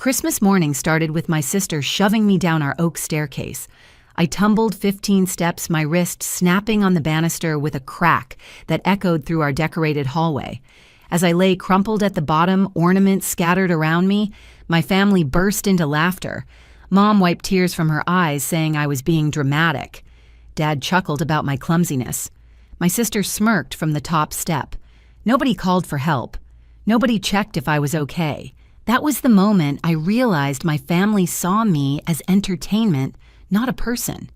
Christmas morning started with my sister shoving me down our oak staircase. I tumbled 15 steps, my wrist snapping on the banister with a crack that echoed through our decorated hallway. As I lay crumpled at the bottom, ornaments scattered around me, my family burst into laughter. Mom wiped tears from her eyes, saying I was being dramatic. Dad chuckled about my clumsiness. My sister smirked from the top step. Nobody called for help. Nobody checked if I was okay. That was the moment I realized my family saw me as entertainment, not a person.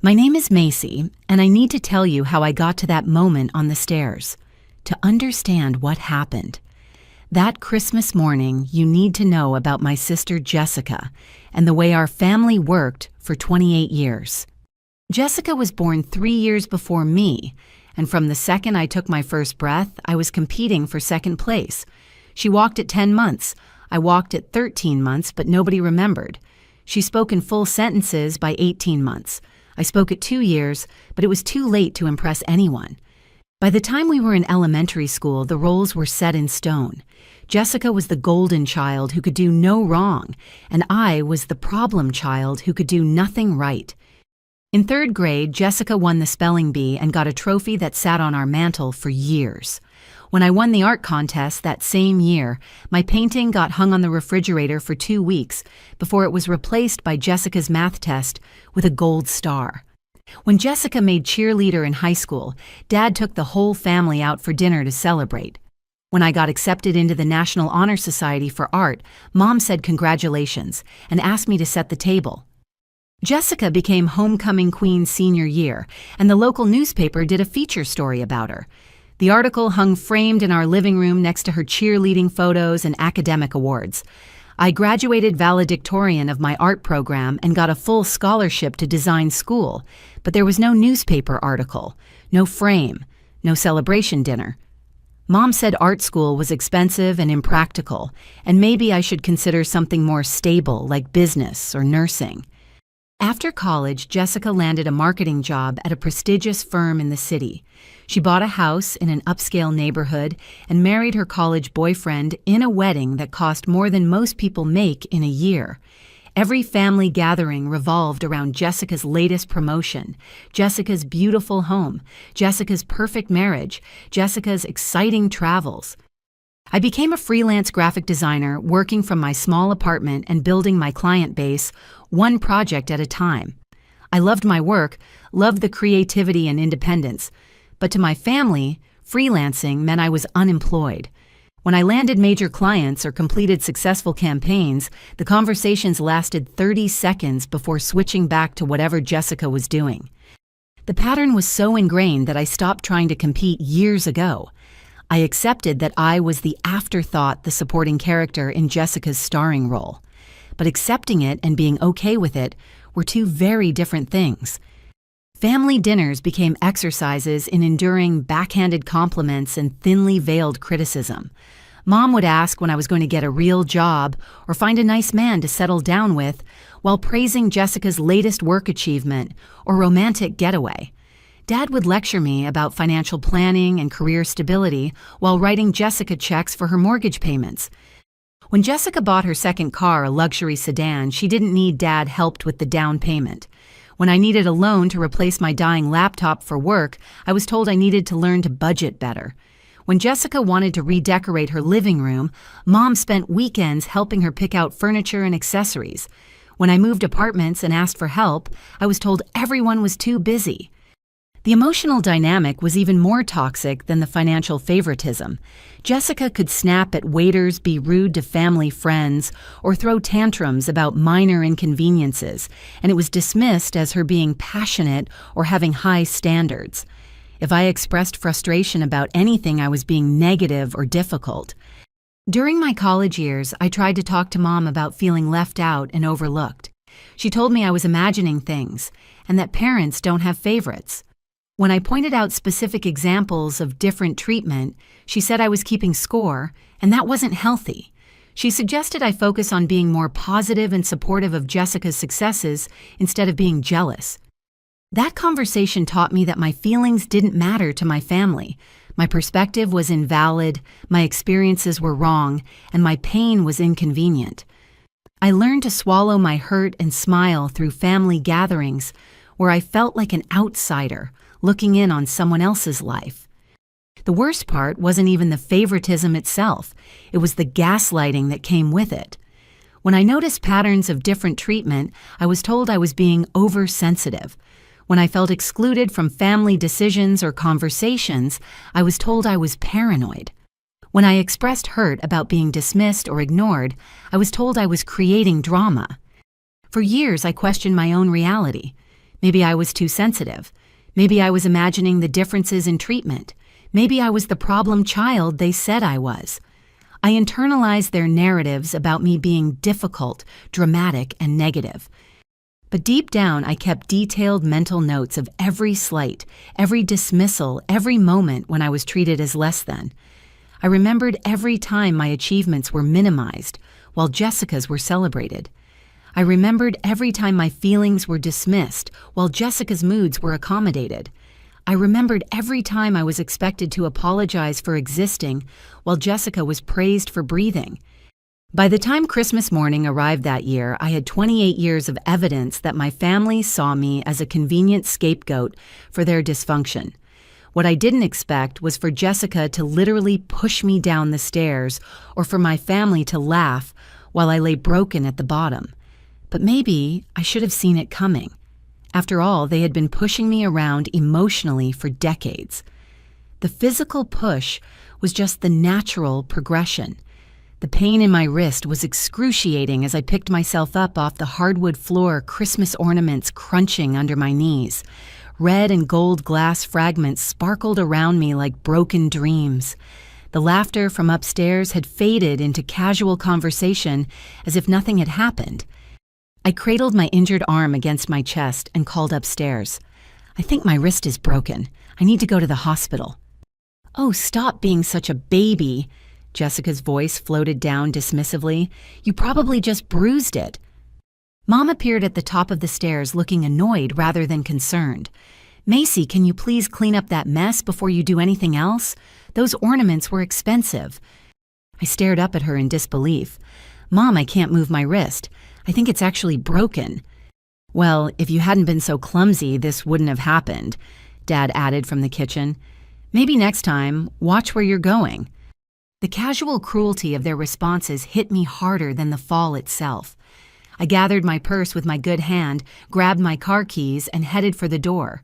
My name is Macy, and I need to tell you how I got to that moment on the stairs. To understand what happened. That Christmas morning, you need to know about my sister Jessica and the way our family worked for 28 years. Jessica was born 3 years before me, and from the second I took my first breath, I was competing for second place. She walked at 10 months. I walked at 13 months, but nobody remembered. She spoke in full sentences by 18 months. I spoke at 2 years, but it was too late to impress anyone. By the time we were in elementary school, the roles were set in stone. Jessica was the golden child who could do no wrong, and I was the problem child who could do nothing right. In 3rd grade, Jessica won the spelling bee and got a trophy that sat on our mantle for years. When I won the art contest that same year, my painting got hung on the refrigerator for 2 weeks before it was replaced by Jessica's math test with a gold star. When Jessica made cheerleader in high school, Dad took the whole family out for dinner to celebrate. When I got accepted into the National Honor Society for Art, Mom said congratulations and asked me to set the table. Jessica became homecoming queen senior year, and the local newspaper did a feature story about her. The article hung framed in our living room next to her cheerleading photos and academic awards. I graduated valedictorian of my art program and got a full scholarship to design school, but there was no newspaper article, no frame, no celebration dinner. Mom said art school was expensive and impractical, and maybe I should consider something more stable like business or nursing. After college, Jessica landed a marketing job at a prestigious firm in the city. She bought a house in an upscale neighborhood and married her college boyfriend in a wedding that cost more than most people make in a year. Every family gathering revolved around Jessica's latest promotion, Jessica's beautiful home, Jessica's perfect marriage, Jessica's exciting travels. I became a freelance graphic designer working from my small apartment and building my client base one project at a time. I loved my work, loved the creativity and independence, but to my family, freelancing meant I was unemployed. When I landed major clients or completed successful campaigns, the conversations lasted 30 seconds before switching back to whatever Jessica was doing. The pattern was so ingrained that I stopped trying to compete years ago. I accepted that I was the afterthought, the supporting character in Jessica's starring role. But accepting it and being okay with it were two very different things. Family dinners became exercises in enduring backhanded compliments and thinly veiled criticism. Mom would ask when I was going to get a real job or find a nice man to settle down with, while praising Jessica's latest work achievement or romantic getaway. Dad would lecture me about financial planning and career stability while writing Jessica checks for her mortgage payments. When Jessica bought her second car, a luxury sedan, she didn't need Dad helped with the down payment. When I needed a loan to replace my dying laptop for work, I was told I needed to learn to budget better. When Jessica wanted to redecorate her living room, Mom spent weekends helping her pick out furniture and accessories. When I moved apartments and asked for help, I was told everyone was too busy. The emotional dynamic was even more toxic than the financial favoritism. Jessica could snap at waiters, be rude to family friends, or throw tantrums about minor inconveniences, and it was dismissed as her being passionate or having high standards. If I expressed frustration about anything, I was being negative or difficult. During my college years, I tried to talk to Mom about feeling left out and overlooked. She told me I was imagining things, and that parents don't have favorites. When I pointed out specific examples of different treatment, she said I was keeping score, and that wasn't healthy. She suggested I focus on being more positive and supportive of Jessica's successes instead of being jealous. That conversation taught me that my feelings didn't matter to my family. My perspective was invalid, my experiences were wrong, and my pain was inconvenient. I learned to swallow my hurt and smile through family gatherings where I felt like an outsider looking in on someone else's life. The worst part wasn't even the favoritism itself, it was the gaslighting that came with it. When I noticed patterns of different treatment, I was told I was being oversensitive. When I felt excluded from family decisions or conversations, I was told I was paranoid. When I expressed hurt about being dismissed or ignored, I was told I was creating drama. For years, I questioned my own reality. Maybe I was too sensitive. Maybe I was imagining the differences in treatment. Maybe I was the problem child they said I was. I internalized their narratives about me being difficult, dramatic, and negative. But deep down, I kept detailed mental notes of every slight, every dismissal, every moment when I was treated as less than. I remembered every time my achievements were minimized, while Jessica's were celebrated. I remembered every time my feelings were dismissed, while Jessica's moods were accommodated. I remembered every time I was expected to apologize for existing, while Jessica was praised for breathing. By the time Christmas morning arrived that year, I had 28 years of evidence that my family saw me as a convenient scapegoat for their dysfunction. What I didn't expect was for Jessica to literally push me down the stairs or for my family to laugh while I lay broken at the bottom. But maybe I should have seen it coming. After all, they had been pushing me around emotionally for decades. The physical push was just the natural progression. The pain in my wrist was excruciating as I picked myself up off the hardwood floor, Christmas ornaments crunching under my knees. Red and gold glass fragments sparkled around me like broken dreams. The laughter from upstairs had faded into casual conversation as if nothing had happened. I cradled my injured arm against my chest and called upstairs. "I think my wrist is broken. I need to go to the hospital." "Oh, stop being such a baby," Jessica's voice floated down dismissively. "You probably just bruised it." Mom appeared at the top of the stairs looking annoyed rather than concerned. "Macy, can you please clean up that mess before you do anything else? Those ornaments were expensive." I stared up at her in disbelief. "Mom, I can't move my wrist. I think it's actually broken." "Well, if you hadn't been so clumsy, this wouldn't have happened," Dad added from the kitchen. "Maybe next time, watch where you're going." The casual cruelty of their responses hit me harder than the fall itself. I gathered my purse with my good hand, grabbed my car keys, and headed for the door.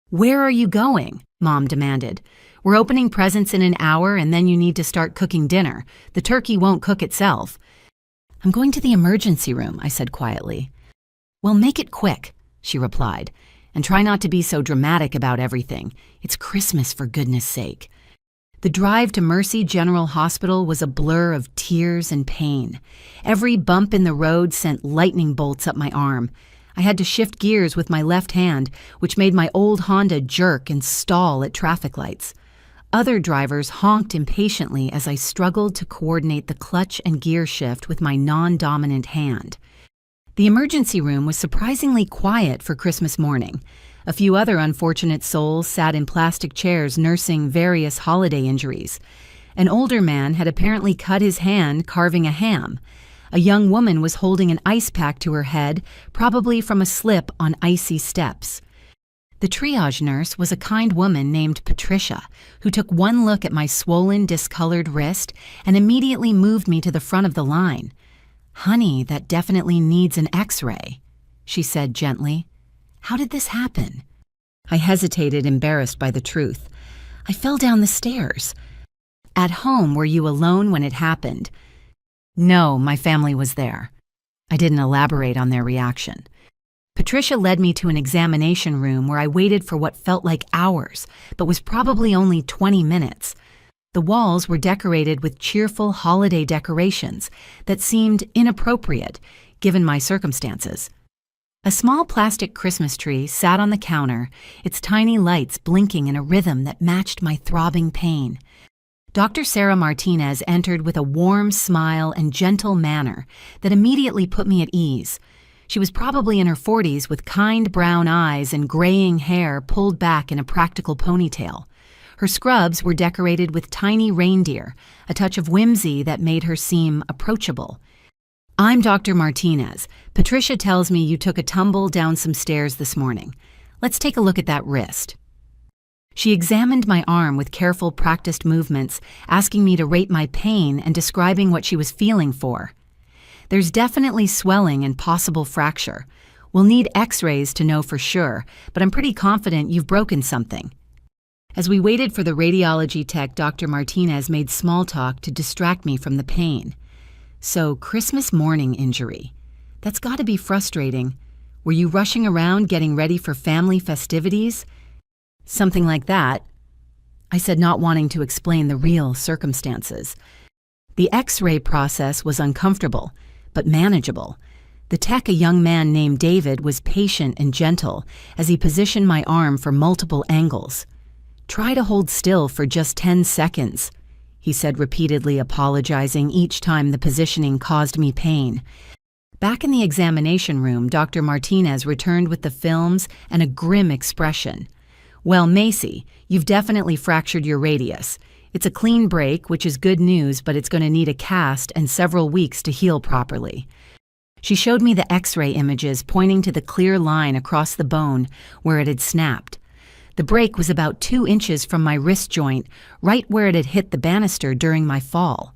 "Where are you going?" Mom demanded. "We're opening presents in an hour and then you need to start cooking dinner. The turkey won't cook itself." "I'm going to the emergency room," I said quietly. "Well, make it quick," she replied, "and try not to be so dramatic about everything. It's Christmas, for goodness sake." The drive to Mercy General Hospital was a blur of tears and pain. Every bump in the road sent lightning bolts up my arm. I had to shift gears with my left hand, which made my old Honda jerk and stall at traffic lights. Other drivers honked impatiently as I struggled to coordinate the clutch and gear shift with my non-dominant hand. The emergency room was surprisingly quiet for Christmas morning. A few other unfortunate souls sat in plastic chairs nursing various holiday injuries. An older man had apparently cut his hand carving a ham. A young woman was holding an ice pack to her head, probably from a slip on icy steps. The triage nurse was a kind woman named Patricia, who took one look at my swollen, discolored wrist and immediately moved me to the front of the line. "Honey, that definitely needs an X-ray," she said gently. "How did this happen?" I hesitated, embarrassed by the truth. "I fell down the stairs." "At home, were you alone when it happened?" "No, my family was there." I didn't elaborate on their reaction. Patricia led me to an examination room where I waited for what felt like hours, but was probably only 20 minutes. The walls were decorated with cheerful holiday decorations that seemed inappropriate, given my circumstances. A small plastic Christmas tree sat on the counter, its tiny lights blinking in a rhythm that matched my throbbing pain. Dr. Sarah Martinez entered with a warm smile and gentle manner that immediately put me at ease. She was probably in her 40s with kind brown eyes and graying hair pulled back in a practical ponytail. Her scrubs were decorated with tiny reindeer, a touch of whimsy that made her seem approachable. I'm Dr. Martinez. Patricia tells me you took a tumble down some stairs this morning. Let's take a look at that wrist. She examined my arm with careful, practiced movements, asking me to rate my pain and describing what she was feeling for. There's definitely swelling and possible fracture. We'll need x-rays to know for sure, but I'm pretty confident you've broken something. As we waited for the radiology tech, Dr. Martinez made small talk to distract me from the pain. So, Christmas morning injury. That's got to be frustrating. Were you rushing around getting ready for family festivities? Something like that, I said, not wanting to explain the real circumstances. The x-ray process was uncomfortable, but manageable. The tech, a young man named David, was patient and gentle as he positioned my arm for multiple angles. "Try to hold still for just 10 seconds, he said, repeatedly apologizing each time the positioning caused me pain. Back in the examination room, Dr. Martinez returned with the films and a grim expression. "Well, Macy, you've definitely fractured your radius. It's a clean break, which is good news, but it's going to need a cast and several weeks to heal properly." She showed me the x-ray images pointing to the clear line across the bone where it had snapped. The break was about 2 inches from my wrist joint, right where it had hit the banister during my fall.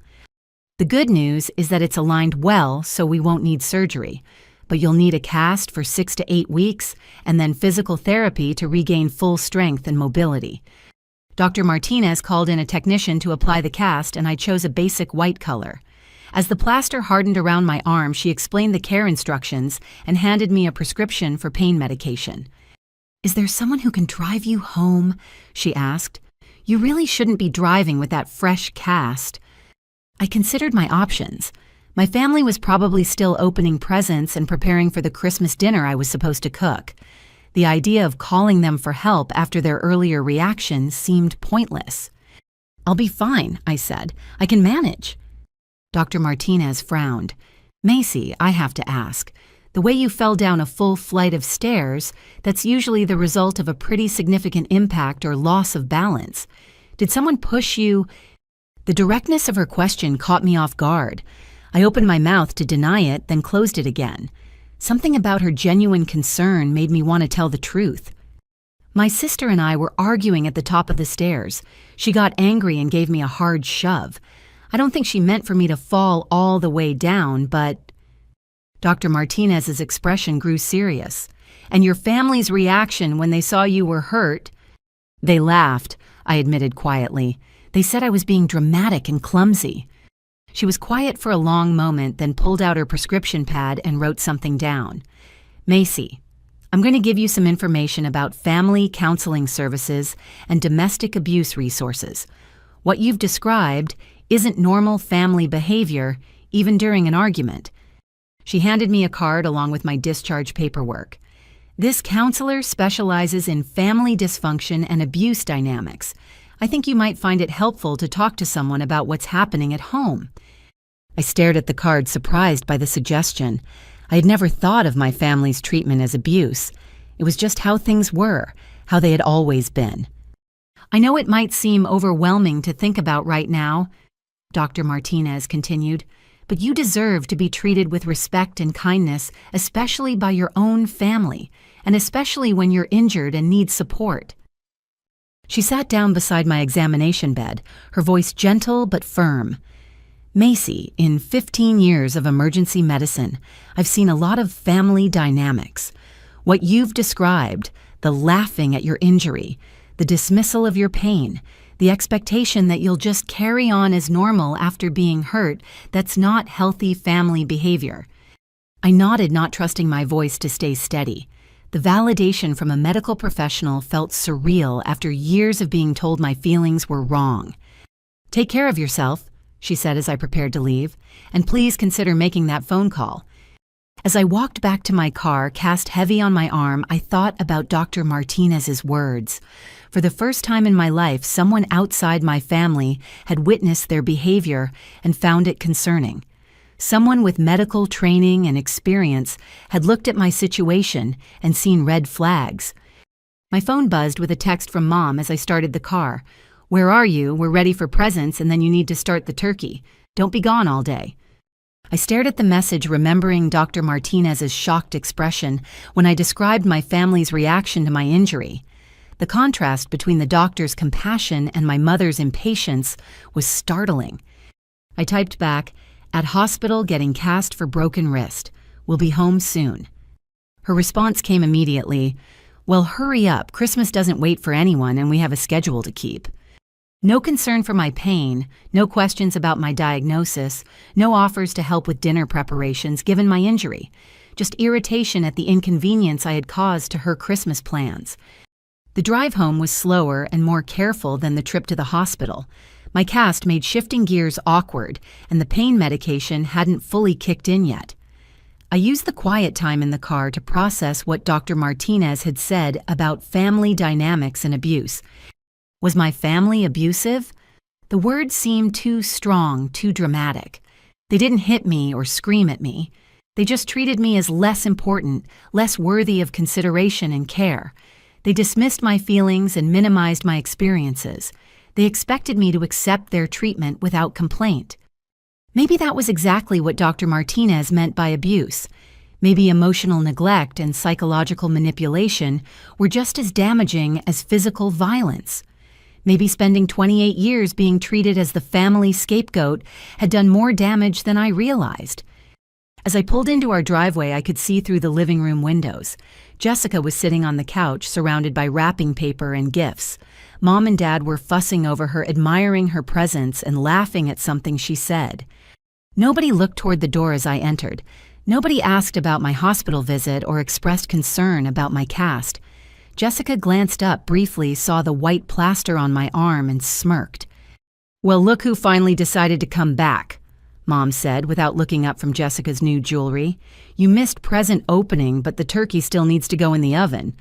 The good news is that it's aligned well, so we won't need surgery, but you'll need a cast for 6 to 8 weeks and then physical therapy to regain full strength and mobility. Dr. Martinez called in a technician to apply the cast, and I chose a basic white color. As the plaster hardened around my arm, she explained the care instructions and handed me a prescription for pain medication. "Is there someone who can drive you home?" she asked. "You really shouldn't be driving with that fresh cast." I considered my options. My family was probably still opening presents and preparing for the Christmas dinner I was supposed to cook. The idea of calling them for help after their earlier reaction seemed pointless. "I'll be fine," I said. "I can manage." Dr. Martinez frowned. "Macy, I have to ask. The way you fell down a full flight of stairs, that's usually the result of a pretty significant impact or loss of balance. Did someone push you?" The directness of her question caught me off guard. I opened my mouth to deny it, then closed it again. Something about her genuine concern made me want to tell the truth. "My sister and I were arguing at the top of the stairs. She got angry and gave me a hard shove. I don't think she meant for me to fall all the way down, but..." Dr. Martinez's expression grew serious. "And your family's reaction when they saw you were hurt?" "They laughed," I admitted quietly. "They said I was being dramatic and clumsy." She was quiet for a long moment, then pulled out her prescription pad and wrote something down. "Macy, I'm going to give you some information about family counseling services and domestic abuse resources. What you've described isn't normal family behavior, even during an argument." She handed me a card along with my discharge paperwork. "This counselor specializes in family dysfunction and abuse dynamics. I think you might find it helpful to talk to someone about what's happening at home." I stared at the card, surprised by the suggestion. I had never thought of my family's treatment as abuse. It was just how things were, how they had always been. "I know it might seem overwhelming to think about right now," Dr. Martinez continued, "but you deserve to be treated with respect and kindness, especially by your own family, and especially when you're injured and need support." She sat down beside my examination bed, her voice gentle but firm. "Macy, in 15 years of emergency medicine, I've seen a lot of family dynamics. What you've described, the laughing at your injury, the dismissal of your pain, the expectation that you'll just carry on as normal after being hurt, that's not healthy family behavior." I nodded, not trusting my voice to stay steady. The validation from a medical professional felt surreal after years of being told my feelings were wrong. "Take care of yourself," she said as I prepared to leave, "and please consider making that phone call." As I walked back to my car, cast heavy on my arm, I thought about Dr. Martinez's words. For the first time in my life, someone outside my family had witnessed their behavior and found it concerning. Someone with medical training and experience had looked at my situation and seen red flags. My phone buzzed with a text from Mom as I started the car. "Where are you? We're ready for presents, and then you need to start the turkey. Don't be gone all day." I stared at the message, remembering Dr. Martinez's shocked expression when I described my family's reaction to my injury. The contrast between the doctor's compassion and my mother's impatience was startling. I typed back, "At hospital getting cast for broken wrist. Will be home soon." Her response came immediately, "Well, hurry up. Christmas doesn't wait for anyone and we have a schedule to keep." No concern for my pain, no questions about my diagnosis, no offers to help with dinner preparations given my injury, just irritation at the inconvenience I had caused to her Christmas plans. The drive home was slower and more careful than the trip to the hospital. My cast made shifting gears awkward, and the pain medication hadn't fully kicked in yet. I used the quiet time in the car to process what Dr. Martinez had said about family dynamics and abuse. Was my family abusive? The words seemed too strong, too dramatic. They didn't hit me or scream at me. They just treated me as less important, less worthy of consideration and care. They dismissed my feelings and minimized my experiences. They expected me to accept their treatment without complaint. Maybe that was exactly what Dr. Martinez meant by abuse. Maybe emotional neglect and psychological manipulation were just as damaging as physical violence. Maybe spending 28 years being treated as the family scapegoat had done more damage than I realized. As I pulled into our driveway, I could see through the living room windows. Jessica was sitting on the couch, surrounded by wrapping paper and gifts. Mom and Dad were fussing over her, admiring her presence and laughing at something she said. Nobody looked toward the door as I entered. Nobody asked about my hospital visit or expressed concern about my cast. Jessica glanced up briefly, saw the white plaster on my arm, and smirked. "Well, look who finally decided to come back," Mom said without looking up from Jessica's new jewelry. "You missed present opening, but the turkey still needs to go in the oven."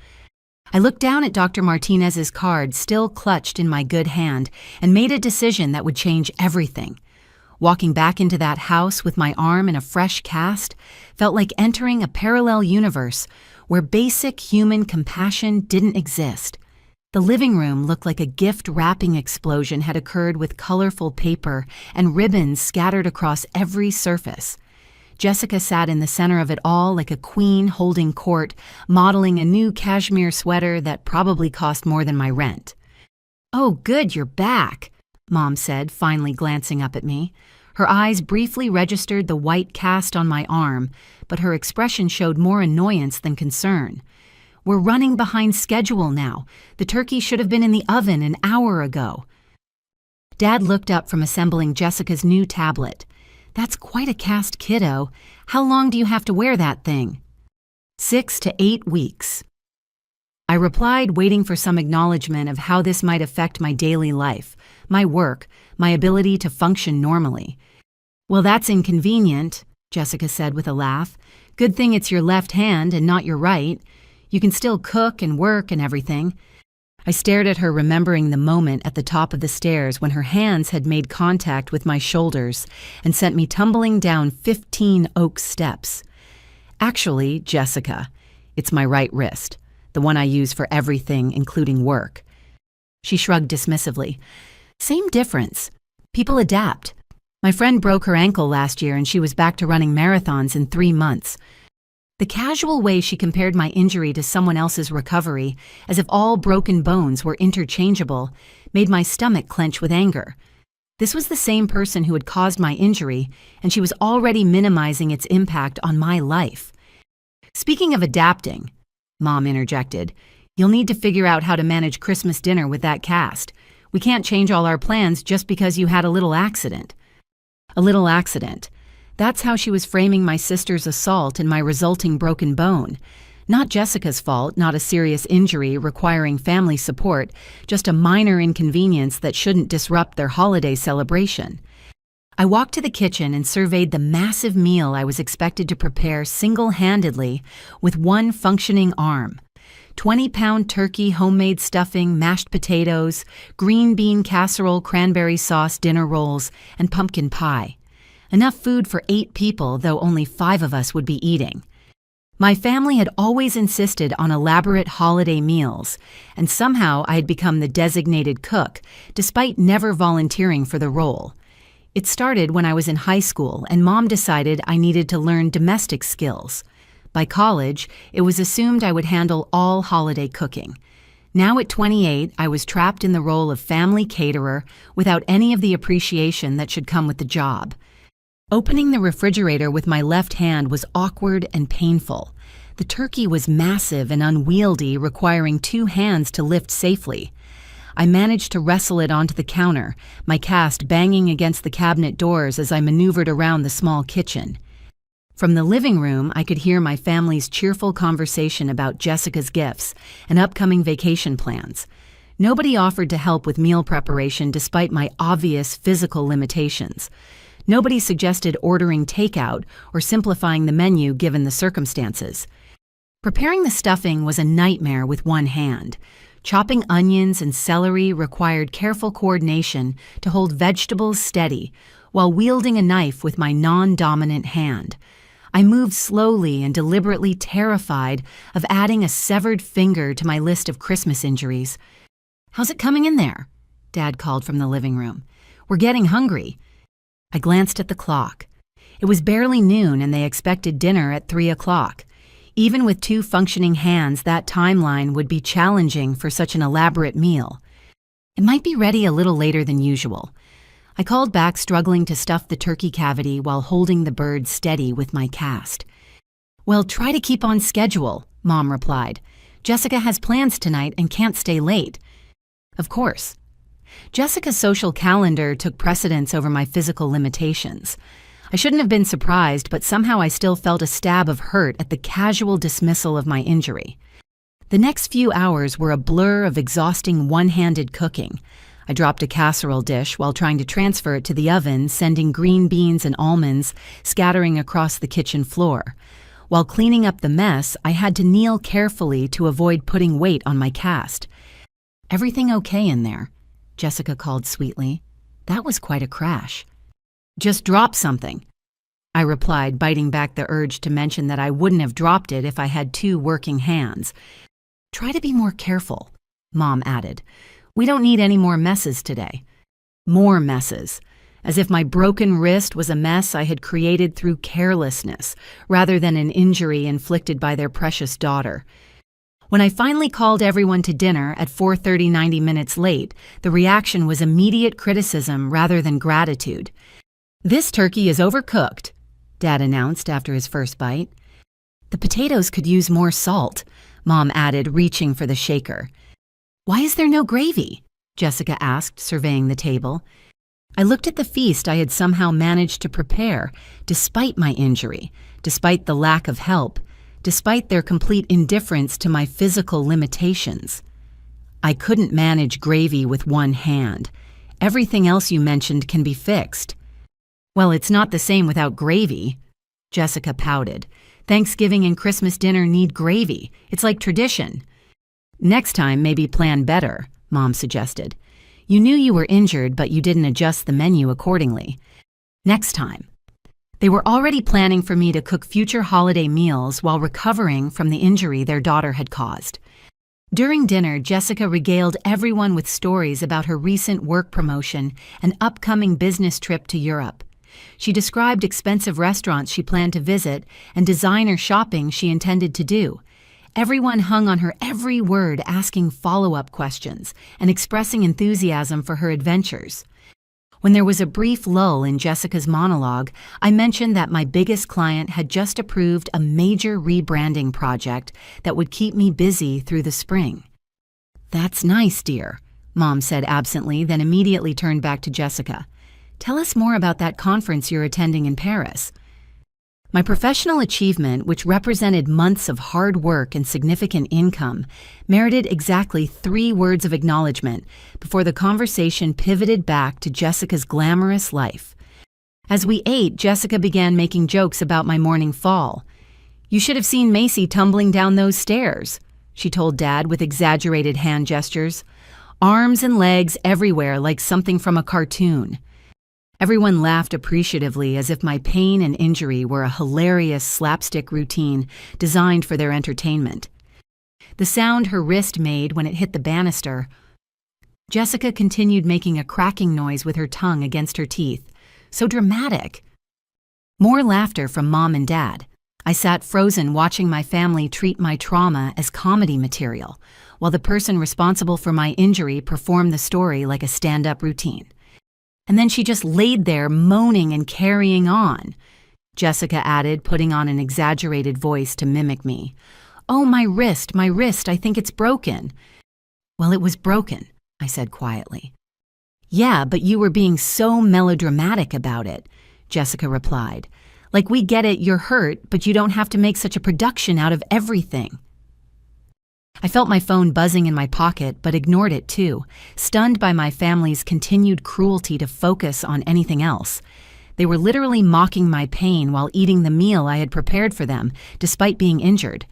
I looked down at Dr. Martinez's card, still clutched in my good hand, and made a decision that would change everything. Walking back into that house with my arm in a fresh cast felt like entering a parallel universe where basic human compassion didn't exist. The living room looked like a gift wrapping explosion had occurred, with colorful paper and ribbons scattered across every surface. Jessica sat in the center of it all like a queen holding court, modeling a new cashmere sweater that probably cost more than my rent. "Oh, good, you're back," Mom said, finally glancing up at me. Her eyes briefly registered the white cast on my arm, but her expression showed more annoyance than concern. "We're running behind schedule now. The turkey should have been in the oven an hour ago." Dad looked up from assembling Jessica's new tablet. "That's quite a cast, kiddo. How long do you have to wear that thing?" 6 to 8 weeks. I replied, waiting for some acknowledgement of how this might affect my daily life, my work, my ability to function normally. "Well, that's inconvenient," Jessica said with a laugh. "Good thing it's your left hand and not your right. You can still cook and work and everything." I stared at her, remembering the moment at the top of the stairs when her hands had made contact with my shoulders and sent me tumbling down 15 oak steps. "Actually, Jessica, it's my right wrist, the one I use for everything, including work." She shrugged dismissively. "Same difference. People adapt. My friend broke her ankle last year and she was back to running marathons in 3 months." The casual way she compared my injury to someone else's recovery, as if all broken bones were interchangeable, made my stomach clench with anger. This was the same person who had caused my injury, and she was already minimizing its impact on my life. "Speaking of adapting," Mom interjected, "you'll need to figure out how to manage Christmas dinner with that cast. We can't change all our plans just because you had a little accident." A little accident. That's how she was framing my sister's assault and my resulting broken bone. Not Jessica's fault, not a serious injury requiring family support, just a minor inconvenience that shouldn't disrupt their holiday celebration. I walked to the kitchen and surveyed the massive meal I was expected to prepare single-handedly with one functioning arm. 20-pound turkey, homemade stuffing, mashed potatoes, green bean casserole, cranberry sauce, dinner rolls, and pumpkin pie. Enough food for 8 people, though only 5 of us would be eating. My family had always insisted on elaborate holiday meals, and somehow I had become the designated cook, despite never volunteering for the role. It started when I was in high school and Mom decided I needed to learn domestic skills. By college, it was assumed I would handle all holiday cooking. Now at 28, I was trapped in the role of family caterer without any of the appreciation that should come with the job. Opening the refrigerator with my left hand was awkward and painful. The turkey was massive and unwieldy, requiring 2 hands to lift safely. I managed to wrestle it onto the counter, my cast banging against the cabinet doors as I maneuvered around the small kitchen. From the living room, I could hear my family's cheerful conversation about Jessica's gifts and upcoming vacation plans. Nobody offered to help with meal preparation despite my obvious physical limitations. Nobody suggested ordering takeout or simplifying the menu given the circumstances. Preparing the stuffing was a nightmare with one hand. Chopping onions and celery required careful coordination to hold vegetables steady while wielding a knife with my non-dominant hand. I moved slowly and deliberately, terrified of adding a severed finger to my list of Christmas injuries. "How's it coming in there?" Dad called from the living room. "We're getting hungry." I glanced at the clock. It was barely noon and they expected dinner at 3 o'clock. Even with 2 functioning hands, that timeline would be challenging for such an elaborate meal. It might be ready a little later than usual. I called back, struggling to stuff the turkey cavity while holding the bird steady with my cast. "Well, try to keep on schedule," Mom replied. "Jessica has plans tonight and can't stay late." Of course. Jessica's social calendar took precedence over my physical limitations. I shouldn't have been surprised, but somehow I still felt a stab of hurt at the casual dismissal of my injury. The next few hours were a blur of exhausting one-handed cooking. I dropped a casserole dish while trying to transfer it to the oven, sending green beans and almonds scattering across the kitchen floor. While cleaning up the mess, I had to kneel carefully to avoid putting weight on my cast. "Everything okay in there?" Jessica called sweetly. That was quite a crash. "Just drop something," I replied, biting back the urge to mention that I wouldn't have dropped it if I had 2 working hands. "Try to be more careful," Mom added. "We don't need any more messes today." More messes, as if my broken wrist was a mess I had created through carelessness rather than an injury inflicted by their precious daughter. When I finally called everyone to dinner at 4:30, 90 minutes late, the reaction was immediate criticism rather than gratitude. "This turkey is overcooked," Dad announced after his first bite. "The potatoes could use more salt," Mom added, reaching for the shaker. "Why is there no gravy?" Jessica asked, surveying the table. I looked at the feast I had somehow managed to prepare, despite my injury, despite the lack of help, despite their complete indifference to my physical limitations. "I couldn't manage gravy with one hand. Everything else you mentioned can be fixed." "Well, it's not the same without gravy," Jessica pouted. "Thanksgiving and Christmas dinner need gravy. It's like tradition." "Next time, maybe plan better," Mom suggested. "You knew you were injured, but you didn't adjust the menu accordingly." Next time. They were already planning for me to cook future holiday meals while recovering from the injury their daughter had caused. During dinner, Jessica regaled everyone with stories about her recent work promotion and upcoming business trip to Europe. She described expensive restaurants she planned to visit and designer shopping she intended to do. Everyone hung on her every word, asking follow-up questions and expressing enthusiasm for her adventures. When there was a brief lull in Jessica's monologue, I mentioned that my biggest client had just approved a major rebranding project that would keep me busy through the spring. "That's nice, dear," Mom said absently, then immediately turned back to Jessica. "Tell us more about that conference you're attending in Paris." My professional achievement, which represented months of hard work and significant income, merited exactly 3 words of acknowledgement before the conversation pivoted back to Jessica's glamorous life. As we ate, Jessica began making jokes about my morning fall. "You should have seen Macy tumbling down those stairs," she told Dad with exaggerated hand gestures. "Arms and legs everywhere like something from a cartoon." Everyone laughed appreciatively as if my pain and injury were a hilarious slapstick routine designed for their entertainment. The sound her wrist made when it hit the banister. Jessica continued making a cracking noise with her tongue against her teeth. So dramatic. More laughter from Mom and Dad. I sat frozen watching my family treat my trauma as comedy material, while the person responsible for my injury performed the story like a stand-up routine. And then she just laid there moaning and carrying on, Jessica added, putting on an exaggerated voice to mimic me. "Oh, my wrist, I think it's broken." "Well, it was broken," I said quietly. "Yeah, but you were being so melodramatic about it," Jessica replied. "Like, we get it, you're hurt, but you don't have to make such a production out of everything." I felt my phone buzzing in my pocket, but ignored it too, stunned by my family's continued cruelty to focus on anything else. They were literally mocking my pain while eating the meal I had prepared for them, despite being injured.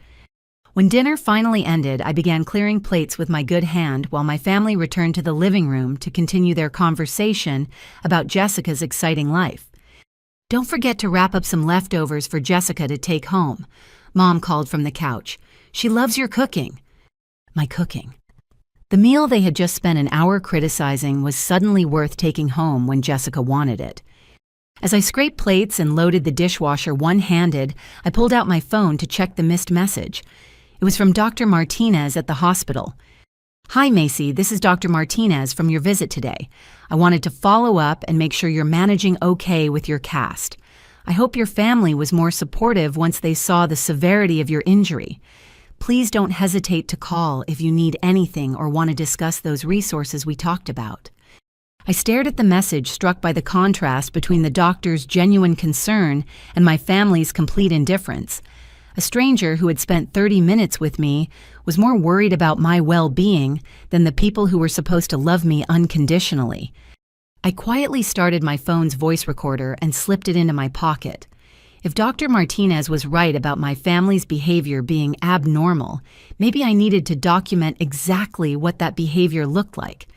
When dinner finally ended, I began clearing plates with my good hand while my family returned to the living room to continue their conversation about Jessica's exciting life. "Don't forget to wrap up some leftovers for Jessica to take home," Mom called from the couch. "She loves your cooking." My cooking. The meal they had just spent an hour criticizing was suddenly worth taking home when Jessica wanted it. As I scraped plates and loaded the dishwasher one-handed, I pulled out my phone to check the missed message. It was from Dr. Martinez at the hospital. "Hi, Macy, this is Dr. Martinez from your visit today. I wanted to follow up and make sure you're managing okay with your cast. I hope your family was more supportive once they saw the severity of your injury. Please don't hesitate to call if you need anything or want to discuss those resources we talked about." I stared at the message, struck by the contrast between the doctor's genuine concern and my family's complete indifference. A stranger who had spent 30 minutes with me was more worried about my well-being than the people who were supposed to love me unconditionally. I quietly started my phone's voice recorder and slipped it into my pocket. If Dr. Martinez was right about my family's behavior being abnormal, maybe I needed to document exactly what that behavior looked like.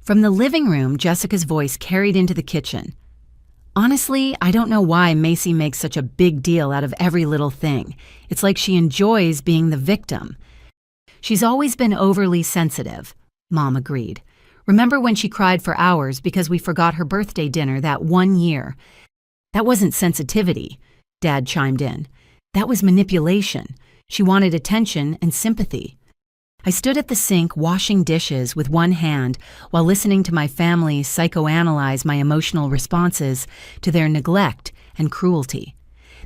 From the living room, Jessica's voice carried into the kitchen. "Honestly, I don't know why Macy makes such a big deal out of every little thing. It's like she enjoys being the victim." "She's always been overly sensitive," Mom agreed. "Remember when she cried for hours because we forgot her birthday dinner that one year?" "That wasn't sensitivity," Dad chimed in. "That was manipulation. She wanted attention and sympathy." I stood at the sink washing dishes with one hand while listening to my family psychoanalyze my emotional responses to their neglect and cruelty.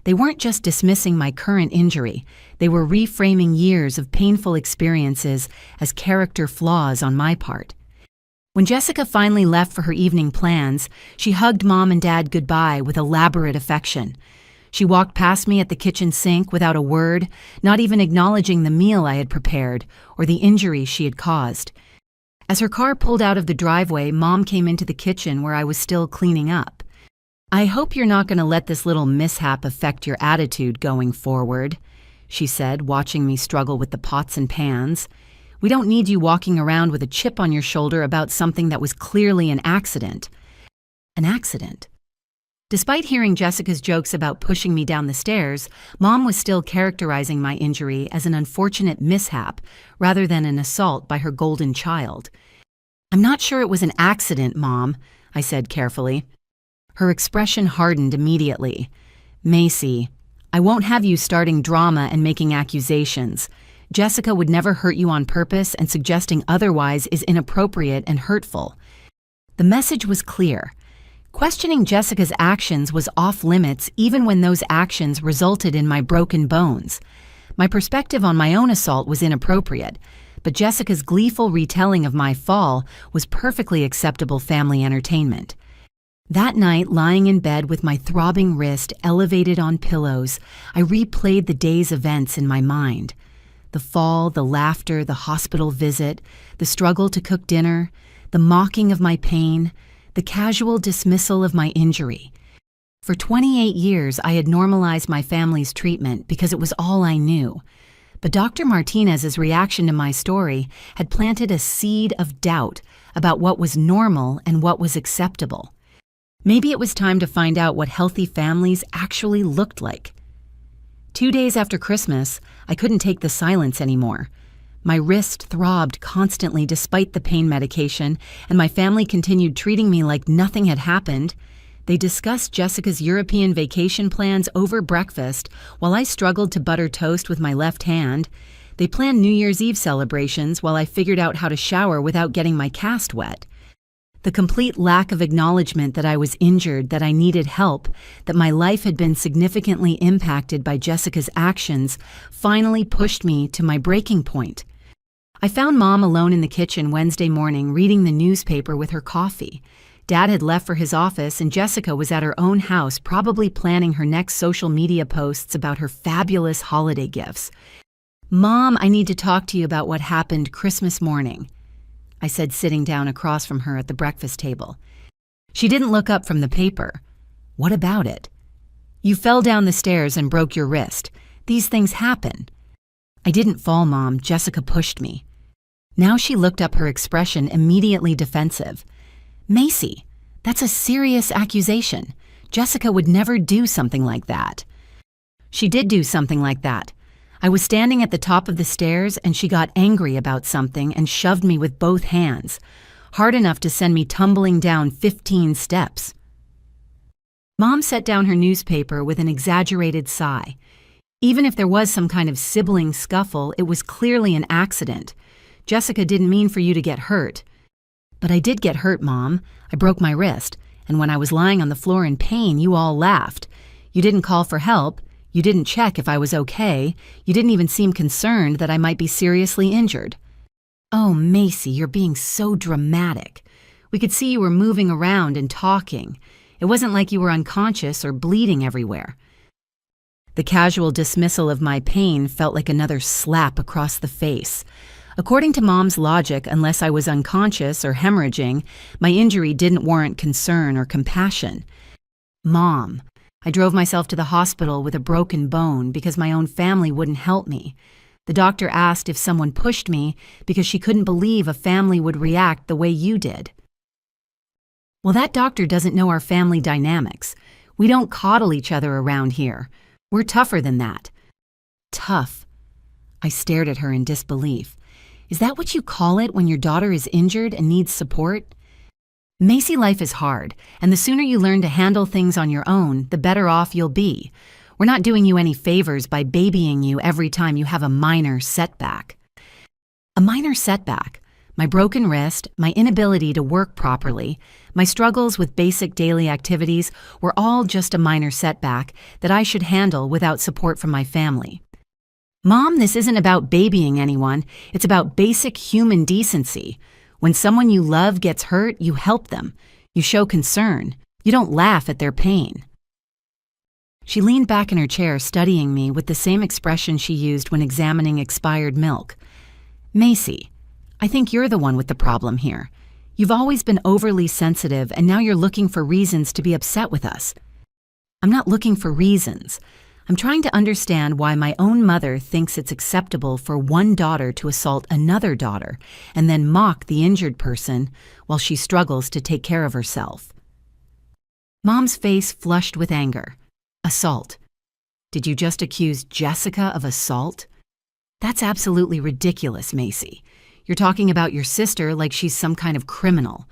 They weren't just dismissing my current injury, they were reframing years of painful experiences as character flaws on my part. When Jessica finally left for her evening plans, she hugged Mom and Dad goodbye with elaborate affection. She walked past me at the kitchen sink without a word, not even acknowledging the meal I had prepared or the injury she had caused. As her car pulled out of the driveway, Mom came into the kitchen where I was still cleaning up. "I hope you're not going to let this little mishap affect your attitude going forward," she said, watching me struggle with the pots and pans. "We don't need you walking around with a chip on your shoulder about something that was clearly an accident." An accident? Despite hearing Jessica's jokes about pushing me down the stairs, Mom was still characterizing my injury as an unfortunate mishap rather than an assault by her golden child. "I'm not sure it was an accident, Mom," I said carefully. Her expression hardened immediately. "Macy, I won't have you starting drama and making accusations. Jessica would never hurt you on purpose, and suggesting otherwise is inappropriate and hurtful." The message was clear. Questioning Jessica's actions was off limits even when those actions resulted in my broken bones. My perspective on my own assault was inappropriate, but Jessica's gleeful retelling of my fall was perfectly acceptable family entertainment. That night, lying in bed with my throbbing wrist elevated on pillows, I replayed the day's events in my mind. The fall, the laughter, the hospital visit, the struggle to cook dinner, the mocking of my pain, the casual dismissal of my injury. For 28 years, I had normalized my family's treatment because it was all I knew. But Dr. Martinez's reaction to my story had planted a seed of doubt about what was normal and what was acceptable. Maybe it was time to find out what healthy families actually looked like. 2 days after Christmas, I couldn't take the silence anymore. My wrist throbbed constantly despite the pain medication, and my family continued treating me like nothing had happened. They discussed Jessica's European vacation plans over breakfast while I struggled to butter toast with my left hand. They planned New Year's Eve celebrations while I figured out how to shower without getting my cast wet. The complete lack of acknowledgement that I was injured, that I needed help, that my life had been significantly impacted by Jessica's actions finally pushed me to my breaking point. I found Mom alone in the kitchen Wednesday morning reading the newspaper with her coffee. Dad had left for his office and Jessica was at her own house probably planning her next social media posts about her fabulous holiday gifts. "Mom, I need to talk to you about what happened Christmas morning," I said, sitting down across from her at the breakfast table. She didn't look up from the paper. "What about it?" "You fell down the stairs and broke your wrist. These things happen." "I didn't fall, Mom. Jessica pushed me." Now she looked up, her expression immediately defensive. "Macy, that's a serious accusation. Jessica would never do something like that." "She did do something like that. I was standing at the top of the stairs and she got angry about something and shoved me with both hands, hard enough to send me tumbling down 15 steps. Mom set down her newspaper with an exaggerated sigh. Even if there was some kind of sibling scuffle, it was clearly an accident. Jessica didn't mean for you to get hurt. "But I did get hurt, Mom. I broke my wrist, and when I was lying on the floor in pain, you all laughed. You didn't call for help. You didn't check if I was okay. You didn't even seem concerned that I might be seriously injured." "Oh, Macy, you're being so dramatic. We could see you were moving around and talking. It wasn't like you were unconscious or bleeding everywhere." The casual dismissal of my pain felt like another slap across the face. According to Mom's logic, unless I was unconscious or hemorrhaging, my injury didn't warrant concern or compassion. "Mom, I drove myself to the hospital with a broken bone because my own family wouldn't help me. The doctor asked if someone pushed me because she couldn't believe a family would react the way you did." "Well, that doctor doesn't know our family dynamics. We don't coddle each other around here. We're tougher than that." "Tough?" I stared at her in disbelief. "Is that what you call it when your daughter is injured and needs support?" "Macy, life is hard, and the sooner you learn to handle things on your own, the better off you'll be. We're not doing you any favors by babying you every time you have a minor setback." A minor setback? My broken wrist, my inability to work properly, my struggles with basic daily activities were all just a minor setback that I should handle without support from my family. "Mom, this isn't about babying anyone. It's about basic human decency. When someone you love gets hurt, you help them. You show concern. You don't laugh at their pain." She leaned back in her chair, studying me with the same expression she used when examining expired milk. "Macy, I think you're the one with the problem here. You've always been overly sensitive, and now you're looking for reasons to be upset with us." "I'm not looking for reasons. I'm trying to understand why my own mother thinks it's acceptable for one daughter to assault another daughter and then mock the injured person while she struggles to take care of herself." Mom's face flushed with anger. "Assault? Did you just accuse Jessica of assault? That's absolutely ridiculous, Macy. You're talking about your sister like she's some kind of criminal.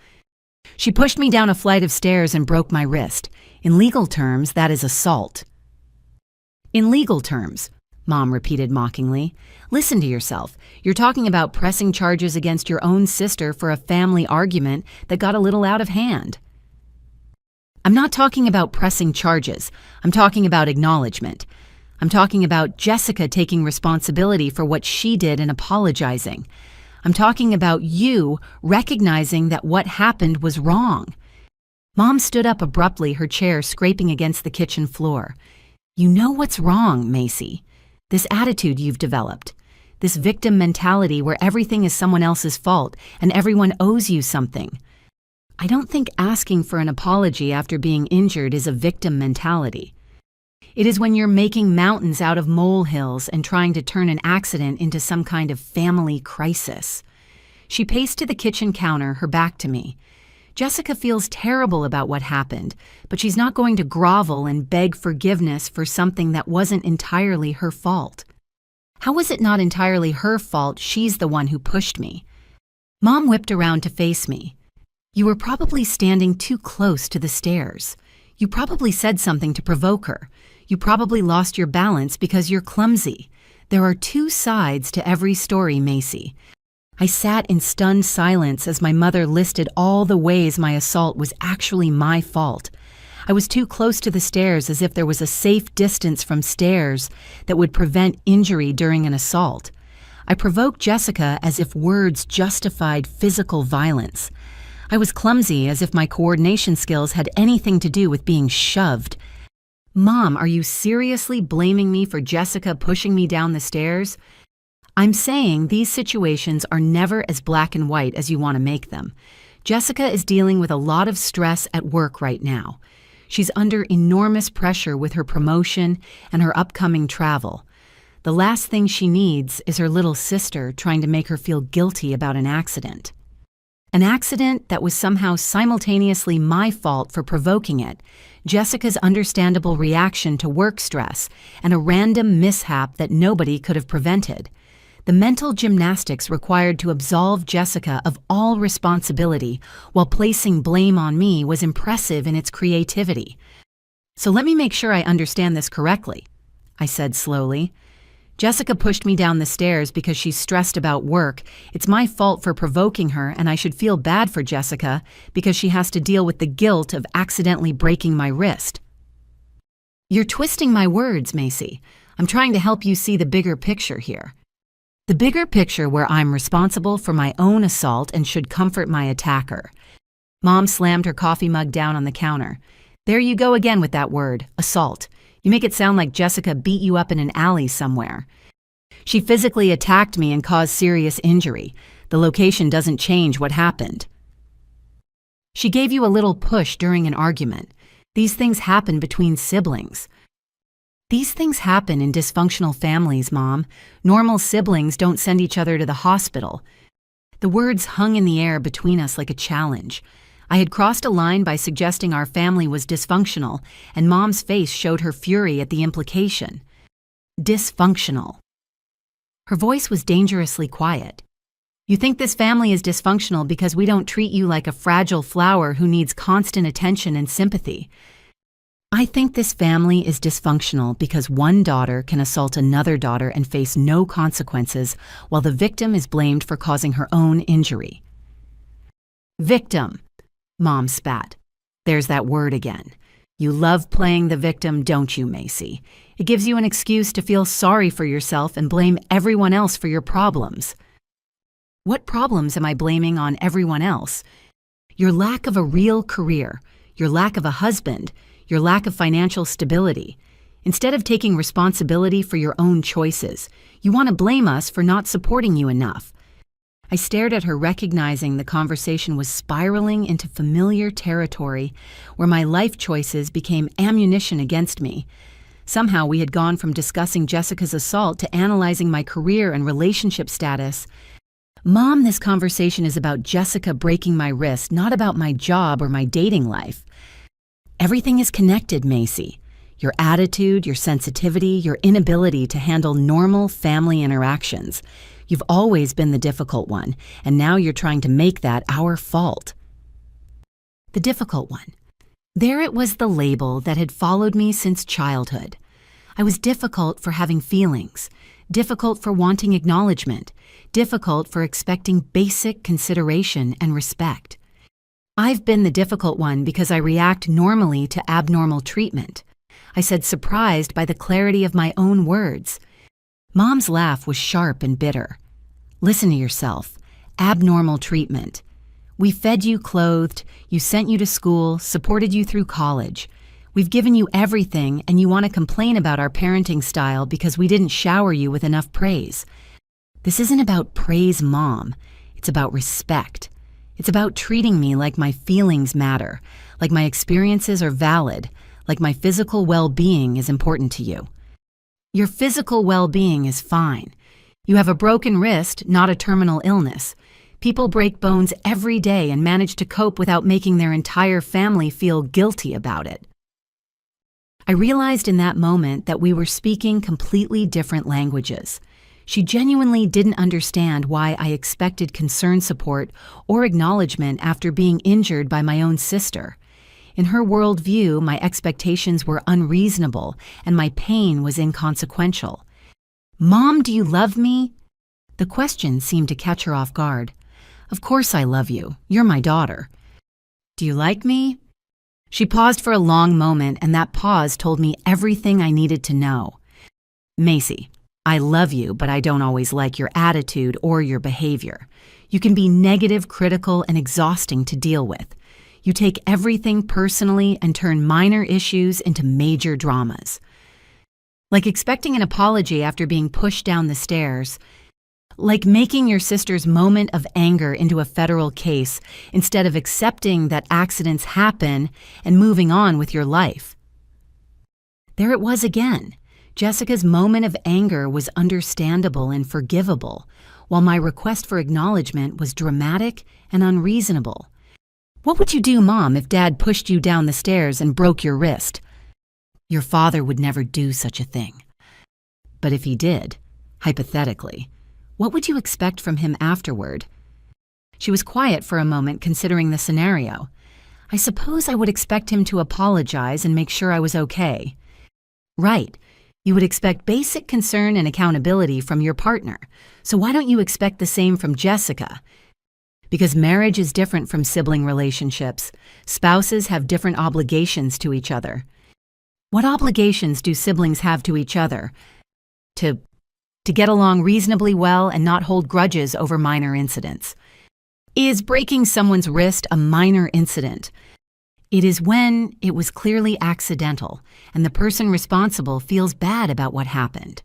She pushed me down a flight of stairs and broke my wrist. In legal terms, that is assault." "In legal terms," Mom repeated mockingly. "Listen to yourself. You're talking about pressing charges against your own sister for a family argument that got a little out of hand." "I'm not talking about pressing charges. I'm talking about acknowledgement. I'm talking about Jessica taking responsibility for what she did and apologizing. I'm talking about you recognizing that what happened was wrong." Mom stood up abruptly, her chair scraping against the kitchen floor. "You know what's wrong, Macy. This attitude you've developed. This victim mentality where everything is someone else's fault and everyone owes you something. I don't think asking for an apology after being injured is a victim mentality. It is when you're making mountains out of molehills and trying to turn an accident into some kind of family crisis." She paced to the kitchen counter, her back to me. "Jessica feels terrible about what happened, but she's not going to grovel and beg forgiveness for something that wasn't entirely her fault." "How was it not entirely her fault? She's the one who pushed me." Mom whipped around to face me. "You were probably standing too close to the stairs. You probably said something to provoke her. You probably lost your balance because you're clumsy. There are two sides to every story, Macy. I sat in stunned silence as my mother listed all the ways my assault was actually my fault. I was too close to the stairs, as if there was a safe distance from stairs that would prevent injury during an assault. I provoked Jessica as if words justified physical violence. I was clumsy, as if my coordination skills had anything to do with being shoved. Mom, are you seriously blaming me for Jessica pushing me down the stairs? I'm saying these situations are never as black and white as you want to make them. Jessica is dealing with a lot of stress at work right now. She's under enormous pressure with her promotion and her upcoming travel. The last thing she needs is her little sister trying to make her feel guilty about an accident. An accident that was somehow simultaneously my fault for provoking it, Jessica's understandable reaction to work stress, and a random mishap that nobody could have prevented. The mental gymnastics required to absolve Jessica of all responsibility while placing blame on me was impressive in its creativity. So let me make sure I understand this correctly, I said slowly. Jessica pushed me down the stairs because she's stressed about work. It's my fault for provoking her, and I should feel bad for Jessica because she has to deal with the guilt of accidentally breaking my wrist. You're twisting my words, Macy. I'm trying to help you see the bigger picture here. The bigger picture where I'm responsible for my own assault and should comfort my attacker. Mom slammed her coffee mug down on the counter. There you go again with that word, assault. You make it sound like Jessica beat you up in an alley somewhere. She physically attacked me and caused serious injury. The location doesn't change what happened. She gave you a little push during an argument. These things happen between siblings. These things happen in dysfunctional families, Mom. Normal siblings don't send each other to the hospital. The words hung in the air between us like a challenge. I had crossed a line by suggesting our family was dysfunctional, and Mom's face showed her fury at the implication. Dysfunctional. Her voice was dangerously quiet. You think this family is dysfunctional because we don't treat you like a fragile flower who needs constant attention and sympathy. I think this family is dysfunctional because one daughter can assault another daughter and face no consequences, while the victim is blamed for causing her own injury. Victim, Mom spat. There's that word again. You love playing the victim, don't you, Macy? It gives you an excuse to feel sorry for yourself and blame everyone else for your problems. What problems am I blaming on everyone else? Your lack of a real career, your lack of a husband, your lack of financial stability. Instead of taking responsibility for your own choices, you want to blame us for not supporting you enough. I stared at her, recognizing the conversation was spiraling into familiar territory where my life choices became ammunition against me. Somehow we had gone from discussing Jessica's assault to analyzing my career and relationship status. Mom, this conversation is about Jessica breaking my wrist, not about my job or my dating life. Everything is connected, Macy. Your attitude, your sensitivity, your inability to handle normal family interactions. You've always been the difficult one, and now you're trying to make that our fault. The difficult one. There it was, the label that had followed me since childhood. I was difficult for having feelings, difficult for wanting acknowledgement, difficult for expecting basic consideration and respect. I've been the difficult one because I react normally to abnormal treatment. I said, surprised by the clarity of my own words. Mom's laugh was sharp and bitter. Listen to yourself. Abnormal treatment. We fed you, clothed, you sent you to school, supported you through college. We've given you everything, and you want to complain about our parenting style because we didn't shower you with enough praise. This isn't about praise, Mom. It's about respect. It's about treating me like my feelings matter, like my experiences are valid, like my physical well-being is important to you. Your physical well-being is fine. You have a broken wrist, not a terminal illness. People break bones every day and manage to cope without making their entire family feel guilty about it. I realized in that moment that we were speaking completely different languages. She genuinely didn't understand why I expected concern, support, or acknowledgement after being injured by my own sister. In her worldview, my expectations were unreasonable and my pain was inconsequential. "Mom, do you love me?" The question seemed to catch her off guard. "Of course I love you. You're my daughter." "Do you like me?" She paused for a long moment, and that pause told me everything I needed to know. "Macy, I love you, but I don't always like your attitude or your behavior. You can be negative, critical, and exhausting to deal with. You take everything personally and turn minor issues into major dramas. Like expecting an apology after being pushed down the stairs. Like making your sister's moment of anger into a federal case instead of accepting that accidents happen and moving on with your life." There it was again. Jessica's moment of anger was understandable and forgivable, while my request for acknowledgement was dramatic and unreasonable. "What would you do, Mom, if Dad pushed you down the stairs and broke your wrist?" "Your father would never do such a thing." "But if he did, hypothetically, what would you expect from him afterward?" She was quiet for a moment, considering the scenario. "I suppose I would expect him to apologize and make sure I was okay." "Right. You would expect basic concern and accountability from your partner. So why don't you expect the same from Jessica?" "Because marriage is different from sibling relationships. Spouses have different obligations to each other." "What obligations do siblings have to each other?" To get along reasonably well and not hold grudges over minor incidents." Is breaking someone's wrist a minor incident? It is when it was clearly accidental and the person responsible feels bad about what happened.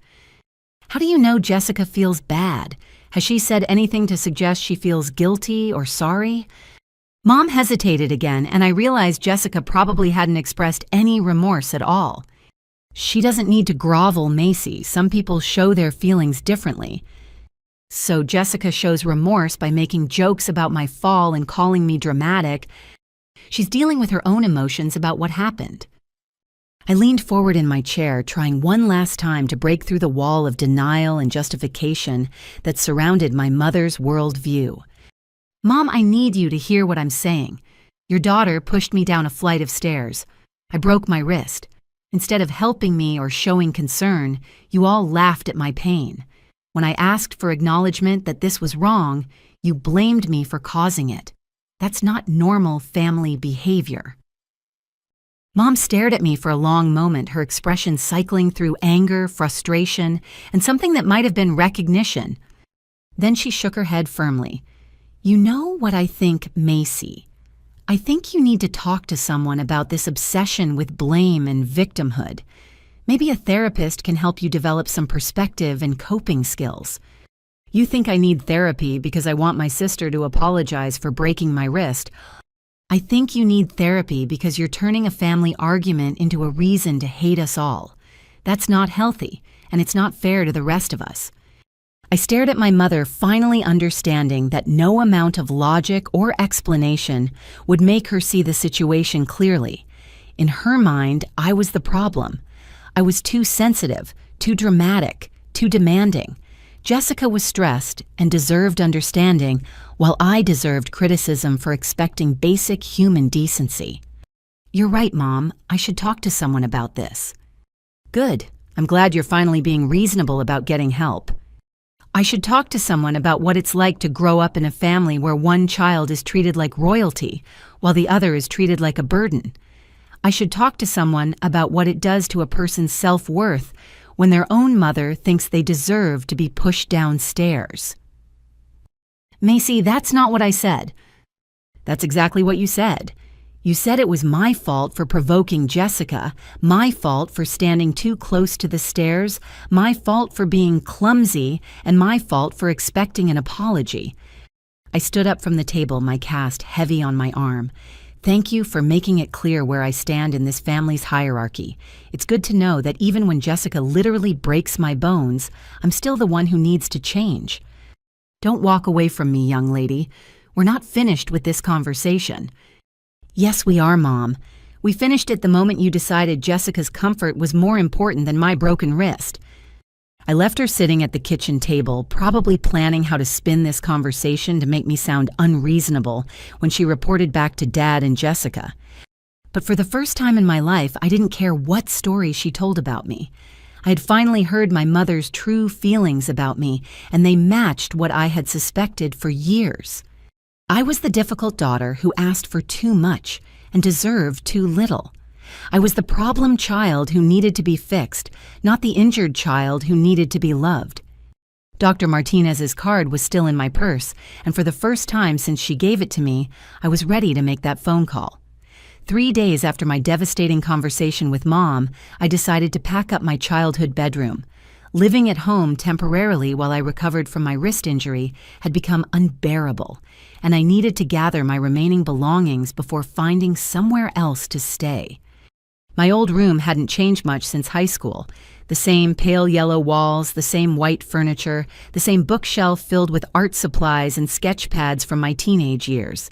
"How do you know Jessica feels bad? Has she said anything to suggest she feels guilty or sorry?" Mom hesitated again, and I realized Jessica probably hadn't expressed any remorse at all. "She doesn't need to grovel, Macy. Some people show their feelings differently." "So Jessica shows remorse by making jokes about my fall and calling me dramatic. She's dealing with her own emotions about what happened." I leaned forward in my chair, trying one last time to break through the wall of denial and justification that surrounded my mother's worldview. "Mom, I need you to hear what I'm saying. Your daughter pushed me down a flight of stairs. I broke my wrist. Instead of helping me or showing concern, you all laughed at my pain. When I asked for acknowledgement that this was wrong, you blamed me for causing it. That's not normal family behavior." Mom stared at me for a long moment, her expression cycling through anger, frustration, and something that might have been recognition. Then she shook her head firmly. "You know what I think, Macy? I think you need to talk to someone about this obsession with blame and victimhood. Maybe a therapist can help you develop some perspective and coping skills. You think I need therapy because I want my sister to apologize for breaking my wrist. I think you need therapy because you're turning a family argument into a reason to hate us all. That's not healthy, and it's not fair to the rest of us." I stared at my mother, finally understanding that no amount of logic or explanation would make her see the situation clearly. In her mind, I was the problem. I was too sensitive, too dramatic, too demanding. Jessica was stressed and deserved understanding, while I deserved criticism for expecting basic human decency. "You're right, Mom. I should talk to someone about this." "Good. I'm glad you're finally being reasonable about getting help." "I should talk to someone about what it's like to grow up in a family where one child is treated like royalty, while the other is treated like a burden. I should talk to someone about what it does to a person's self-worth when their own mother thinks they deserve to be pushed downstairs." "Macy, that's not what I said." "That's exactly what you said. You said it was my fault for provoking Jessica, my fault for standing too close to the stairs, my fault for being clumsy, and my fault for expecting an apology." I stood up from the table, my cast heavy on my arm. "Thank you for making it clear where I stand in this family's hierarchy. It's good to know that even when Jessica literally breaks my bones, I'm still the one who needs to change. Don't walk away from me, young lady. We're not finished with this conversation." "Yes, we are, Mom. We finished it the moment you decided Jessica's comfort was more important than my broken wrist." I left her sitting at the kitchen table, probably planning how to spin this conversation to make me sound unreasonable when she reported back to Dad and Jessica. But for the first time in my life, I didn't care what story she told about me. I had finally heard my mother's true feelings about me, and they matched what I had suspected for years. I was the difficult daughter who asked for too much and deserved too little. I was the problem child who needed to be fixed, not the injured child who needed to be loved. Dr. Martinez's card was still in my purse, and for the first time since she gave it to me, I was ready to make that phone call. 3 days after my devastating conversation with Mom, I decided to pack up my childhood bedroom. Living at home temporarily while I recovered from my wrist injury had become unbearable, and I needed to gather my remaining belongings before finding somewhere else to stay. My old room hadn't changed much since high school. The same pale yellow walls, the same white furniture, the same bookshelf filled with art supplies and sketch pads from my teenage years.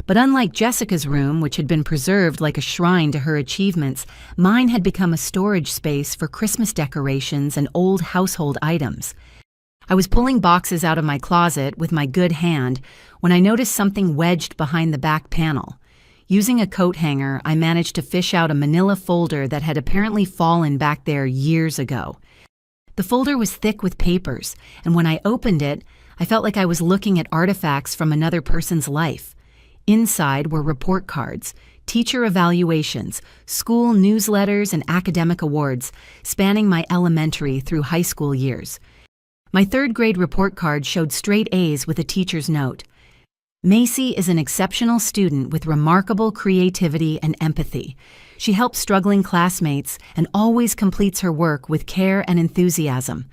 But unlike Jessica's room, which had been preserved like a shrine to her achievements, mine had become a storage space for Christmas decorations and old household items. I was pulling boxes out of my closet with my good hand when I noticed something wedged behind the back panel. Using a coat hanger, I managed to fish out a manila folder that had apparently fallen back there years ago. The folder was thick with papers, and when I opened it, I felt like I was looking at artifacts from another person's life. Inside were report cards, teacher evaluations, school newsletters, and academic awards, spanning my elementary through high school years. My third-grade report card showed straight A's with a teacher's note. Macy is an exceptional student with remarkable creativity and empathy. She helps struggling classmates and always completes her work with care and enthusiasm.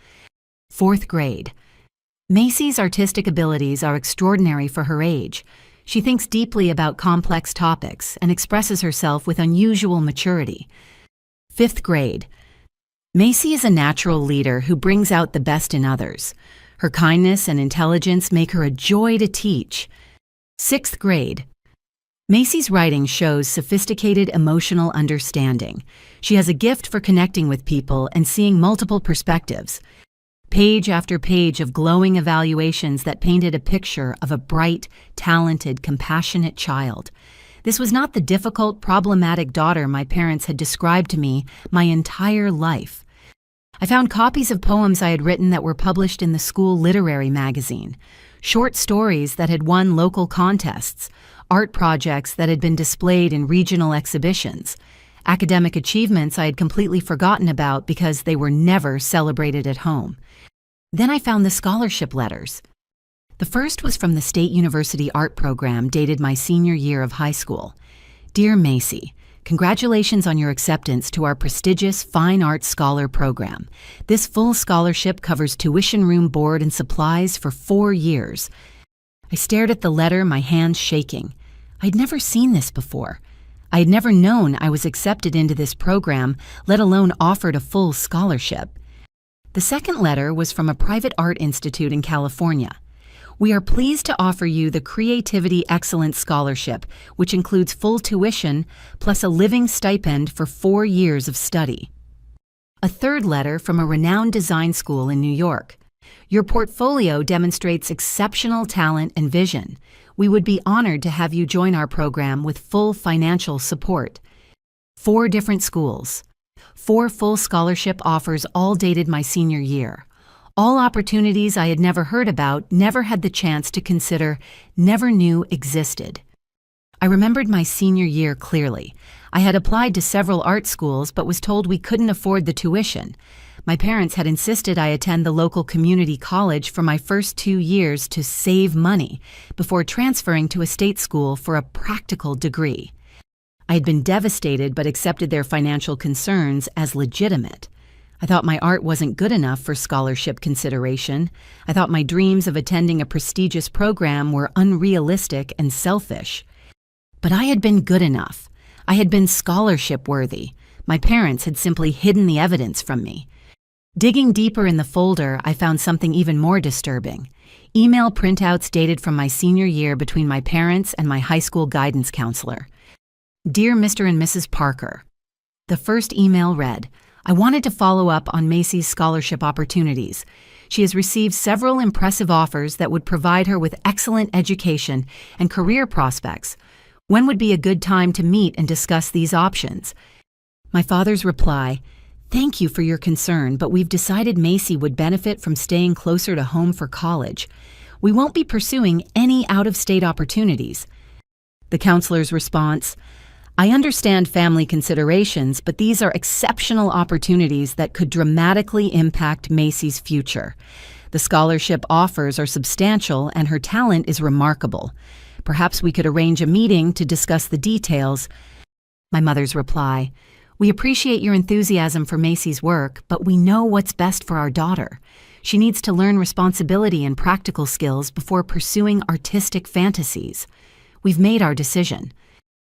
4th grade. Macy's artistic abilities are extraordinary for her age. She thinks deeply about complex topics and expresses herself with unusual maturity. 5th grade. Macy is a natural leader who brings out the best in others. Her kindness and intelligence make her a joy to teach. 6th grade. Macy's writing shows sophisticated emotional understanding. She has a gift for connecting with people and seeing multiple perspectives. Page after page of glowing evaluations that painted a picture of a bright, talented, compassionate child. This was not the difficult, problematic daughter my parents had described to me my entire life. I found copies of poems I had written that were published in the school literary magazine, short stories that had won local contests, art projects that had been displayed in regional exhibitions, academic achievements I had completely forgotten about because they were never celebrated at home. Then I found the scholarship letters. The first was from the State University art program dated my senior year of high school. Dear Macy, congratulations on your acceptance to our prestigious Fine Arts Scholar program. This full scholarship covers tuition, room, board, and supplies for 4 years. I stared at the letter, my hands shaking. I'd never seen this before. I had never known I was accepted into this program, let alone offered a full scholarship. The second letter was from a private art institute in California. We are pleased to offer you the Creativity Excellence Scholarship, which includes full tuition plus a living stipend for 4 years of study. A third letter from a renowned design school in New York. Your portfolio demonstrates exceptional talent and vision. We would be honored to have you join our program with full financial support. 4 different schools. 4 full scholarship offers, all dated my senior year. All opportunities I had never heard about, never had the chance to consider, never knew existed. I remembered my senior year clearly. I had applied to several art schools but was told we couldn't afford the tuition. My parents had insisted I attend the local community college for my first 2 years to save money before transferring to a state school for a practical degree. I had been devastated but accepted their financial concerns as legitimate. I thought my art wasn't good enough for scholarship consideration. I thought my dreams of attending a prestigious program were unrealistic and selfish. But I had been good enough. I had been scholarship worthy. My parents had simply hidden the evidence from me. Digging deeper in the folder, I found something even more disturbing. Email printouts dated from my senior year between my parents and my high school guidance counselor. Dear Mr. and Mrs. Parker. The first email read, I wanted to follow up on Macy's scholarship opportunities. She has received several impressive offers that would provide her with excellent education and career prospects. When would be a good time to meet and discuss these options? My father's reply, "Thank you for your concern, but we've decided Macy would benefit from staying closer to home for college. We won't be pursuing any out-of-state opportunities." The counselor's response, "I understand family considerations, but these are exceptional opportunities that could dramatically impact Macy's future. The scholarship offers are substantial and her talent is remarkable. Perhaps we could arrange a meeting to discuss the details." My mother's reply, "We appreciate your enthusiasm for Macy's work, but we know what's best for our daughter. She needs to learn responsibility and practical skills before pursuing artistic fantasies. We've made our decision."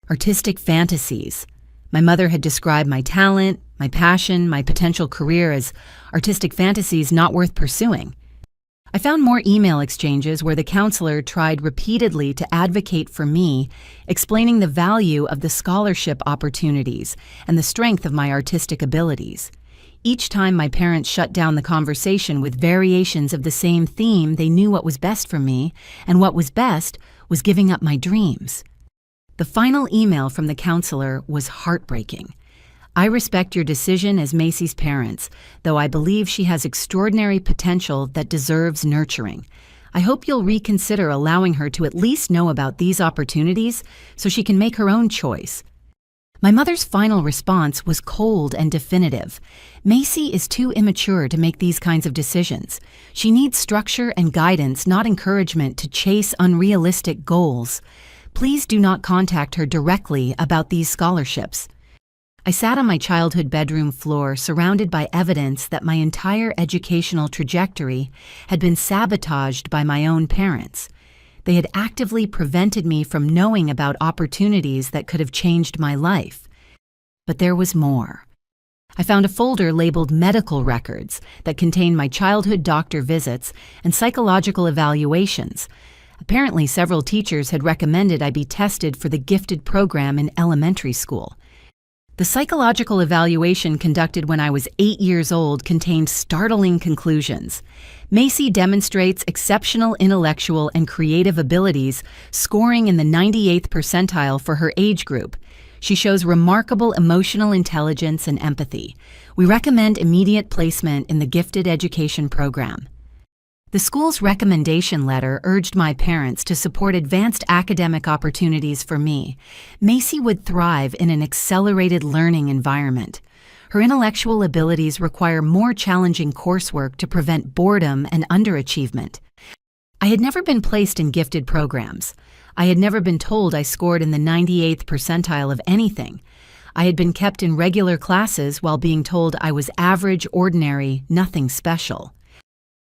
Artistic fantasies. My mother had described my talent, my passion, my potential career as artistic fantasies not worth pursuing. I found more email exchanges where the counselor tried repeatedly to advocate for me, explaining the value of the scholarship opportunities and the strength of my artistic abilities. Each time my parents shut down the conversation with variations of the same theme, they knew what was best for me, and what was best was giving up my dreams. The final email from the counselor was heartbreaking. "I respect your decision as Macy's parents, though I believe she has extraordinary potential that deserves nurturing. I hope you'll reconsider allowing her to at least know about these opportunities so she can make her own choice." My mother's final response was cold and definitive. "Macy is too immature to make these kinds of decisions. She needs structure and guidance, not encouragement to chase unrealistic goals. Please do not contact her directly about these scholarships." I sat on my childhood bedroom floor surrounded by evidence that my entire educational trajectory had been sabotaged by my own parents. They had actively prevented me from knowing about opportunities that could have changed my life. But there was more. I found a folder labeled medical records that contained my childhood doctor visits and psychological evaluations. Apparently, several teachers had recommended I be tested for the gifted program in elementary school. The psychological evaluation conducted when I was 8 years old contained startling conclusions. Macy demonstrates exceptional intellectual and creative abilities, scoring in the 98th percentile for her age group. She shows remarkable emotional intelligence and empathy. We recommend immediate placement in the gifted education program. The school's recommendation letter urged my parents to support advanced academic opportunities for me. Macy would thrive in an accelerated learning environment. Her intellectual abilities require more challenging coursework to prevent boredom and underachievement. I had never been placed in gifted programs. I had never been told I scored in the 98th percentile of anything. I had been kept in regular classes while being told I was average, ordinary, nothing special.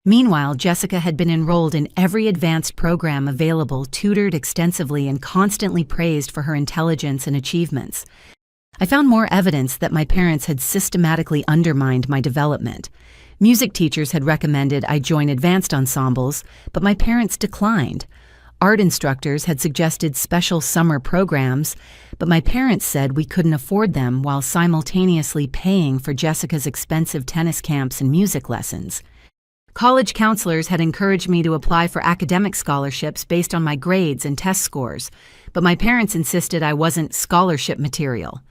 Meanwhile, Jessica had been enrolled in every advanced program available, tutored extensively, and constantly praised for her intelligence and achievements. I found more evidence that my parents had systematically undermined my development. Music teachers had recommended I join advanced ensembles, but my parents declined. Art instructors had suggested special summer programs, but my parents said we couldn't afford them while simultaneously paying for Jessica's expensive tennis camps and music lessons. College counselors had encouraged me to apply for academic scholarships based on my grades and test scores, but my parents insisted I wasn't scholarship material.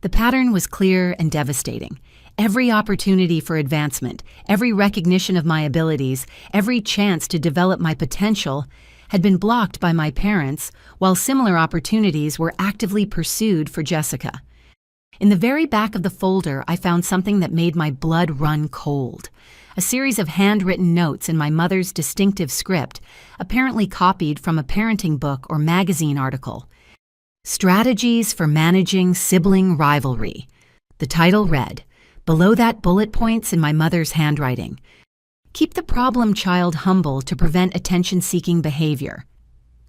The pattern was clear and devastating. Every opportunity for advancement, every recognition of my abilities, every chance to develop my potential had been blocked by my parents, while similar opportunities were actively pursued for Jessica. In the very back of the folder, I found something that made my blood run cold. A series of handwritten notes in my mother's distinctive script, apparently copied from a parenting book or magazine article. Strategies for Managing Sibling Rivalry. The title read, below that bullet points in my mother's handwriting. Keep the problem child humble to prevent attention-seeking behavior.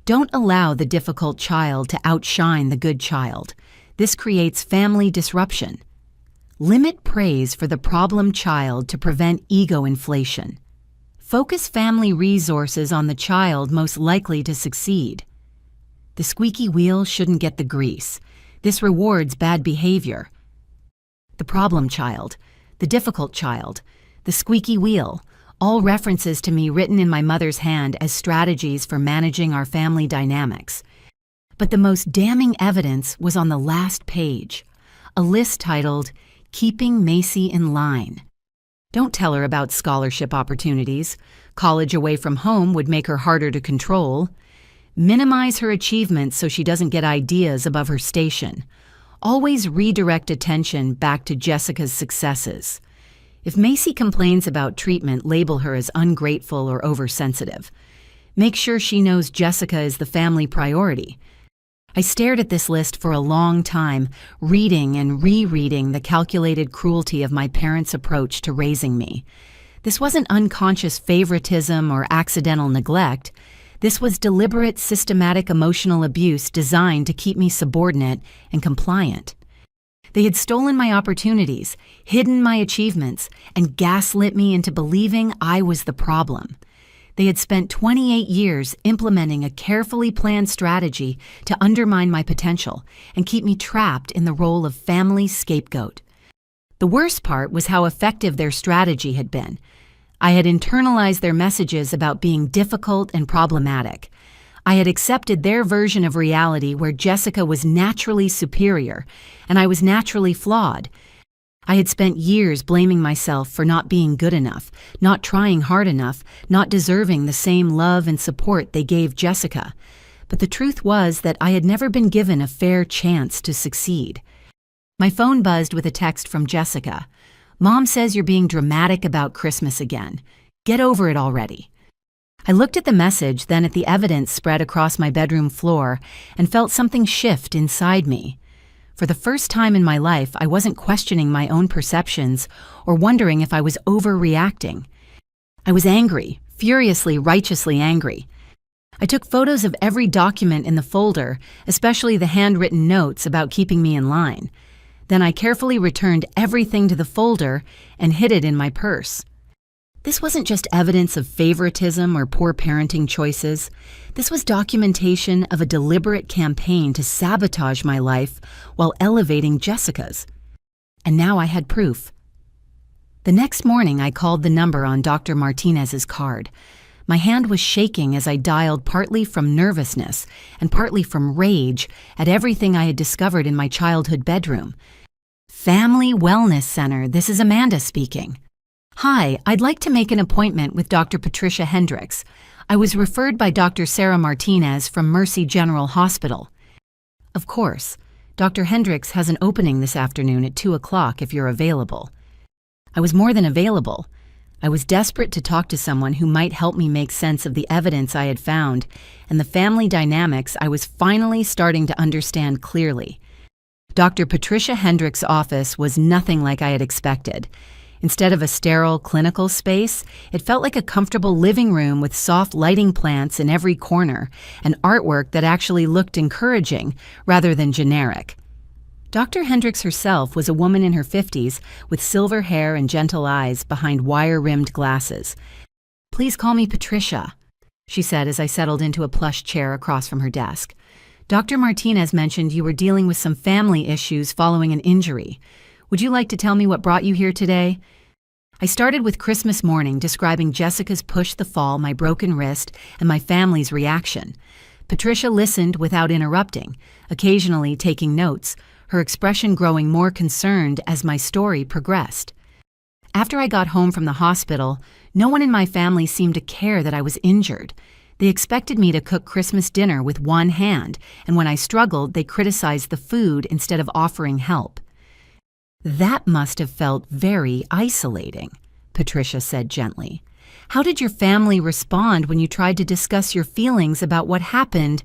Don't allow the difficult child to outshine the good child. This creates family disruption. Limit praise for the problem child to prevent ego inflation. Focus family resources on the child most likely to succeed. The squeaky wheel shouldn't get the grease. This rewards bad behavior. The problem child, the difficult child, the squeaky wheel, all references to me written in my mother's hand as strategies for managing our family dynamics. But the most damning evidence was on the last page, a list titled, "Keeping Macy in Line." Don't tell her about scholarship opportunities. College away from home would make her harder to control. Minimize her achievements so she doesn't get ideas above her station. Always redirect attention back to Jessica's successes. If Macy complains about treatment, label her as ungrateful or oversensitive. Make sure she knows Jessica is the family priority. I stared at this list for a long time, reading and rereading the calculated cruelty of my parents' approach to raising me. This wasn't unconscious favoritism or accidental neglect. This was deliberate, systematic emotional abuse designed to keep me subordinate and compliant. They had stolen my opportunities, hidden my achievements, and gaslit me into believing I was the problem. They had spent 28 years implementing a carefully planned strategy to undermine my potential and keep me trapped in the role of family scapegoat. The worst part was how effective their strategy had been. I had internalized their messages about being difficult and problematic. I had accepted their version of reality where Jessica was naturally superior and I was naturally flawed. I had spent years blaming myself for not being good enough, not trying hard enough, not deserving the same love and support they gave Jessica. But the truth was that I had never been given a fair chance to succeed. My phone buzzed with a text from Jessica. "Mom says you're being dramatic about Christmas again. Get over it already." I looked at the message, then at the evidence spread across my bedroom floor, and felt something shift inside me. For the first time in my life, I wasn't questioning my own perceptions or wondering if I was overreacting. I was angry, furiously, righteously angry. I took photos of every document in the folder, especially the handwritten notes about keeping me in line. Then I carefully returned everything to the folder and hid it in my purse. This wasn't just evidence of favoritism or poor parenting choices. This was documentation of a deliberate campaign to sabotage my life while elevating Jessica's. And now I had proof. The next morning, I called the number on Dr. Martinez's card. My hand was shaking as I dialed, partly from nervousness and partly from rage at everything I had discovered in my childhood bedroom. "Family Wellness Center, this is Amanda speaking." "Hi, I'd like to make an appointment with Dr. Patricia Hendricks. I was referred by Dr. Sarah Martinez from Mercy General Hospital." "Of course. Dr. Hendricks has an opening this afternoon at 2 o'clock if you're available." I was more than available. I was desperate to talk to someone who might help me make sense of the evidence I had found and the family dynamics I was finally starting to understand clearly. Dr. Patricia Hendricks' office was nothing like I had expected. Instead of a sterile clinical space, it felt like a comfortable living room with soft lighting plants in every corner and artwork that actually looked encouraging rather than generic. Dr. Hendricks herself was a woman in her 50s with silver hair and gentle eyes behind wire-rimmed glasses. "Please call me Patricia," she said as I settled into a plush chair across from her desk. "Dr. Martinez mentioned you were dealing with some family issues following an injury. Would you like to tell me what brought you here today?" I started with Christmas morning, describing Jessica's push the fall, my broken wrist, and my family's reaction. Patricia listened without interrupting, occasionally taking notes, her expression growing more concerned as my story progressed. After I got home from the hospital, no one in my family seemed to care that I was injured. They expected me to cook Christmas dinner with one hand, and when I struggled, they criticized the food instead of offering help. "That must have felt very isolating," Patricia said gently. "How did your family respond when you tried to discuss your feelings about what happened?"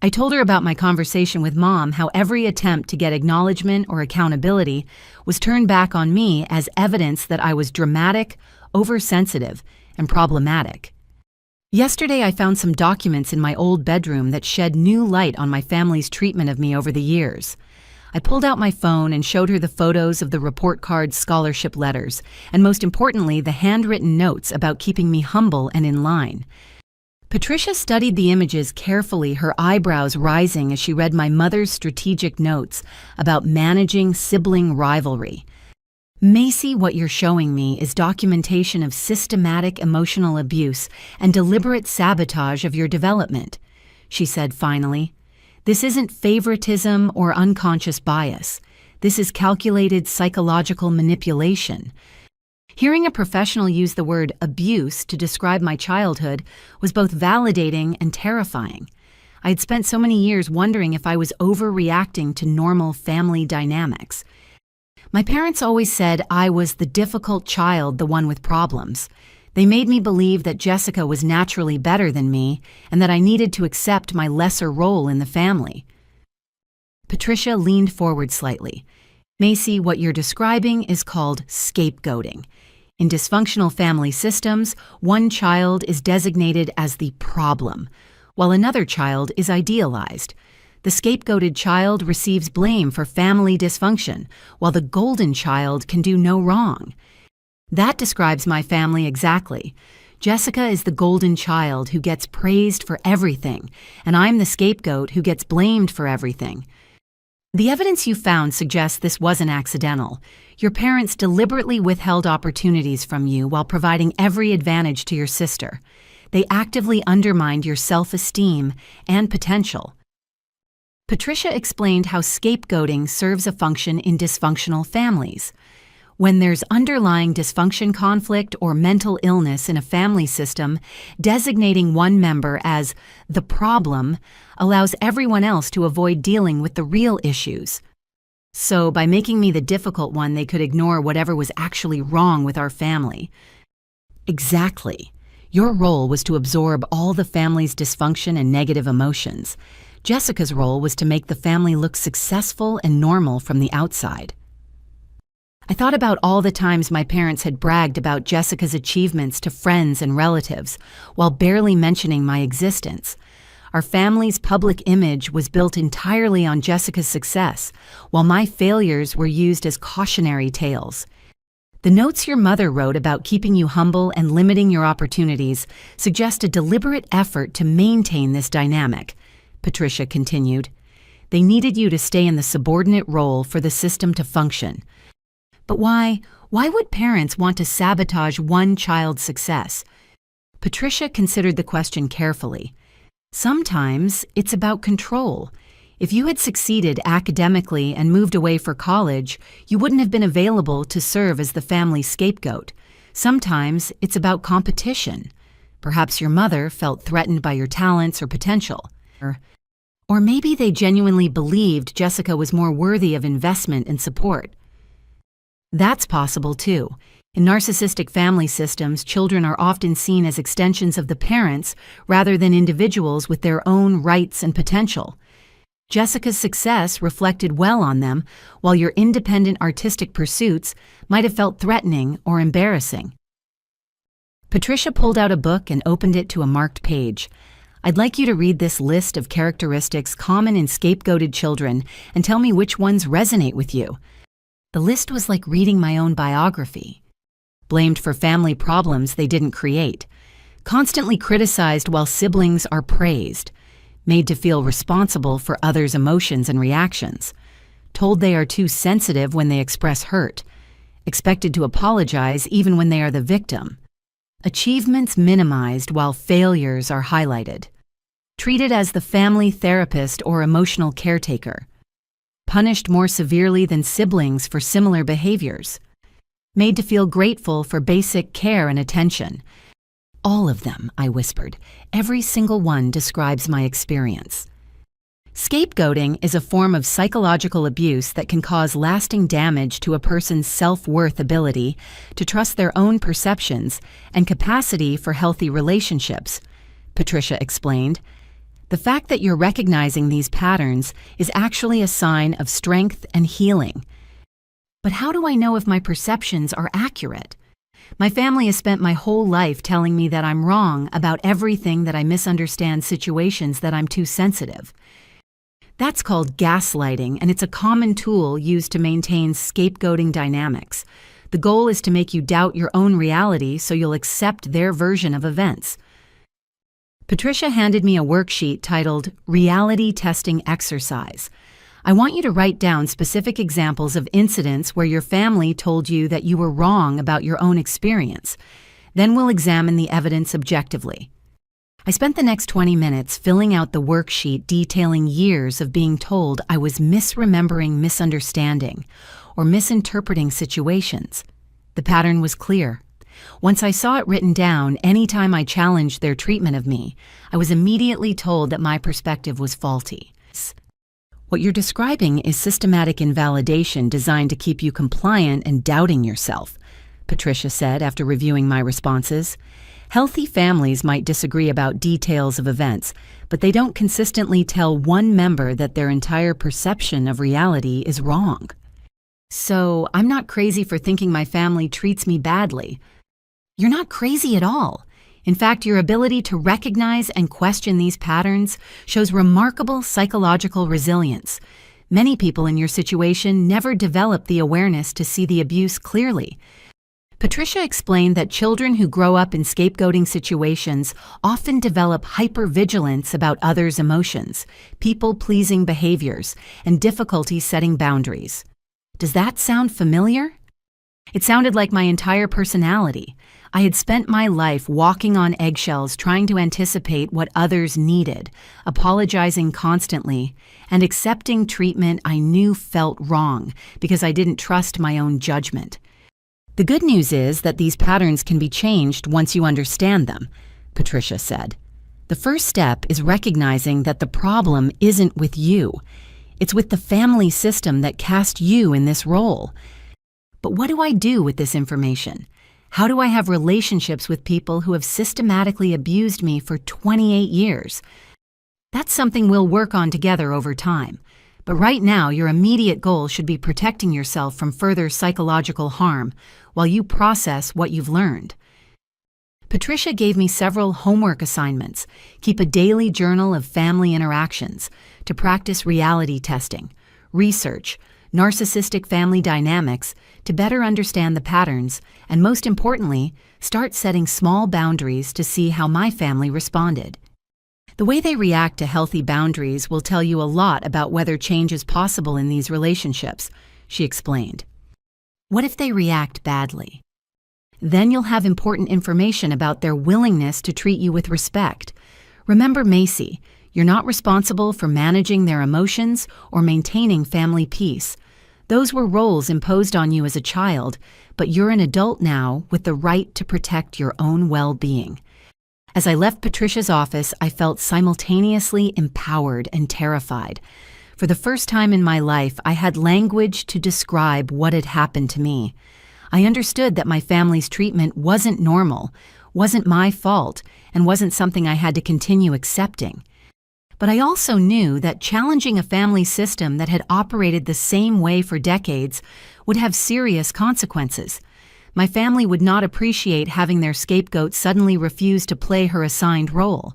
I told her about my conversation with Mom, how every attempt to get acknowledgement or accountability was turned back on me as evidence that I was dramatic, oversensitive, and problematic. Yesterday, I found some documents in my old bedroom that shed new light on my family's treatment of me over the years. I pulled out my phone and showed her the photos of the report card scholarship letters, and most importantly, the handwritten notes about keeping me humble and in line. Patricia studied the images carefully, her eyebrows rising as she read my mother's strategic notes about managing sibling rivalry. "Macy, what you're showing me is documentation of systematic emotional abuse and deliberate sabotage of your development," she said finally. This isn't favoritism or unconscious bias. This is calculated psychological manipulation. Hearing a professional use the word abuse to describe my childhood was both validating and terrifying. I had spent so many years wondering if I was overreacting to normal family dynamics. My parents always said I was the difficult child, the one with problems. They made me believe that Jessica was naturally better than me and that I needed to accept my lesser role in the family. Patricia leaned forward slightly. Macy, what you're describing is called scapegoating. In dysfunctional family systems, one child is designated as the problem, while another child is idealized. The scapegoated child receives blame for family dysfunction, while the golden child can do no wrong. That describes my family exactly. Jessica is the golden child who gets praised for everything, and I'm the scapegoat who gets blamed for everything. The evidence you found suggests this wasn't accidental. Your parents deliberately withheld opportunities from you while providing every advantage to your sister. They actively undermined your self-esteem and potential. Patricia explained how scapegoating serves a function in dysfunctional families. When there's underlying dysfunction, conflict, or mental illness in a family system, designating one member as the problem allows everyone else to avoid dealing with the real issues. So, by making me the difficult one, they could ignore whatever was actually wrong with our family. Exactly. Your role was to absorb all the family's dysfunction and negative emotions. Jessica's role was to make the family look successful and normal from the outside. I thought about all the times my parents had bragged about Jessica's achievements to friends and relatives, while barely mentioning my existence. Our family's public image was built entirely on Jessica's success, while my failures were used as cautionary tales. The notes your mother wrote about keeping you humble and limiting your opportunities suggest a deliberate effort to maintain this dynamic, Patricia continued. They needed you to stay in the subordinate role for the system to function. But why would parents want to sabotage one child's success? Patricia considered the question carefully. Sometimes it's about control. If you had succeeded academically and moved away for college, you wouldn't have been available to serve as the family scapegoat. Sometimes it's about competition. Perhaps your mother felt threatened by your talents or potential. Or maybe they genuinely believed Jessica was more worthy of investment and support. That's possible too. In narcissistic family systems, children are often seen as extensions of the parents rather than individuals with their own rights and potential. Jessica's success reflected well on them, while your independent artistic pursuits might have felt threatening or embarrassing. Patricia pulled out a book and opened it to a marked page. I'd like you to read this list of characteristics common in scapegoated children and tell me which ones resonate with you. The list was like reading my own biography. Blamed for family problems they didn't create. Constantly criticized while siblings are praised. Made to feel responsible for others' emotions and reactions. Told they are too sensitive when they express hurt. Expected to apologize even when they are the victim. Achievements minimized while failures are highlighted. Treated as the family therapist or emotional caretaker. Punished more severely than siblings for similar behaviors. Made to feel grateful for basic care and attention. All of them, I whispered. Every single one describes my experience. Scapegoating is a form of psychological abuse that can cause lasting damage to a person's self-worth, ability to trust their own perceptions, and capacity for healthy relationships, Patricia explained. The fact that you're recognizing these patterns is actually a sign of strength and healing. But how do I know if my perceptions are accurate? My family has spent my whole life telling me that I'm wrong about everything, that I misunderstand situations, that I'm too sensitive. That's called gaslighting, and it's a common tool used to maintain scapegoating dynamics. The goal is to make you doubt your own reality so you'll accept their version of events. Patricia handed me a worksheet titled Reality Testing Exercise. I want you to write down specific examples of incidents where your family told you that you were wrong about your own experience. Then we'll examine the evidence objectively. I spent the next 20 minutes filling out the worksheet detailing years of being told I was misremembering, misunderstanding, or misinterpreting situations. The pattern was clear. Once I saw it written down, anytime I challenged their treatment of me, I was immediately told that my perspective was faulty. What you're describing is systematic invalidation designed to keep you compliant and doubting yourself, Patricia said after reviewing my responses. Healthy families might disagree about details of events, but they don't consistently tell one member that their entire perception of reality is wrong. So, I'm not crazy for thinking my family treats me badly. You're not crazy at all. In fact, your ability to recognize and question these patterns shows remarkable psychological resilience. Many people in your situation never develop the awareness to see the abuse clearly. Patricia explained that children who grow up in scapegoating situations often develop hypervigilance about others' emotions, people-pleasing behaviors, and difficulty setting boundaries. Does that sound familiar? It sounded like my entire personality. I had spent my life walking on eggshells trying to anticipate what others needed, apologizing constantly, and accepting treatment I knew felt wrong because I didn't trust my own judgment. The good news is that these patterns can be changed once you understand them, Patricia said. The first step is recognizing that the problem isn't with you. It's with the family system that cast you in this role. But what do I do with this information? How do I have relationships with people who have systematically abused me for 28 years? That's something we'll work on together over time. But right now, your immediate goal should be protecting yourself from further psychological harm while you process what you've learned. Patricia gave me several homework assignments. Keep a daily journal of family interactions, to practice reality testing, research, narcissistic family dynamics to better understand the patterns, and most importantly, start setting small boundaries to see how my family responded. The way they react to healthy boundaries will tell you a lot about whether change is possible in these relationships, she explained. What if they react badly? Then you'll have important information about their willingness to treat you with respect. Remember Macy, you're not responsible for managing their emotions or maintaining family peace. Those were roles imposed on you as a child, but you're an adult now with the right to protect your own well-being. As I left Patricia's office, I felt simultaneously empowered and terrified. For the first time in my life, I had language to describe what had happened to me. I understood that my family's treatment wasn't normal, wasn't my fault, and wasn't something I had to continue accepting. But I also knew that challenging a family system that had operated the same way for decades would have serious consequences. My family would not appreciate having their scapegoat suddenly refuse to play her assigned role.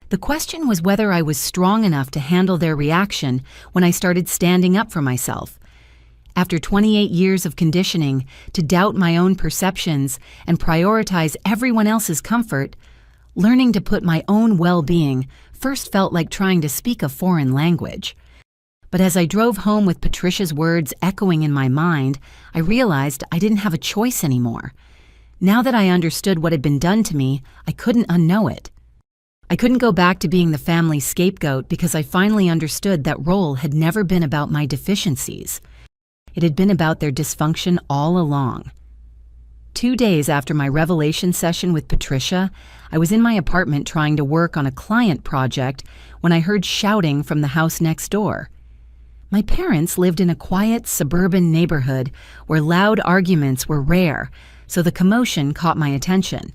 The question was whether I was strong enough to handle their reaction when I started standing up for myself. After 28 years of conditioning to doubt my own perceptions and prioritize everyone else's comfort, learning to put my own well-being first felt like trying to speak a foreign language. But as I drove home with Patricia's words echoing in my mind, I realized I didn't have a choice anymore. Now that I understood what had been done to me, I couldn't unknow it. I couldn't go back to being the family scapegoat because I finally understood that role had never been about my deficiencies. It had been about their dysfunction all along. 2 days after my revelation session with Patricia, I was in my apartment trying to work on a client project when I heard shouting from the house next door. My parents lived in a quiet suburban neighborhood where loud arguments were rare, so the commotion caught my attention.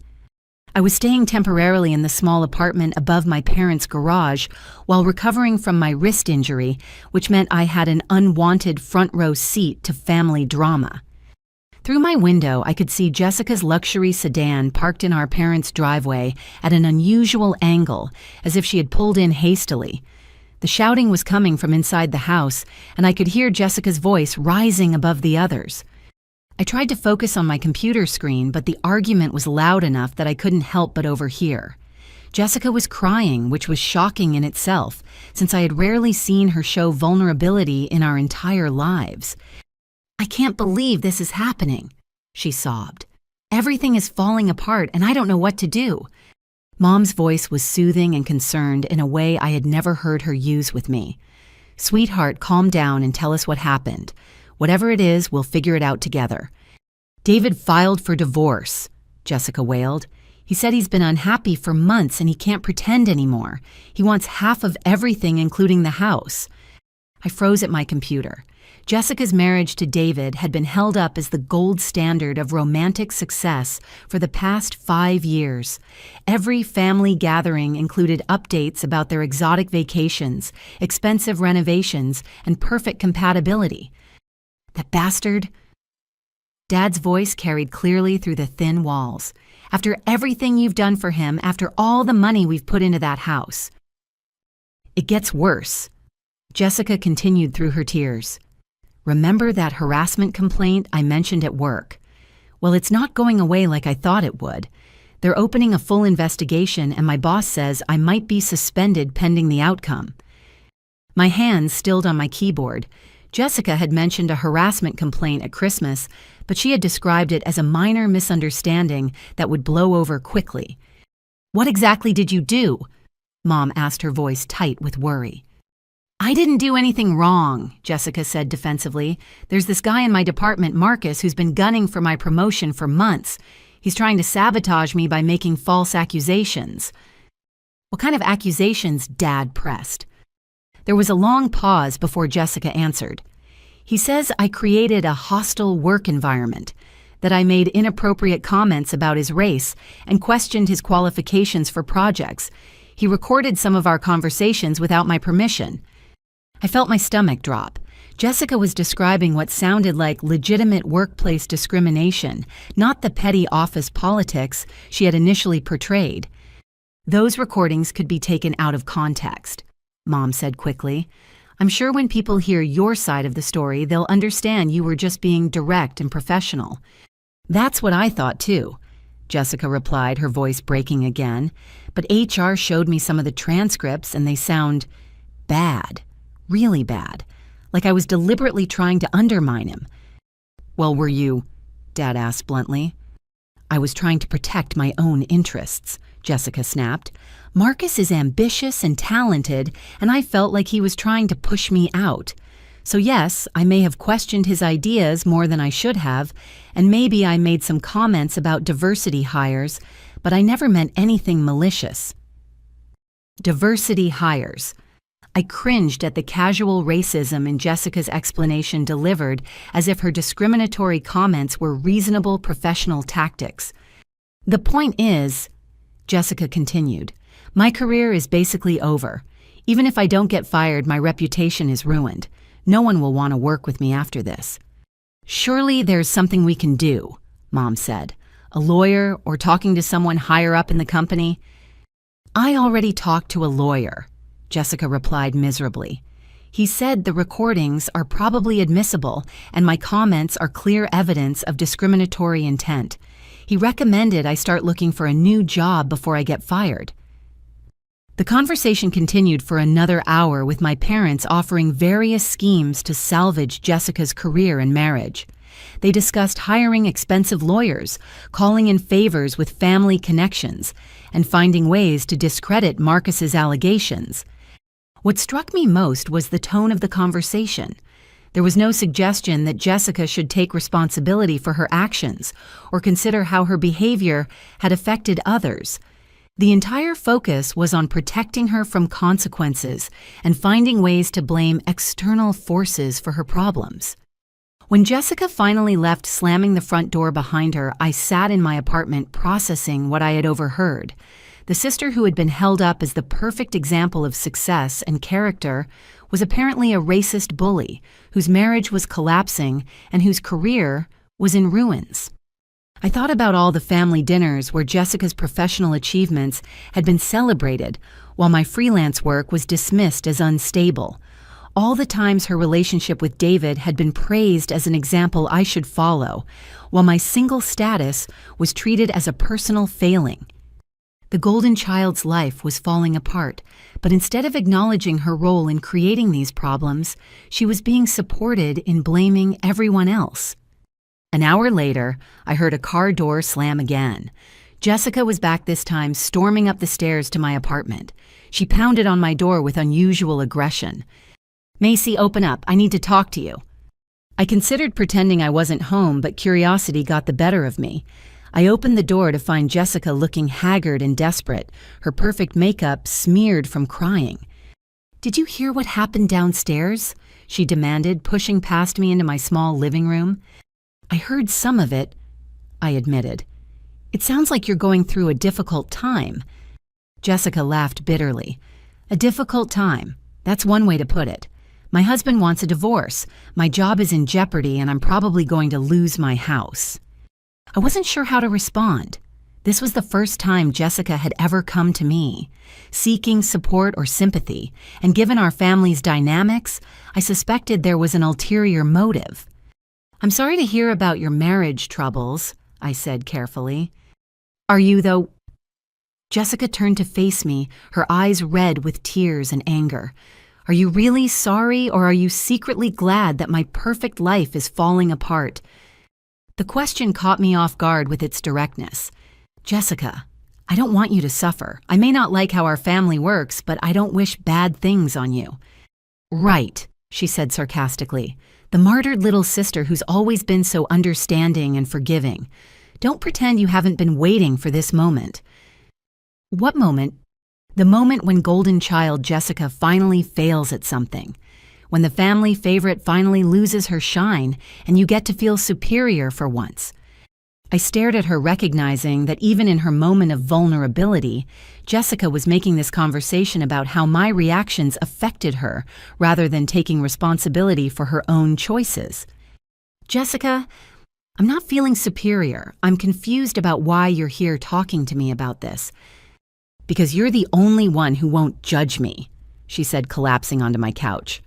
I was staying temporarily in the small apartment above my parents' garage while recovering from my wrist injury, which meant I had an unwanted front row seat to family drama. Through my window, I could see Jessica's luxury sedan parked in our parents' driveway at an unusual angle, as if she had pulled in hastily. The shouting was coming from inside the house, and I could hear Jessica's voice rising above the others. I tried to focus on my computer screen, but the argument was loud enough that I couldn't help but overhear. Jessica was crying, which was shocking in itself, since I had rarely seen her show vulnerability in our entire lives. "I can't believe this is happening," she sobbed. "Everything is falling apart, and I don't know what to do." Mom's voice was soothing and concerned in a way I had never heard her use with me. "Sweetheart, calm down and tell us what happened. Whatever it is, we'll figure it out together." "David filed for divorce," Jessica wailed. "He said he's been unhappy for months and he can't pretend anymore. He wants half of everything, including the house." I froze at my computer. Jessica's marriage to David had been held up as the gold standard of romantic success for the past 5 years. Every family gathering included updates about their exotic vacations, expensive renovations, and perfect compatibility. "That bastard!" Dad's voice carried clearly through the thin walls. "After everything you've done for him, after all the money we've put into that house." "It gets worse," Jessica continued through her tears. "Remember that harassment complaint I mentioned at work? Well, it's not going away like I thought it would. They're opening a full investigation and my boss says I might be suspended pending the outcome." My hands stilled on my keyboard. Jessica had mentioned a harassment complaint at Christmas, but she had described it as a minor misunderstanding that would blow over quickly. "What exactly did you do?" Mom asked, her voice tight with worry. "I didn't do anything wrong," Jessica said defensively. "There's this guy in my department, Marcus, who's been gunning for my promotion for months. He's trying to sabotage me by making false accusations." "What kind of accusations?" Dad pressed. There was a long pause before Jessica answered. "He says I created a hostile work environment, that I made inappropriate comments about his race and questioned his qualifications for projects. He recorded some of our conversations without my permission." I felt my stomach drop. Jessica was describing what sounded like legitimate workplace discrimination, not the petty office politics she had initially portrayed. "Those recordings could be taken out of context," Mom said quickly. "I'm sure when people hear your side of the story, they'll understand you were just being direct and professional." "That's what I thought too," Jessica replied, her voice breaking again. "But HR showed me some of the transcripts and they sound bad. Really bad. Like I was deliberately trying to undermine him." "Well, were you?" Dad asked bluntly. "I was trying to protect my own interests," Jessica snapped. "Marcus is ambitious and talented, and I felt like he was trying to push me out. So yes, I may have questioned his ideas more than I should have, and maybe I made some comments about diversity hires, but I never meant anything malicious." Diversity hires. I cringed at the casual racism in Jessica's explanation, delivered as if her discriminatory comments were reasonable professional tactics. "The point is," Jessica continued, "my career is basically over. Even if I don't get fired, my reputation is ruined. No one will want to work with me after this." "Surely there's something we can do," Mom said. "A lawyer or talking to someone higher up in the company?" "I already talked to a lawyer," Jessica replied miserably. "He said the recordings are probably admissible and my comments are clear evidence of discriminatory intent. He recommended I start looking for a new job before I get fired." The conversation continued for another hour, with my parents offering various schemes to salvage Jessica's career and marriage. They discussed hiring expensive lawyers, calling in favors with family connections, and finding ways to discredit Marcus's allegations. What struck me most was the tone of the conversation. There was no suggestion that Jessica should take responsibility for her actions or consider how her behavior had affected others. The entire focus was on protecting her from consequences and finding ways to blame external forces for her problems. When Jessica finally left, slamming the front door behind her, I sat in my apartment processing what I had overheard. The sister who had been held up as the perfect example of success and character was apparently a racist bully whose marriage was collapsing and whose career was in ruins. I thought about all the family dinners where Jessica's professional achievements had been celebrated while my freelance work was dismissed as unstable. All the times her relationship with David had been praised as an example I should follow, while my single status was treated as a personal failing. The golden child's life was falling apart, but instead of acknowledging her role in creating these problems, she was being supported in blaming everyone else. An hour later, I heard a car door slam again. Jessica was back this time, storming up the stairs to my apartment. She pounded on my door with unusual aggression. "Macy, open up. I need to talk to you." I considered pretending I wasn't home, but curiosity got the better of me. I opened the door to find Jessica looking haggard and desperate, her perfect makeup smeared from crying. "Did you hear what happened downstairs?" she demanded, pushing past me into my small living room. "I heard some of it," I admitted. "It sounds like you're going through a difficult time." Jessica laughed bitterly. "A difficult time. That's one way to put it. My husband wants a divorce. My job is in jeopardy, and I'm probably going to lose my house." I wasn't sure how to respond. This was the first time Jessica had ever come to me, seeking support or sympathy, and given our family's dynamics, I suspected there was an ulterior motive. "I'm sorry to hear about your marriage troubles," I said carefully. "Are you, though?" Jessica turned to face me, her eyes red with tears and anger. "Are you really sorry, or are you secretly glad that my perfect life is falling apart?" The question caught me off guard with its directness. "Jessica, I don't want you to suffer. I may not like how our family works, but I don't wish bad things on you." "Right," she said sarcastically. "The martyred little sister who's always been so understanding and forgiving. Don't pretend you haven't been waiting for this moment." "What moment?" "The moment when golden child Jessica finally fails at something. When the family favorite finally loses her shine and you get to feel superior for once." I stared at her, recognizing that even in her moment of vulnerability, Jessica was making this conversation about how my reactions affected her rather than taking responsibility for her own choices. "Jessica, I'm not feeling superior. I'm confused about why you're here talking to me about this." "Because you're the only one who won't judge me," she said, collapsing onto my couch.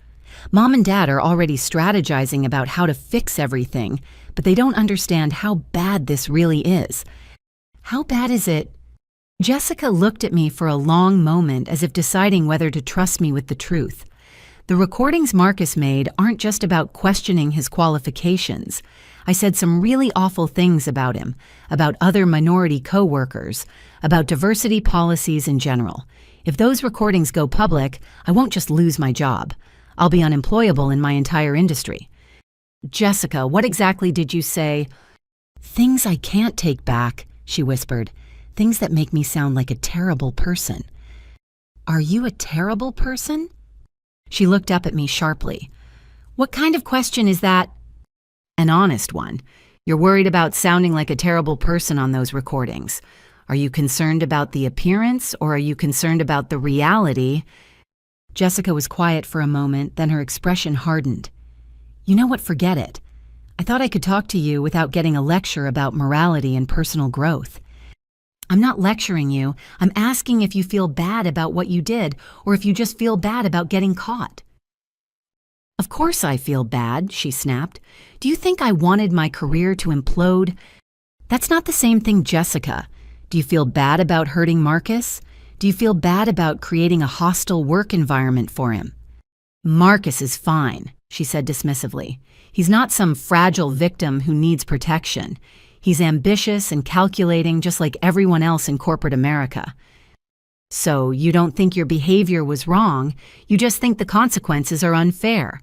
"Mom and Dad are already strategizing about how to fix everything, but they don't understand how bad this really is." "How bad is it?" Jessica looked at me for a long moment as if deciding whether to trust me with the truth. "The recordings Marcus made aren't just about questioning his qualifications. I said some really awful things about him, about other minority co-workers, about diversity policies in general. If those recordings go public, I won't just lose my job. I'll be unemployable in my entire industry." "Jessica, what exactly did you say?" "Things I can't take back," she whispered. "Things that make me sound like a terrible person." "Are you a terrible person?" She looked up at me sharply. "What kind of question is that?" "An honest one. You're worried about sounding like a terrible person on those recordings. Are you concerned about the appearance, or are you concerned about the reality?" Jessica was quiet for a moment, then her expression hardened. "You know what, forget it. I thought I could talk to you without getting a lecture about morality and personal growth." "I'm not lecturing you. I'm asking if you feel bad about what you did, or if you just feel bad about getting caught." "Of course I feel bad," she snapped. "Do you think I wanted my career to implode?" "That's not the same thing, Jessica. Do you feel bad about hurting Marcus? Do you feel bad about creating a hostile work environment for him?" "Marcus is fine," she said dismissively. "He's not some fragile victim who needs protection. He's ambitious and calculating just like everyone else in corporate America." "So you don't think your behavior was wrong, you just think the consequences are unfair."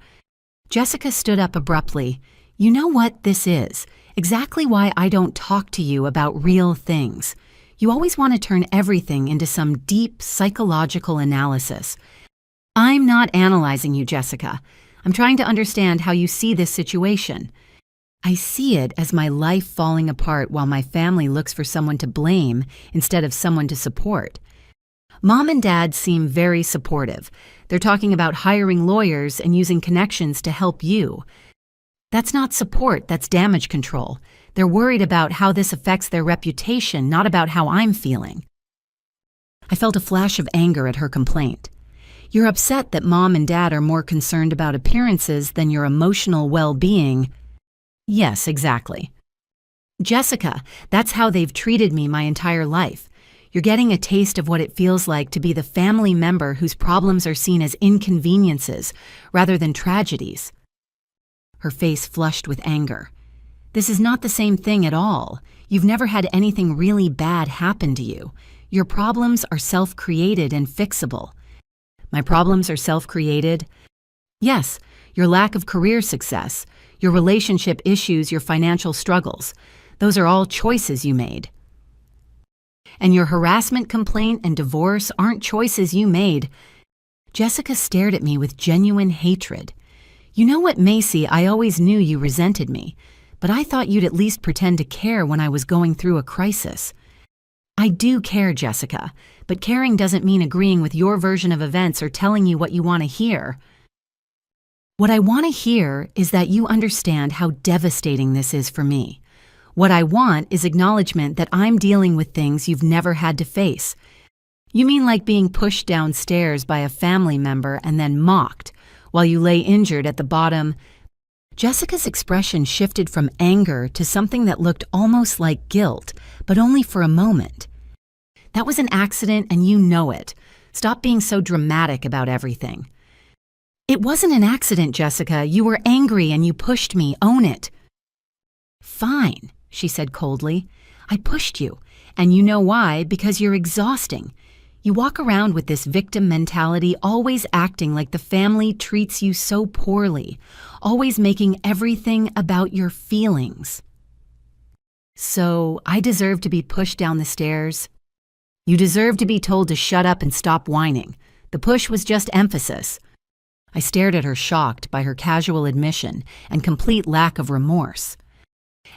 Jessica stood up abruptly. "You know what this is? Exactly why I don't talk to you about real things. You always want to turn everything into some deep psychological analysis. I'm not analyzing you, Jessica. I'm trying to understand how you see this situation. I see it as my life falling apart while my family looks for someone to blame instead of someone to support. Mom and Dad seem very supportive. They're talking about hiring lawyers and using connections to help you. That's not support, that's damage control. They're worried about how this affects their reputation, not about how I'm feeling." I felt a flash of anger at her complaint. "You're upset that Mom and Dad are more concerned about appearances than your emotional well-being." "Yes, exactly." "Jessica, that's how they've treated me my entire life. You're getting a taste of what it feels like to be the family member whose problems are seen as inconveniences rather than tragedies." Her face flushed with anger. This is not the same thing at all. You've never had anything really bad happen to you. Your problems are self-created and fixable. My problems are self-created? Yes, your lack of career success, your relationship issues, your financial struggles. Those are all choices you made. And your harassment complaint and divorce aren't choices you made. Jessica stared at me with genuine hatred. You know what, Macy, I always knew you resented me, but I thought you'd at least pretend to care when I was going through a crisis. I do care, Jessica, but caring doesn't mean agreeing with your version of events or telling you what you want to hear. What I want to hear is that you understand how devastating this is for me. What I want is acknowledgement that I'm dealing with things you've never had to face. You mean like being pushed downstairs by a family member and then mocked while you lay injured at the bottom? Jessica's expression shifted from anger to something that looked almost like guilt, but only for a moment. That was an accident and you know it. Stop being so dramatic about everything. It wasn't an accident, Jessica. You were angry and you pushed me. Own it. Fine, she said coldly. I pushed you, and you know why, because you're exhausting. You walk around with this victim mentality, always acting like the family treats you so poorly, always making everything about your feelings. So, I deserve to be pushed down the stairs? You deserve to be told to shut up and stop whining. The push was just emphasis. I stared at her, shocked by her casual admission and complete lack of remorse.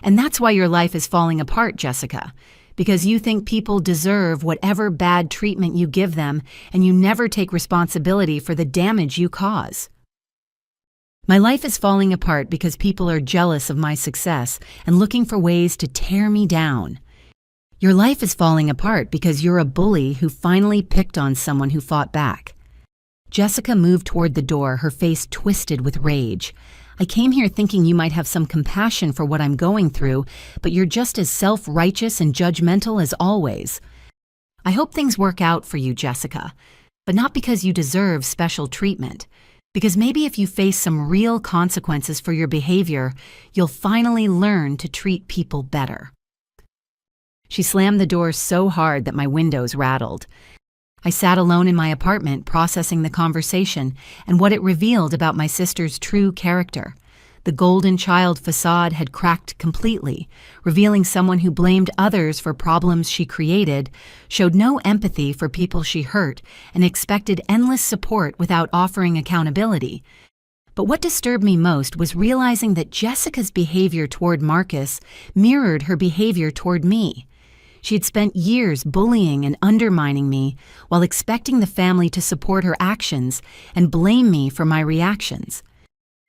And that's why your life is falling apart, Jessica, because you think people deserve whatever bad treatment you give them, and you never take responsibility for the damage you cause. My life is falling apart because people are jealous of my success and looking for ways to tear me down. Your life is falling apart because you're a bully who finally picked on someone who fought back. Jessica moved toward the door, her face twisted with rage. I came here thinking you might have some compassion for what I'm going through, but you're just as self-righteous and judgmental as always. I hope things work out for you, Jessica, but not because you deserve special treatment. Because maybe if you face some real consequences for your behavior, you'll finally learn to treat people better. She slammed the door so hard that my windows rattled. I sat alone in my apartment processing the conversation and what it revealed about my sister's true character. The golden child facade had cracked completely, revealing someone who blamed others for problems she created, showed no empathy for people she hurt, and expected endless support without offering accountability. But what disturbed me most was realizing that Jessica's behavior toward Marcus mirrored her behavior toward me. She had spent years bullying and undermining me while expecting the family to support her actions and blame me for my reactions.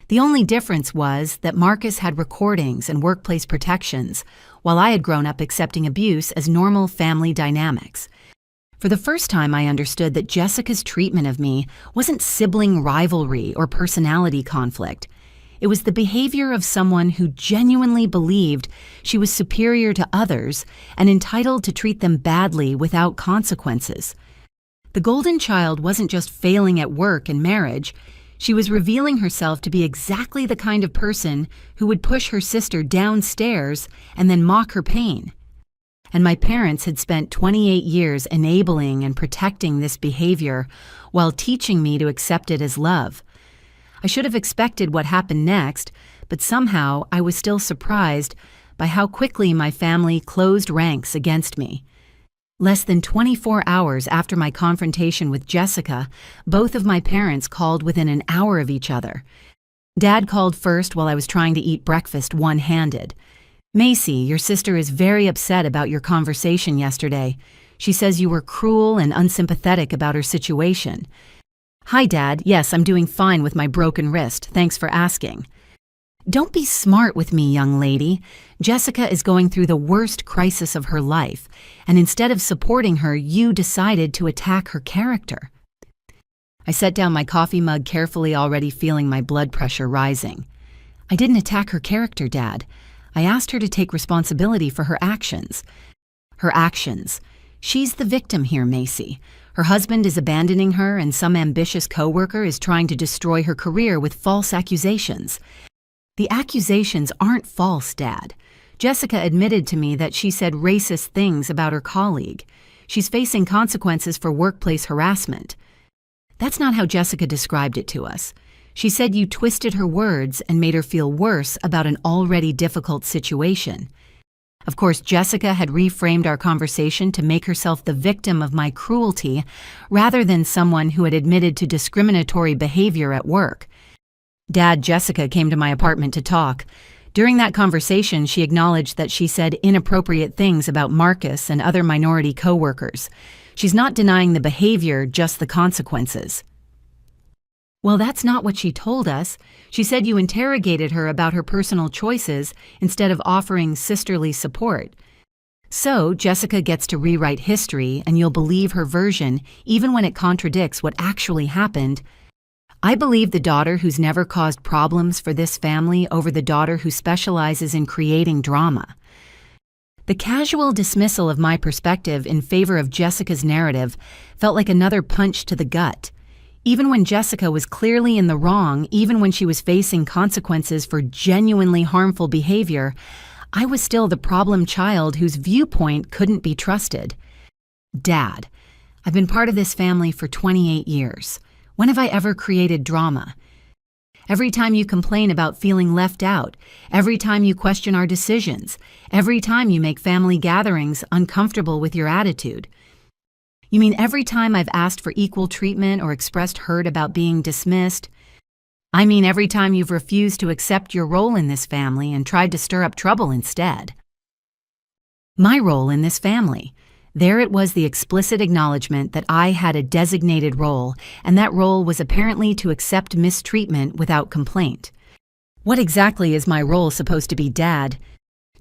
The only difference was that Marcus had recordings and workplace protections, while I had grown up accepting abuse as normal family dynamics. For the first time, I understood that Jessica's treatment of me wasn't sibling rivalry or personality conflict. It was the behavior of someone who genuinely believed she was superior to others and entitled to treat them badly without consequences. The golden child wasn't just failing at work and marriage. She was revealing herself to be exactly the kind of person who would push her sister downstairs and then mock her pain. And my parents had spent 28 years enabling and protecting this behavior while teaching me to accept it as love. I should have expected what happened next, but somehow I was still surprised by how quickly my family closed ranks against me. Less than 24 hours after my confrontation with Jessica, both of my parents called within an hour of each other. Dad called first while I was trying to eat breakfast one-handed. Macy, your sister is very upset about your conversation yesterday. She says you were cruel and unsympathetic about her situation. Hi, Dad. Yes, I'm doing fine with my broken wrist. Thanks for asking. Don't be smart with me, young lady. Jessica is going through the worst crisis of her life, and instead of supporting her, you decided to attack her character. I set down my coffee mug carefully, already feeling my blood pressure rising. I didn't attack her character, Dad. I asked her to take responsibility for her actions. Her actions. She's the victim here, Macy. Her husband is abandoning her, and some ambitious coworker is trying to destroy her career with false accusations. The accusations aren't false, Dad. Jessica admitted to me that she said racist things about her colleague. She's facing consequences for workplace harassment. That's not how Jessica described it to us. She said you twisted her words and made her feel worse about an already difficult situation. Of course, Jessica had reframed our conversation to make herself the victim of my cruelty rather than someone who had admitted to discriminatory behavior at work. Dad, Jessica came to my apartment to talk. During that conversation, she acknowledged that she said inappropriate things about Marcus and other minority coworkers. She's not denying the behavior, just the consequences. Well, that's not what she told us. She said you interrogated her about her personal choices instead of offering sisterly support. So, Jessica gets to rewrite history, and you'll believe her version even when it contradicts what actually happened. I believe the daughter who's never caused problems for this family over the daughter who specializes in creating drama. The casual dismissal of my perspective in favor of Jessica's narrative felt like another punch to the gut. Even when Jessica was clearly in the wrong, even when she was facing consequences for genuinely harmful behavior, I was still the problem child whose viewpoint couldn't be trusted. Dad, I've been part of this family for 28 years. When have I ever created drama? Every time you complain about feeling left out, every time you question our decisions, every time you make family gatherings uncomfortable with your attitude. You mean every time I've asked for equal treatment or expressed hurt about being dismissed? I mean every time you've refused to accept your role in this family and tried to stir up trouble instead. My role in this family. There it was, the explicit acknowledgement that I had a designated role, and that role was apparently to accept mistreatment without complaint. What exactly is my role supposed to be, Dad?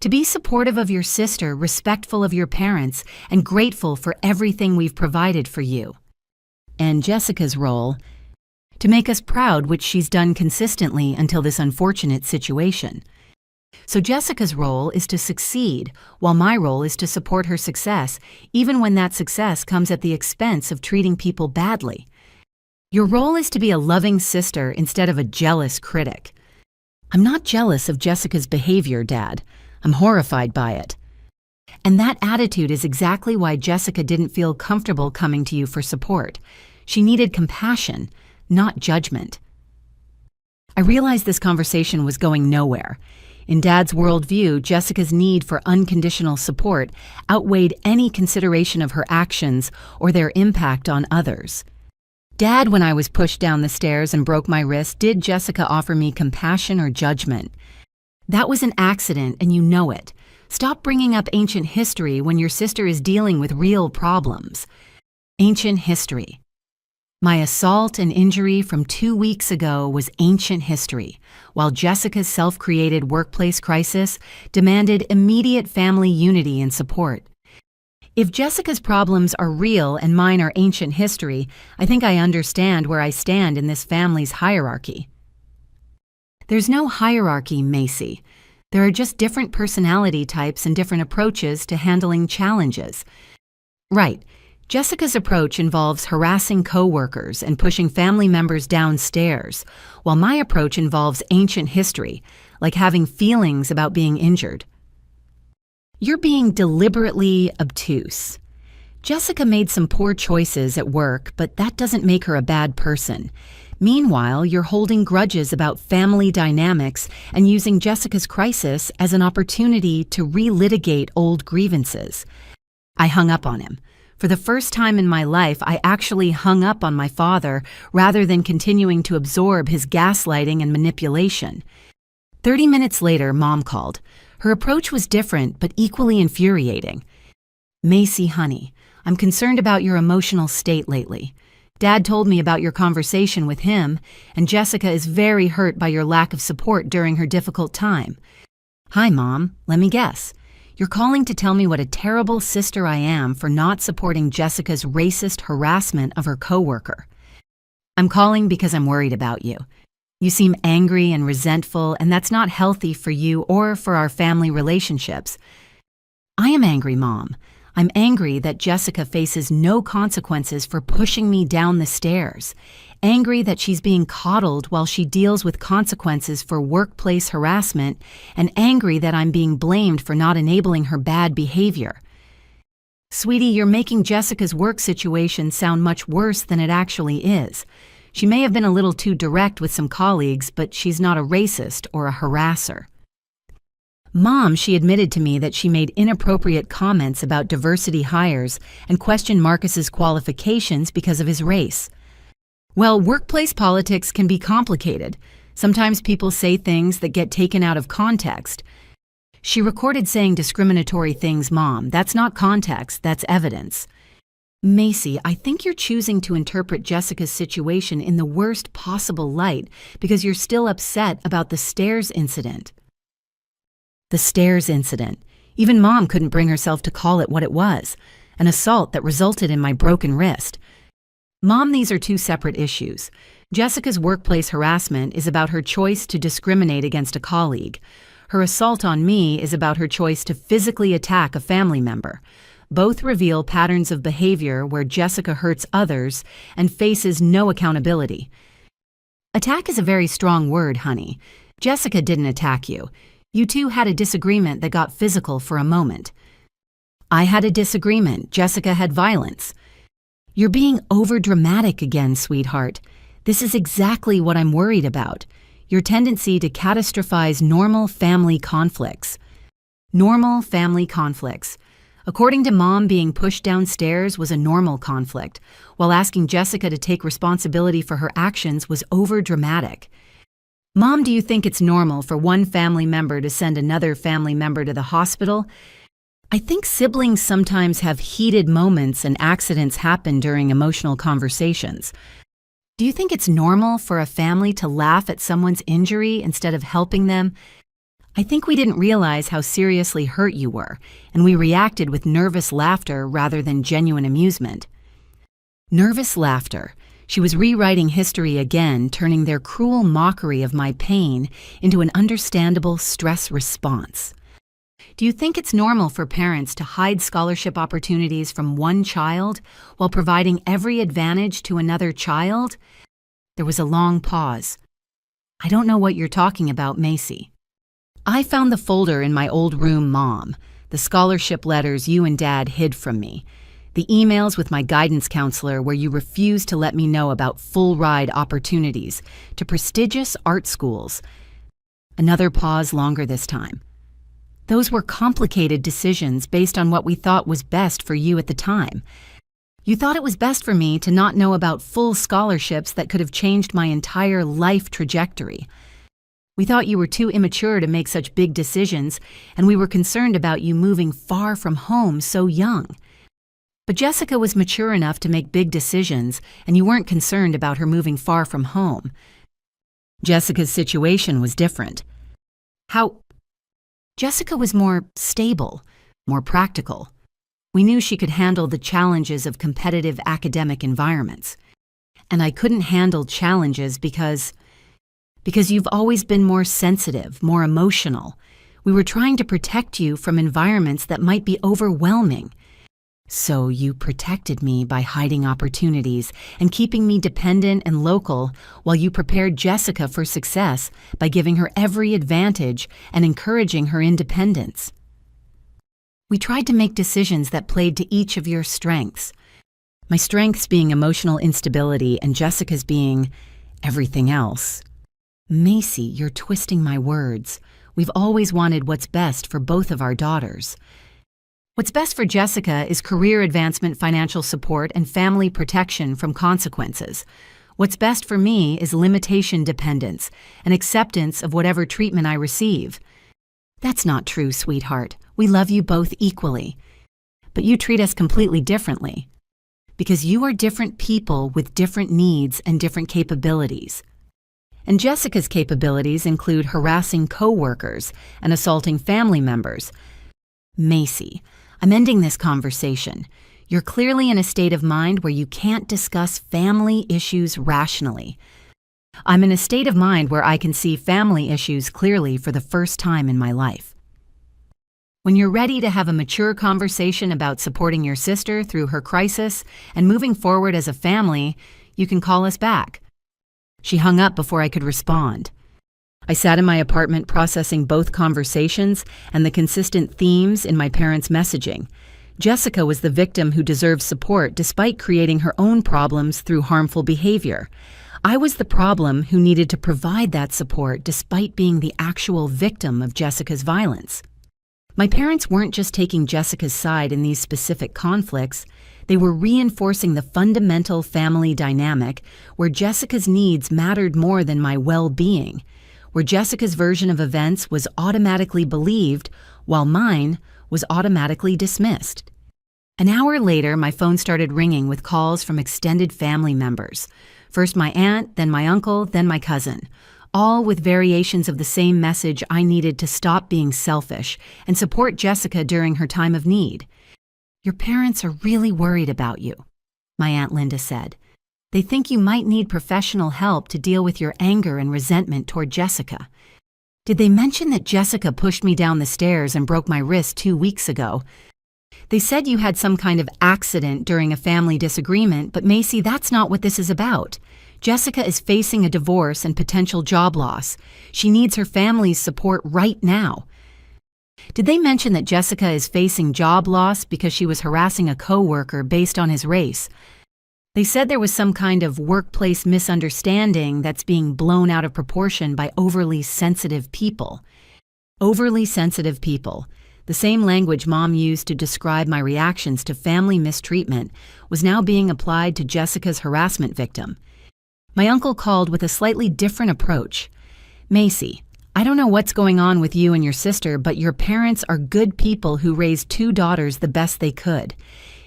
To be supportive of your sister, respectful of your parents, and grateful for everything we've provided for you. And Jessica's role? To make us proud, which she's done consistently until this unfortunate situation. So Jessica's role is to succeed, while my role is to support her success, even when that success comes at the expense of treating people badly. Your role is to be a loving sister instead of a jealous critic. I'm not jealous of Jessica's behavior, Dad. I'm horrified by it. And that attitude is exactly why Jessica didn't feel comfortable coming to you for support. She needed compassion, not judgment. I realized this conversation was going nowhere. In Dad's worldview, Jessica's need for unconditional support outweighed any consideration of her actions or their impact on others. Dad, when I was pushed down the stairs and broke my wrist, did Jessica offer me compassion or judgment? That was an accident, and you know it. Stop bringing up ancient history when your sister is dealing with real problems. Ancient history. My assault and injury from 2 weeks ago was ancient history, while Jessica's self-created workplace crisis demanded immediate family unity and support. If Jessica's problems are real and mine are ancient history, I think I understand where I stand in this family's hierarchy. There's no hierarchy, Macy. There are just different personality types and different approaches to handling challenges. Right. Jessica's approach involves harassing coworkers and pushing family members downstairs, while my approach involves ancient history, like having feelings about being injured. You're being deliberately obtuse. Jessica made some poor choices at work, but that doesn't make her a bad person. Meanwhile, you're holding grudges about family dynamics and using Jessica's crisis as an opportunity to relitigate old grievances. I hung up on him. For the first time in my life, I actually hung up on my father rather than continuing to absorb his gaslighting and manipulation. 30 minutes later, Mom called. Her approach was different but equally infuriating. Macy, honey, I'm concerned about your emotional state lately. Dad told me about your conversation with him, and Jessica is very hurt by your lack of support during her difficult time. Hi, Mom. Let me guess. You're calling to tell me what a terrible sister I am for not supporting Jessica's racist harassment of her coworker. I'm calling because I'm worried about you. You seem angry and resentful, and that's not healthy for you or for our family relationships. I am angry, Mom. I'm angry that Jessica faces no consequences for pushing me down the stairs. angry that she's being coddled while she deals with consequences for workplace harassment, and angry that I'm being blamed for not enabling her bad behavior. Sweetie, you're making Jessica's work situation sound much worse than it actually is. She may have been a little too direct with some colleagues, but she's not a racist or a harasser. Mom, she admitted to me that she made inappropriate comments about diversity hires and questioned Marcus's qualifications because of his race. Well, workplace politics can be complicated. Sometimes people say things that get taken out of context. She recorded saying discriminatory things, Mom. That's not context, that's evidence. Macy, I think you're choosing to interpret Jessica's situation in the worst possible light because you're still upset about the stairs incident. The stairs incident. Even Mom couldn't bring herself to call it what it was, an assault that resulted in my broken wrist. Mom, these are two separate issues. Jessica's workplace harassment is about her choice to discriminate against a colleague. Her assault on me is about her choice to physically attack a family member. Both reveal patterns of behavior where Jessica hurts others and faces no accountability. Attack is a very strong word, honey. Jessica didn't attack you. You two had a disagreement that got physical for a moment. I had a disagreement. Jessica had violence. You're being overdramatic again, sweetheart. This is exactly what I'm worried about. Your tendency to catastrophize normal family conflicts. Normal family conflicts. According to Mom, being pushed downstairs was a normal conflict, while asking Jessica to take responsibility for her actions was overdramatic. Mom, do you think it's normal for one family member to send another family member to the hospital? I think siblings sometimes have heated moments and accidents happen during emotional conversations. Do you think it's normal for a family to laugh at someone's injury instead of helping them? I think we didn't realize how seriously hurt you were, and we reacted with nervous laughter rather than genuine amusement. Nervous laughter. She was rewriting history again, turning their cruel mockery of my pain into an understandable stress response. Do you think it's normal for parents to hide scholarship opportunities from one child while providing every advantage to another child? There was a long pause. I don't know what you're talking about, Macy. I found the folder in my old room, Mom, the scholarship letters you and Dad hid from me. The emails with my guidance counselor where you refused to let me know about full-ride opportunities to prestigious art schools. Another pause, longer this time. Those were complicated decisions based on what we thought was best for you at the time. You thought it was best for me to not know about full scholarships that could have changed my entire life trajectory. We thought you were too immature to make such big decisions, and we were concerned about you moving far from home so young. But Jessica was mature enough to make big decisions, and you weren't concerned about her moving far from home. Jessica's situation was different. Jessica was more stable, more practical. We knew she could handle the challenges of competitive academic environments. And I couldn't handle challenges because you've always been more sensitive, more emotional. We were trying to protect you from environments that might be overwhelming. So you protected me by hiding opportunities and keeping me dependent and local while you prepared Jessica for success by giving her every advantage and encouraging her independence. We tried to make decisions that played to each of your strengths. My strengths being emotional instability and Jessica's being everything else. Macy, you're twisting my words. We've always wanted what's best for both of our daughters. What's best for Jessica is career advancement, financial support, and family protection from consequences. What's best for me is limitation dependence and acceptance of whatever treatment I receive. That's not true, sweetheart. We love you both equally. But you treat us completely differently. Because you are different people with different needs and different capabilities. And Jessica's capabilities include harassing coworkers and assaulting family members. Macy, I'm ending this conversation. You're clearly in a state of mind where you can't discuss family issues rationally. I'm in a state of mind where I can see family issues clearly for the first time in my life. When you're ready to have a mature conversation about supporting your sister through her crisis and moving forward as a family, you can call us back. She hung up before I could respond. I sat in my apartment processing both conversations and the consistent themes in my parents' messaging. Jessica was the victim who deserved support despite creating her own problems through harmful behavior. I was the problem who needed to provide that support despite being the actual victim of Jessica's violence. My parents weren't just taking Jessica's side in these specific conflicts, they were reinforcing the fundamental family dynamic where Jessica's needs mattered more than my well-being, where Jessica's version of events was automatically believed while mine was automatically dismissed. An hour later, my phone started ringing with calls from extended family members. First my aunt, then my uncle, then my cousin, all with variations of the same message I needed to stop being selfish and support Jessica during her time of need. "Your parents are really worried about you," my Aunt Linda said. "They think you might need professional help to deal with your anger and resentment toward Jessica. Did they mention that Jessica pushed me down the stairs and broke my wrist 2 weeks ago? They said you had some kind of accident during a family disagreement, but Macy, that's not what this is about. Jessica is facing a divorce and potential job loss. She needs her family's support right now." Did they mention that Jessica is facing job loss because she was harassing a coworker based on his race? They said there was some kind of workplace misunderstanding that's being blown out of proportion by overly sensitive people. Overly sensitive people, the same language Mom used to describe my reactions to family mistreatment, was now being applied to Jessica's harassment victim. My uncle called with a slightly different approach. "Macy, I don't know what's going on with you and your sister, but your parents are good people who raised 2 daughters the best they could.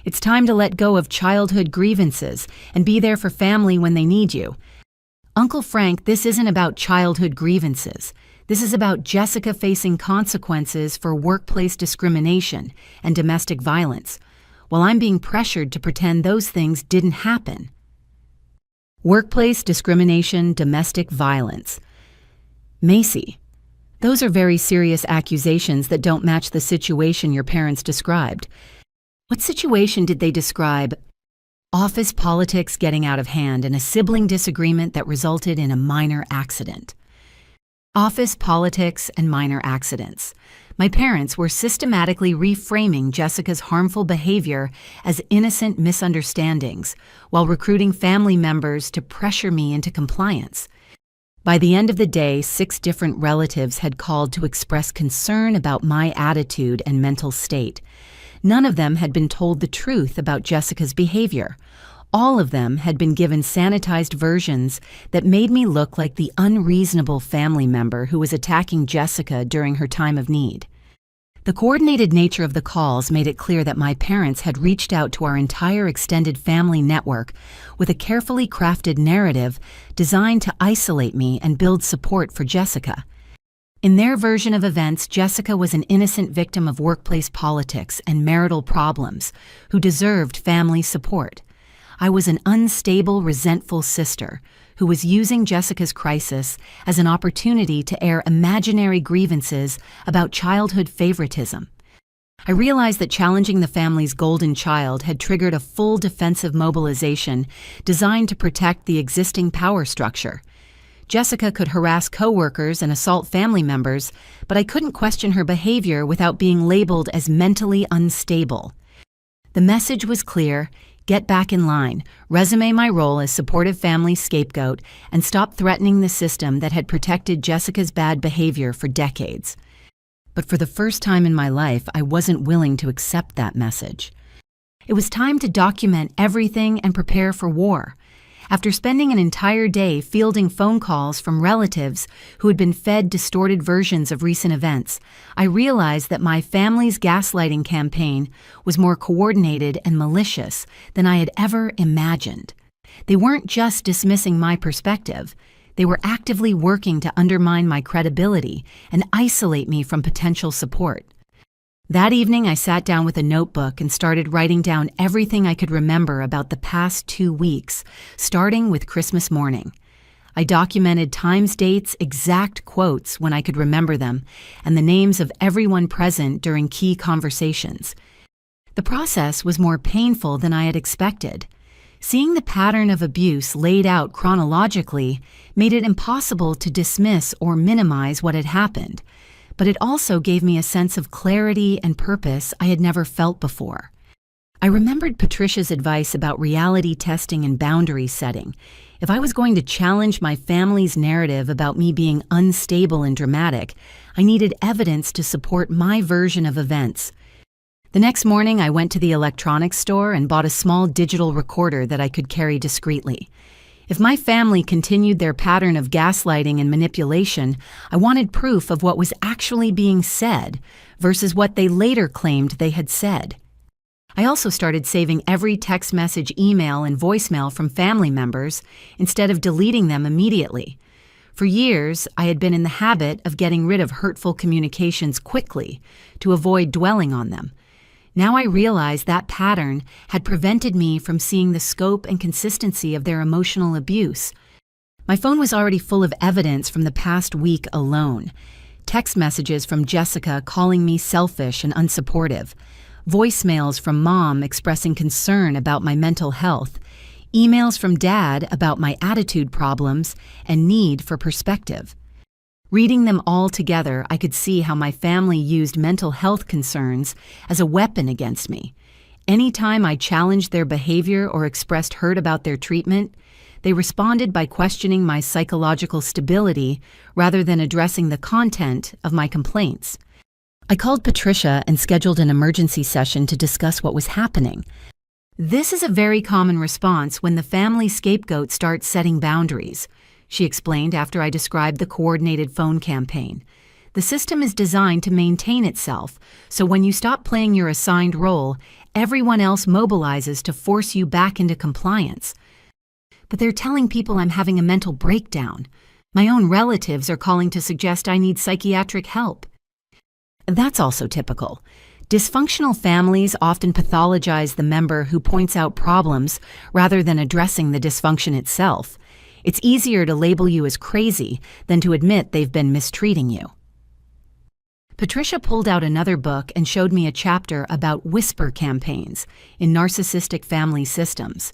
It's time to let go of childhood grievances and be there for family when they need you." "Uncle Frank, this isn't about childhood grievances. This is about Jessica facing consequences for workplace discrimination and domestic violence, while I'm being pressured to pretend those things didn't happen." Workplace discrimination, domestic violence. Macy, those are very serious accusations that don't match the situation your parents described. What situation did they describe? Office politics getting out of hand and a sibling disagreement that resulted in a minor accident. Office politics and minor accidents. My parents were systematically reframing Jessica's harmful behavior as innocent misunderstandings while recruiting family members to pressure me into compliance. By the end of the day, 6 different relatives had called to express concern about my attitude and mental state. None of them had been told the truth about Jessica's behavior. All of them had been given sanitized versions that made me look like the unreasonable family member who was attacking Jessica during her time of need. The coordinated nature of the calls made it clear that my parents had reached out to our entire extended family network with a carefully crafted narrative designed to isolate me and build support for Jessica. In their version of events, Jessica was an innocent victim of workplace politics and marital problems who deserved family support. I was an unstable, resentful sister who was using Jessica's crisis as an opportunity to air imaginary grievances about childhood favoritism. I realized that challenging the family's golden child had triggered a full defensive mobilization designed to protect the existing power structure. Jessica could harass coworkers and assault family members, but I couldn't question her behavior without being labeled as mentally unstable. The message was clear: get back in line, resume my role as supportive family scapegoat, and stop threatening the system that had protected Jessica's bad behavior for decades. But for the first time in my life, I wasn't willing to accept that message. It was time to document everything and prepare for war. After spending an entire day fielding phone calls from relatives who had been fed distorted versions of recent events, I realized that my family's gaslighting campaign was more coordinated and malicious than I had ever imagined. They weren't just dismissing my perspective. They were actively working to undermine my credibility and isolate me from potential support. That evening, I sat down with a notebook and started writing down everything I could remember about the past 2 weeks, starting with Christmas morning. I documented times, dates, exact quotes when I could remember them, and the names of everyone present during key conversations. The process was more painful than I had expected. Seeing the pattern of abuse laid out chronologically made it impossible to dismiss or minimize what had happened, but it also gave me a sense of clarity and purpose I had never felt before. I remembered Patricia's advice about reality testing and boundary setting. If I was going to challenge my family's narrative about me being unstable and dramatic, I needed evidence to support my version of events. The next morning, I went to the electronics store and bought a small digital recorder that I could carry discreetly. If my family continued their pattern of gaslighting and manipulation, I wanted proof of what was actually being said versus what they later claimed they had said. I also started saving every text message, email, and voicemail from family members instead of deleting them immediately. For years, I had been in the habit of getting rid of hurtful communications quickly to avoid dwelling on them. Now I realized that pattern had prevented me from seeing the scope and consistency of their emotional abuse. My phone was already full of evidence from the past week alone. Text messages from Jessica calling me selfish and unsupportive. Voicemails from Mom expressing concern about my mental health. Emails from Dad about my attitude problems and need for perspective. Reading them all together, I could see how my family used mental health concerns as a weapon against me. Anytime I challenged their behavior or expressed hurt about their treatment, they responded by questioning my psychological stability rather than addressing the content of my complaints. I called Patricia and scheduled an emergency session to discuss what was happening. This is a very common response when the family scapegoat starts setting boundaries, she explained after I described the coordinated phone campaign. The system is designed to maintain itself, so when you stop playing your assigned role, everyone else mobilizes to force you back into compliance. But they're telling people I'm having a mental breakdown. My own relatives are calling to suggest I need psychiatric help. That's also typical. Dysfunctional families often pathologize the member who points out problems rather than addressing the dysfunction itself. It's easier to label you as crazy than to admit they've been mistreating you. Patricia pulled out another book and showed me a chapter about whisper campaigns in narcissistic family systems.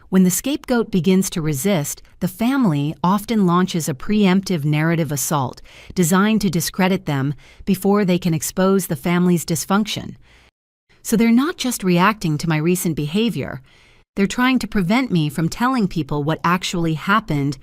When the scapegoat begins to resist, the family often launches a preemptive narrative assault designed to discredit them before they can expose the family's dysfunction. So they're not just reacting to my recent behavior. They're trying to prevent me from telling people what actually happened.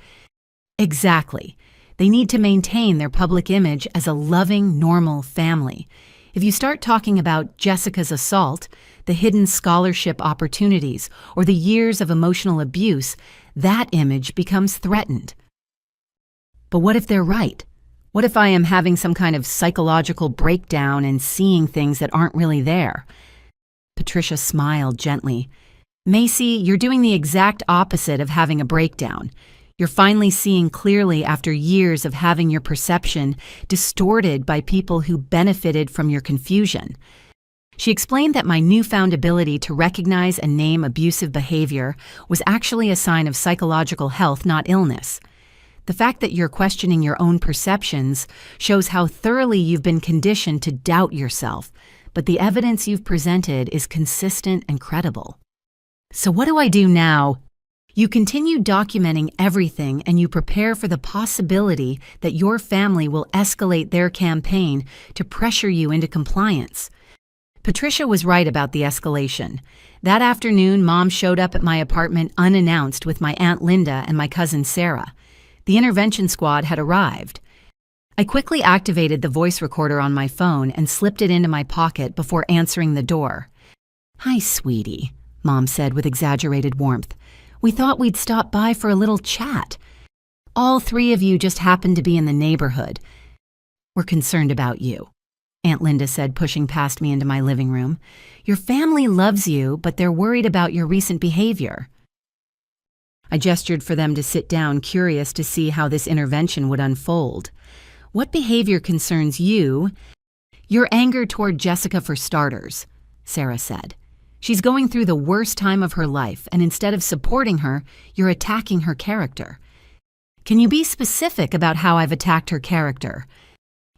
Exactly. They need to maintain their public image as a loving, normal family. If you start talking about Jessica's assault, the hidden scholarship opportunities, or the years of emotional abuse, that image becomes threatened. But what if they're right? What if I am having some kind of psychological breakdown and seeing things that aren't really there? Patricia smiled gently. Macy, you're doing the exact opposite of having a breakdown. You're finally seeing clearly after years of having your perception distorted by people who benefited from your confusion. She explained that my newfound ability to recognize and name abusive behavior was actually a sign of psychological health, not illness. The fact that you're questioning your own perceptions shows how thoroughly you've been conditioned to doubt yourself, but the evidence you've presented is consistent and credible. So what do I do now? You continue documenting everything and you prepare for the possibility that your family will escalate their campaign to pressure you into compliance. Patricia was right about the escalation. That afternoon, Mom showed up at my apartment unannounced with my Aunt Linda and my cousin Sarah. The intervention squad had arrived. I quickly activated the voice recorder on my phone and slipped it into my pocket before answering the door. "Hi, sweetie," Mom said with exaggerated warmth. "We thought we'd stop by for a little chat. All three of you just happened to be in the neighborhood. We're concerned about you," Aunt Linda said, pushing past me into my living room. "Your family loves you, but they're worried about your recent behavior." I gestured for them to sit down, curious to see how this intervention would unfold. "What behavior concerns you?" "Your anger toward Jessica, for starters," Sarah said. "She's going through the worst time of her life, and instead of supporting her, you're attacking her character." "Can you be specific about how I've attacked her character?"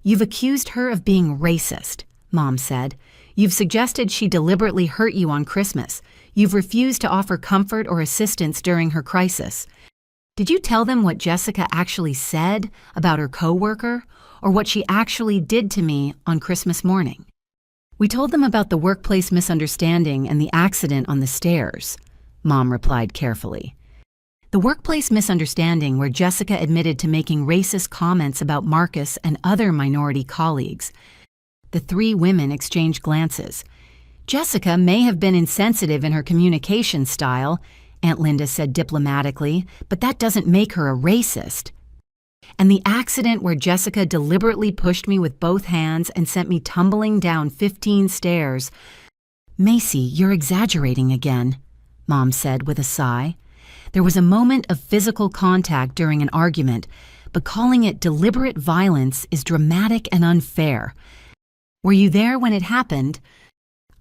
"You've accused her of being racist," Mom said. You've suggested she deliberately hurt you on Christmas. You've refused to offer comfort or assistance during her crisis. Did you tell them what Jessica actually said about her coworker, or what she actually did to me on Christmas morning? We told them about the workplace misunderstanding and the accident on the stairs, Mom replied carefully. The workplace misunderstanding where Jessica admitted to making racist comments about Marcus and other minority colleagues. The three women exchanged glances. Jessica may have been insensitive in her communication style, Aunt Linda said diplomatically, but that doesn't make her a racist. And the accident where Jessica deliberately pushed me with both hands and sent me tumbling down 15 stairs. Macy, you're exaggerating again, Mom said with a sigh. There was a moment of physical contact during an argument, but calling it deliberate violence is dramatic and unfair. Were you there when it happened?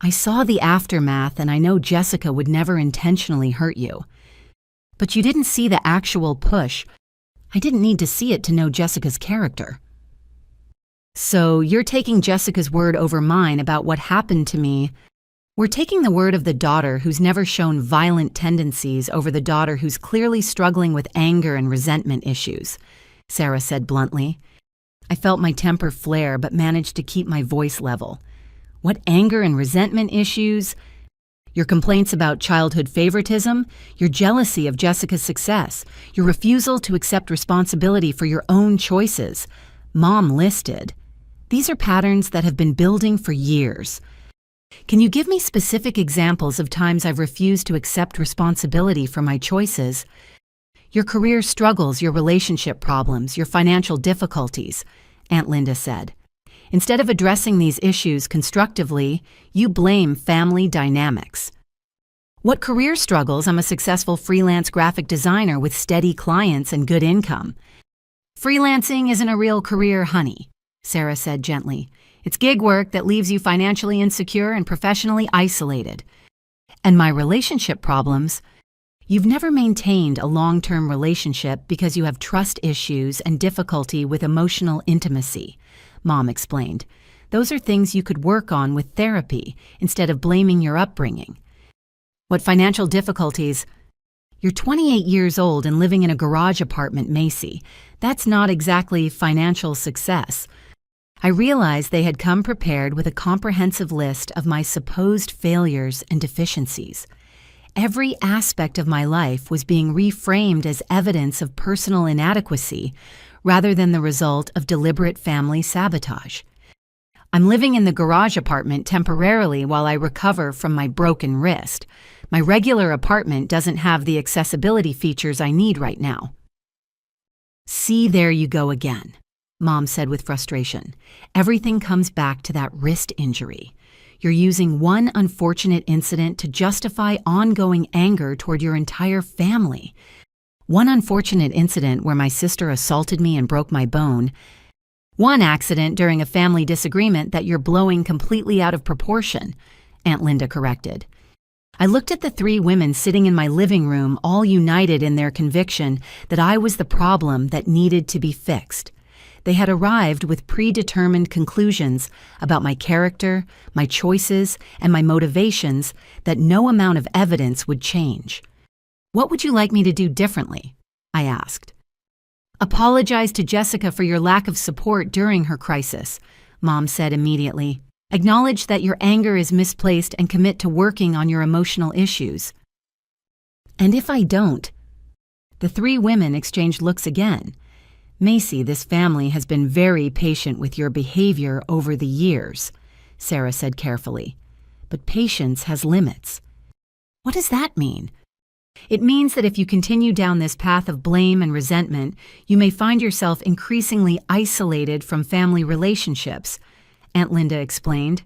I saw the aftermath, and I know Jessica would never intentionally hurt you. But you didn't see the actual push. I didn't need to see it to know Jessica's character. So you're taking Jessica's word over mine about what happened to me. We're taking the word of the daughter who's never shown violent tendencies over the daughter who's clearly struggling with anger and resentment issues, Sarah said bluntly. I felt my temper flare but managed to keep my voice level. What anger and resentment issues? Your complaints about childhood favoritism, your jealousy of Jessica's success, your refusal to accept responsibility for your own choices. Mom listed. These are patterns that have been building for years. Can you give me specific examples of times I've refused to accept responsibility for my choices? Your career struggles, your relationship problems, your financial difficulties, Aunt Linda said. Instead of addressing these issues constructively, you blame family dynamics. What career struggles? I'm a successful freelance graphic designer with steady clients and good income. Freelancing isn't a real career, honey, Sarah said gently. It's gig work that leaves you financially insecure and professionally isolated. And my relationship problems? You've never maintained a long-term relationship because you have trust issues and difficulty with emotional intimacy, Mom explained. Those are things you could work on with therapy instead of blaming your upbringing. What financial difficulties? You're 28 years old and living in a garage apartment, Macy. That's not exactly financial success. I realized they had come prepared with a comprehensive list of my supposed failures and deficiencies. Every aspect of my life was being reframed as evidence of personal inadequacy rather than the result of deliberate family sabotage. I'm living in the garage apartment temporarily while I recover from my broken wrist. My regular apartment doesn't have the accessibility features I need right now. See, there you go again, Mom said with frustration. Everything comes back to that wrist injury. You're using one unfortunate incident to justify ongoing anger toward your entire family. One unfortunate incident where my sister assaulted me and broke my bone. One accident during a family disagreement that you're blowing completely out of proportion, Aunt Linda corrected. I looked at the three women sitting in my living room, all united in their conviction that I was the problem that needed to be fixed. They had arrived with predetermined conclusions about my character, my choices, and my motivations that no amount of evidence would change. What would you like me to do differently? I asked. Apologize to Jessica for your lack of support during her crisis, Mom said immediately. Acknowledge that your anger is misplaced and commit to working on your emotional issues. And if I don't? The three women exchanged looks again. Macy, this family has been very patient with your behavior over the years, Sarah said carefully. But patience has limits. What does that mean? It means that if you continue down this path of blame and resentment, you may find yourself increasingly isolated from family relationships, Aunt Linda explained.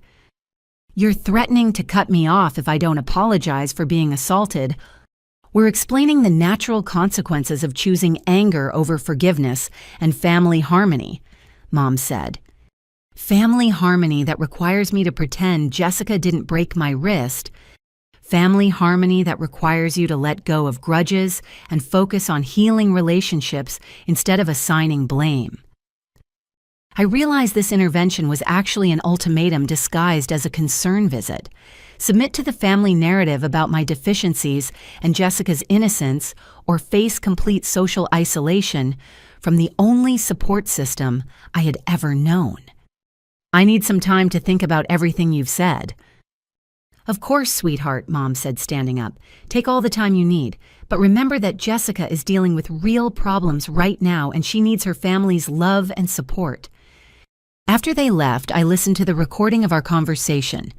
You're threatening to cut me off if I don't apologize for being assaulted. We're explaining the natural consequences of choosing anger over forgiveness and family harmony, Mom said. Family harmony that requires me to pretend Jessica didn't break my wrist. Family harmony that requires you to let go of grudges and focus on healing relationships instead of assigning blame. I realized this intervention was actually an ultimatum disguised as a concern visit. Submit to the family narrative about my deficiencies and Jessica's innocence, or face complete social isolation from the only support system I had ever known. I need some time to think about everything you've said. Of course, sweetheart, Mom said, standing up. Take all the time you need, but remember that Jessica is dealing with real problems right now and she needs her family's love and support. After they left, I listened to the recording of our conversation.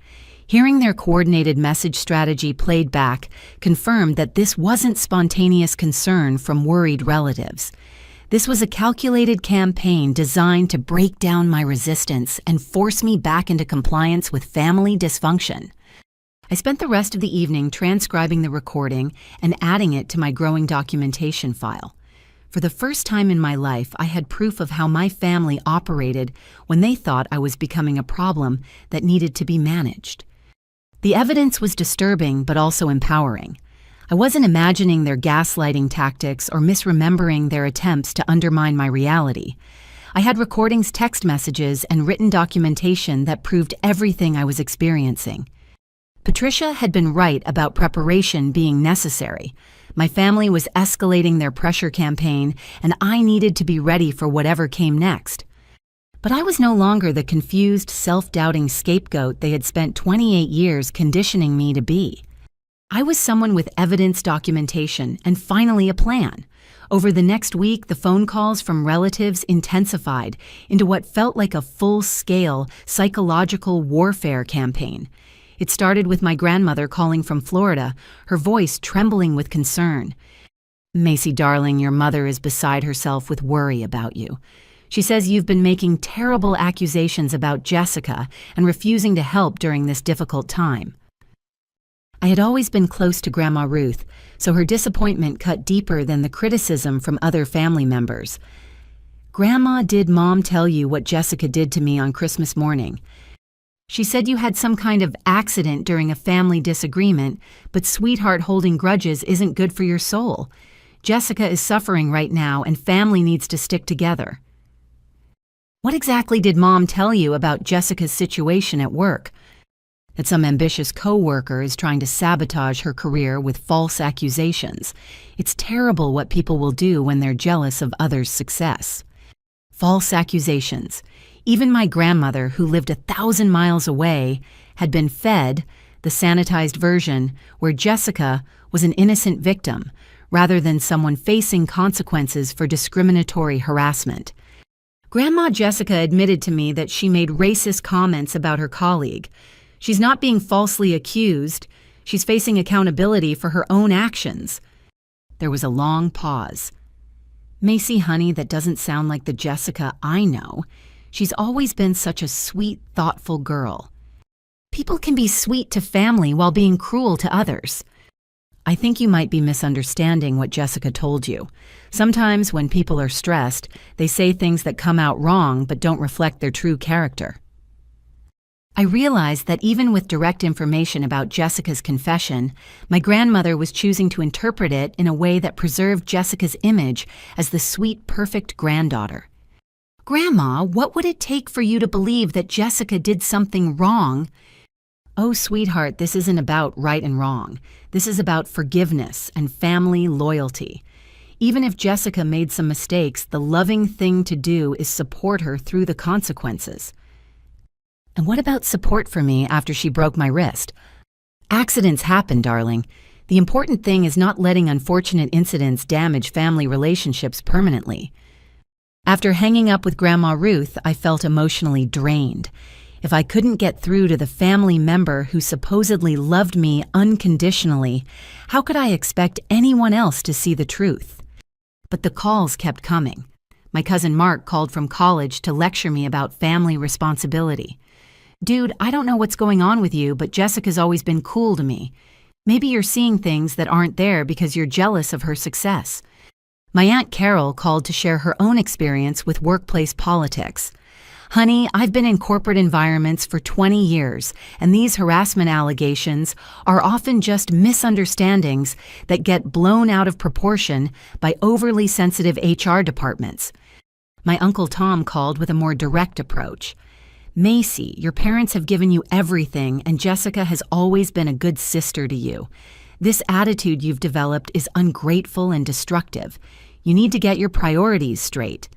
Hearing their coordinated message strategy played back confirmed that this wasn't spontaneous concern from worried relatives. This was a calculated campaign designed to break down my resistance and force me back into compliance with family dysfunction. I spent the rest of the evening transcribing the recording and adding it to my growing documentation file. For the first time in my life, I had proof of how my family operated when they thought I was becoming a problem that needed to be managed. The evidence was disturbing but also empowering. I wasn't imagining their gaslighting tactics or misremembering their attempts to undermine my reality. I had recordings, text messages, and written documentation that proved everything I was experiencing. Patricia had been right about preparation being necessary. My family was escalating their pressure campaign, and I needed to be ready for whatever came next. But I was no longer the confused, self-doubting scapegoat they had spent 28 years conditioning me to be. I was someone with evidence, documentation, and finally a plan. Over the next week, the phone calls from relatives intensified into what felt like a full-scale psychological warfare campaign. It started with my grandmother calling from Florida, her voice trembling with concern. "Macy, darling, your mother is beside herself with worry about you. She says you've been making terrible accusations about Jessica and refusing to help during this difficult time." I had always been close to Grandma Ruth, so her disappointment cut deeper than the criticism from other family members. "Grandma, did Mom tell you what Jessica did to me on Christmas morning? She said you had some kind of accident during a family disagreement, but sweetheart, holding grudges isn't good for your soul. Jessica is suffering right now and family needs to stick together." What exactly did Mom tell you about Jessica's situation at work? That some ambitious co-worker is trying to sabotage her career with false accusations. It's terrible what people will do when they're jealous of others' success. False accusations. Even my grandmother, who lived 1,000 miles away, had been fed the sanitized version where Jessica was an innocent victim rather than someone facing consequences for discriminatory harassment. Grandma Jessica admitted to me that she made racist comments about her colleague. She's not being falsely accused. She's facing accountability for her own actions. There was a long pause. "Macy, honey, that doesn't sound like the Jessica I know. She's always been such a sweet, thoughtful girl." People can be sweet to family while being cruel to others. "I think you might be misunderstanding what Jessica told you. Sometimes when people are stressed, they say things that come out wrong but don't reflect their true character." I realized that even with direct information about Jessica's confession, my grandmother was choosing to interpret it in a way that preserved Jessica's image as the sweet, perfect granddaughter. "Grandma, what would it take for you to believe that Jessica did something wrong?" "Oh, sweetheart, this isn't about right and wrong. This is about forgiveness and family loyalty. Even if Jessica made some mistakes, the loving thing to do is support her through the consequences." "And what about support for me after she broke my wrist?" "Accidents happen, darling. The important thing is not letting unfortunate incidents damage family relationships permanently." After hanging up with Grandma Ruth, I felt emotionally drained. If I couldn't get through to the family member who supposedly loved me unconditionally, how could I expect anyone else to see the truth? But the calls kept coming. My cousin Mark called from college to lecture me about family responsibility. "Dude, I don't know what's going on with you, but Jessica's always been cool to me. Maybe you're seeing things that aren't there because you're jealous of her success." My Aunt Carol called to share her own experience with workplace politics. "Honey, I've been in corporate environments for 20 years, and these harassment allegations are often just misunderstandings that get blown out of proportion by overly sensitive HR departments. My Uncle Tom called with a more direct approach. Macy, your parents have given you everything, and Jessica has always been a good sister to you. This attitude you've developed is ungrateful and destructive. You need to get your priorities straight.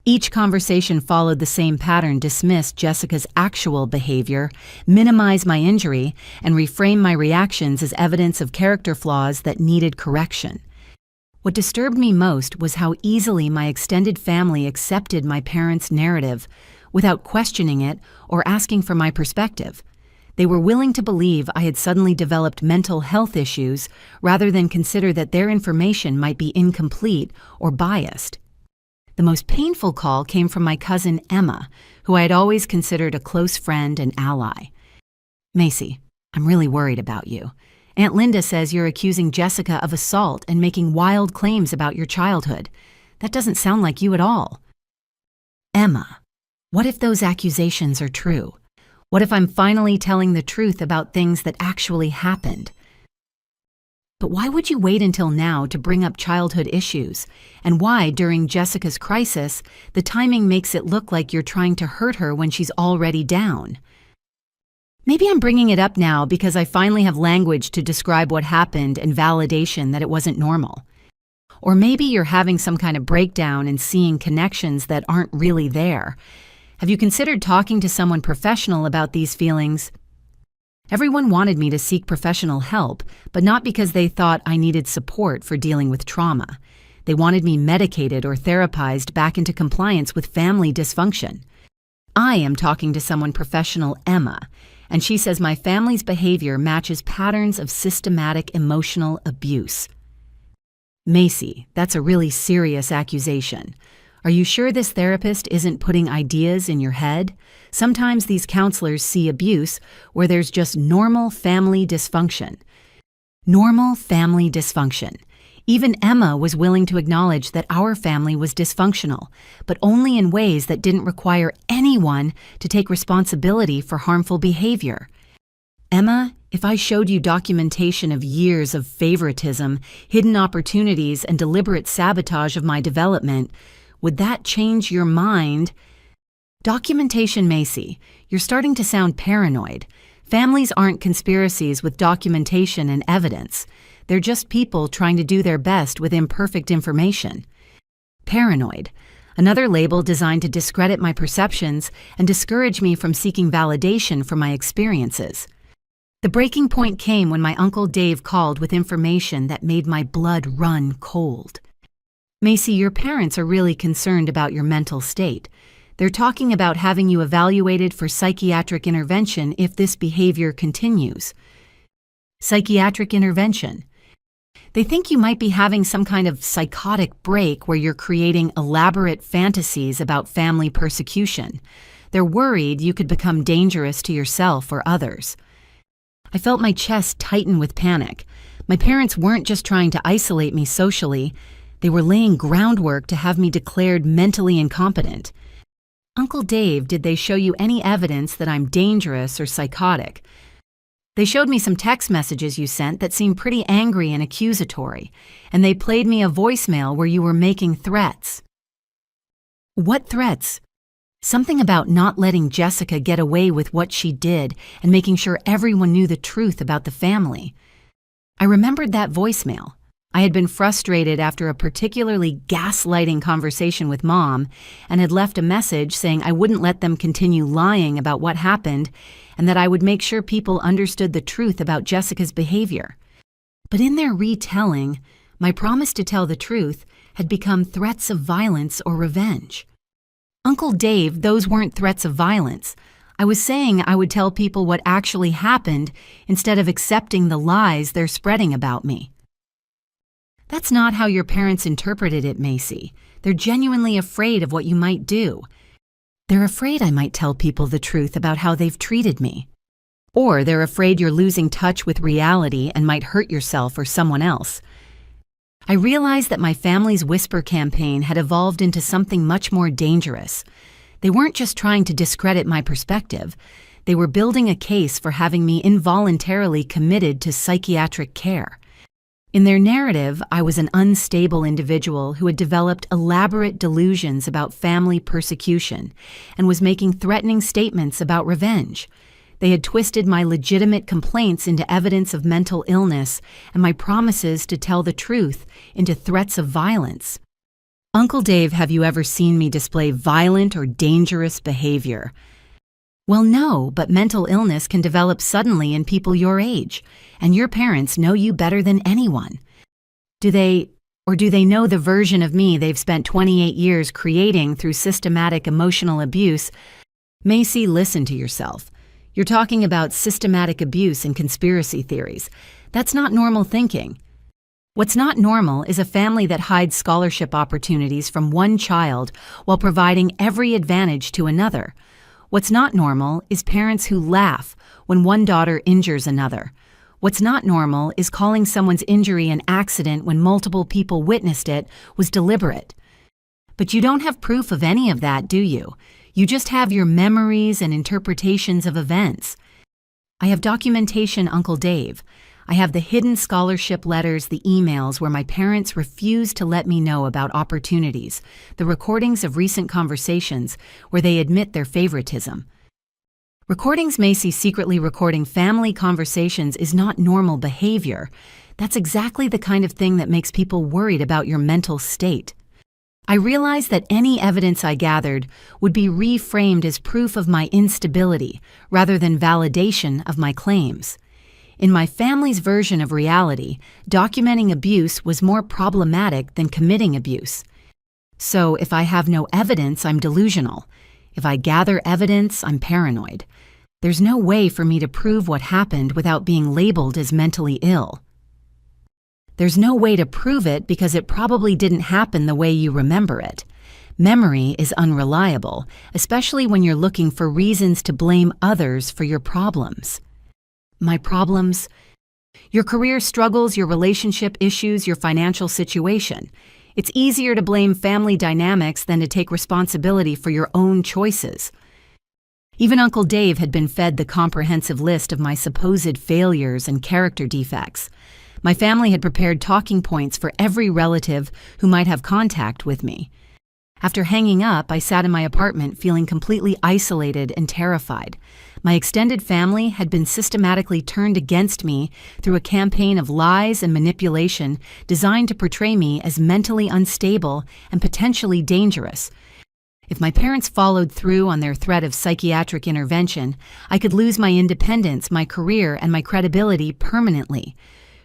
Each conversation followed the same pattern: dismiss Jessica's actual behavior, minimize my injury, and reframe my reactions as evidence of character flaws that needed correction. What disturbed me most was how easily my extended family accepted my parents' narrative without questioning it or asking for my perspective. They were willing to believe I had suddenly developed mental health issues rather than consider that their information might be incomplete or biased. The most painful call came from my cousin Emma, who I had always considered a close friend and ally. Macy, I'm really worried about you. Aunt Linda says you're accusing Jessica of assault and making wild claims about your childhood. That doesn't sound like you at all. Emma, what if those accusations are true? What if I'm finally telling the truth about things that actually happened? But why would you wait until now to bring up childhood issues? And why, during Jessica's crisis, the timing makes it look like you're trying to hurt her when she's already down? Maybe I'm bringing it up now because I finally have language to describe what happened and validation that it wasn't normal. Or maybe you're having some kind of breakdown and seeing connections that aren't really there. Have you considered talking to someone professional about these feelings? Everyone wanted me to seek professional help, but not because they thought I needed support for dealing with trauma. They wanted me medicated or therapized back into compliance with family dysfunction. I am talking to someone professional, Emma, and she says my family's behavior matches patterns of systematic emotional abuse. Macy, that's a really serious accusation. Are you sure this therapist isn't putting ideas in your head? Sometimes these counselors see abuse where there's just normal family dysfunction. Normal family dysfunction. Even Emma was willing to acknowledge that our family was dysfunctional, but only in ways that didn't require anyone to take responsibility for harmful behavior. Emma, if I showed you documentation of years of favoritism, hidden opportunities, and deliberate sabotage of my development, would that change your mind? Documentation, Macy. You're starting to sound paranoid. Families aren't conspiracies with documentation and evidence. They're just people trying to do their best with imperfect information. Paranoid. Another label designed to discredit my perceptions and discourage me from seeking validation for my experiences. The breaking point came when my Uncle Dave called with information that made my blood run cold. Macy, your parents are really concerned about your mental state. They're talking about having you evaluated for psychiatric intervention if this behavior continues. Psychiatric intervention. They think you might be having some kind of psychotic break where you're creating elaborate fantasies about family persecution. They're worried you could become dangerous to yourself or others. I felt my chest tighten with panic. My parents weren't just trying to isolate me socially. They were laying groundwork to have me declared mentally incompetent. Uncle Dave, did they show you any evidence that I'm dangerous or psychotic? They showed me some text messages you sent that seemed pretty angry and accusatory, and they played me a voicemail where you were making threats. What threats? Something about not letting Jessica get away with what she did and making sure everyone knew the truth about the family. I remembered that voicemail. I had been frustrated after a particularly gaslighting conversation with Mom and had left a message saying I wouldn't let them continue lying about what happened and that I would make sure people understood the truth about Jessica's behavior. But in their retelling, my promise to tell the truth had become threats of violence or revenge. Uncle Dave, those weren't threats of violence. I was saying I would tell people what actually happened instead of accepting the lies they're spreading about me. That's not how your parents interpreted it, Macy. They're genuinely afraid of what you might do. They're afraid I might tell people the truth about how they've treated me. Or they're afraid you're losing touch with reality and might hurt yourself or someone else. I realized that my family's whisper campaign had evolved into something much more dangerous. They weren't just trying to discredit my perspective. They were building a case for having me involuntarily committed to psychiatric care. In their narrative, I was an unstable individual who had developed elaborate delusions about family persecution and was making threatening statements about revenge. They had twisted my legitimate complaints into evidence of mental illness and my promises to tell the truth into threats of violence. Uncle Dave, have you ever seen me display violent or dangerous behavior? Well, no, but mental illness can develop suddenly in people your age, and your parents know you better than anyone. Do they know the version of me they've spent 28 years creating through systematic emotional abuse? Macy, listen to yourself. You're talking about systematic abuse and conspiracy theories. That's not normal thinking. What's not normal is a family that hides scholarship opportunities from one child while providing every advantage to another. What's not normal is parents who laugh when one daughter injures another. What's not normal is calling someone's injury an accident when multiple people witnessed it was deliberate. But you don't have proof of any of that, do you? You just have your memories and interpretations of events. I have documentation, Uncle Dave. I have the hidden scholarship letters, the emails where my parents refused to let me know about opportunities, the recordings of recent conversations where they admit their favoritism. Recordings Macy secretly recording family conversations is not normal behavior. That's exactly the kind of thing that makes people worried about your mental state. I realized that any evidence I gathered would be reframed as proof of my instability rather than validation of my claims. In my family's version of reality, documenting abuse was more problematic than committing abuse. So if I have no evidence, I'm delusional. If I gather evidence, I'm paranoid. There's no way for me to prove what happened without being labeled as mentally ill. There's no way to prove it because it probably didn't happen the way you remember it. Memory is unreliable, especially when you're looking for reasons to blame others for your problems. My problems? Your career struggles, your relationship issues, your financial situation. It's easier to blame family dynamics than to take responsibility for your own choices. Even Uncle Dave had been fed the comprehensive list of my supposed failures and character defects. My family had prepared talking points for every relative who might have contact with me. After hanging up, I sat in my apartment feeling completely isolated and terrified. My extended family had been systematically turned against me through a campaign of lies and manipulation designed to portray me as mentally unstable and potentially dangerous. If my parents followed through on their threat of psychiatric intervention, I could lose my independence, my career, and my credibility permanently.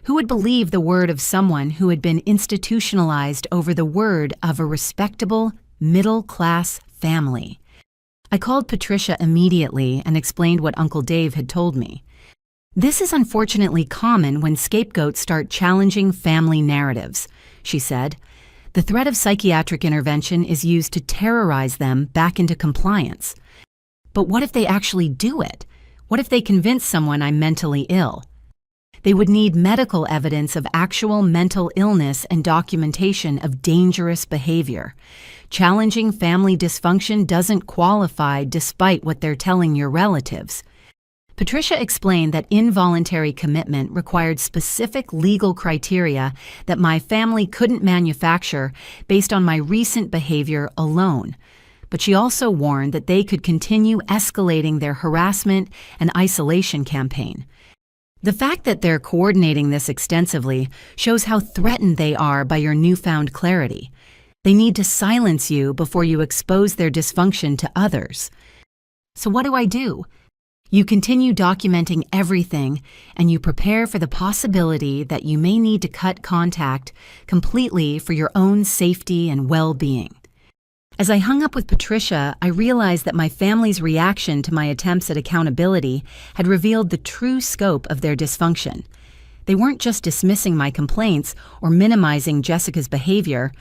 Who would believe the word of someone who had been institutionalized over the word of a respectable, middle-class family? I called Patricia immediately and explained what Uncle Dave had told me. This is unfortunately common when scapegoats start challenging family narratives, she said. The threat of psychiatric intervention is used to terrorize them back into compliance. But what if they actually do it? What if they convince someone I'm mentally ill? They would need medical evidence of actual mental illness and documentation of dangerous behavior. Challenging family dysfunction doesn't qualify despite what they're telling your relatives. Patricia explained that involuntary commitment required specific legal criteria that my family couldn't manufacture based on my recent behavior alone. But she also warned that they could continue escalating their harassment and isolation campaign. The fact that they're coordinating this extensively shows how threatened they are by your newfound clarity. They need to silence you before you expose their dysfunction to others. So what do? You continue documenting everything, and you prepare for the possibility that you may need to cut contact completely for your own safety and well-being. As I hung up with Patricia, I realized that my family's reaction to my attempts at accountability had revealed the true scope of their dysfunction. They weren't just dismissing my complaints or minimizing Jessica's behavior.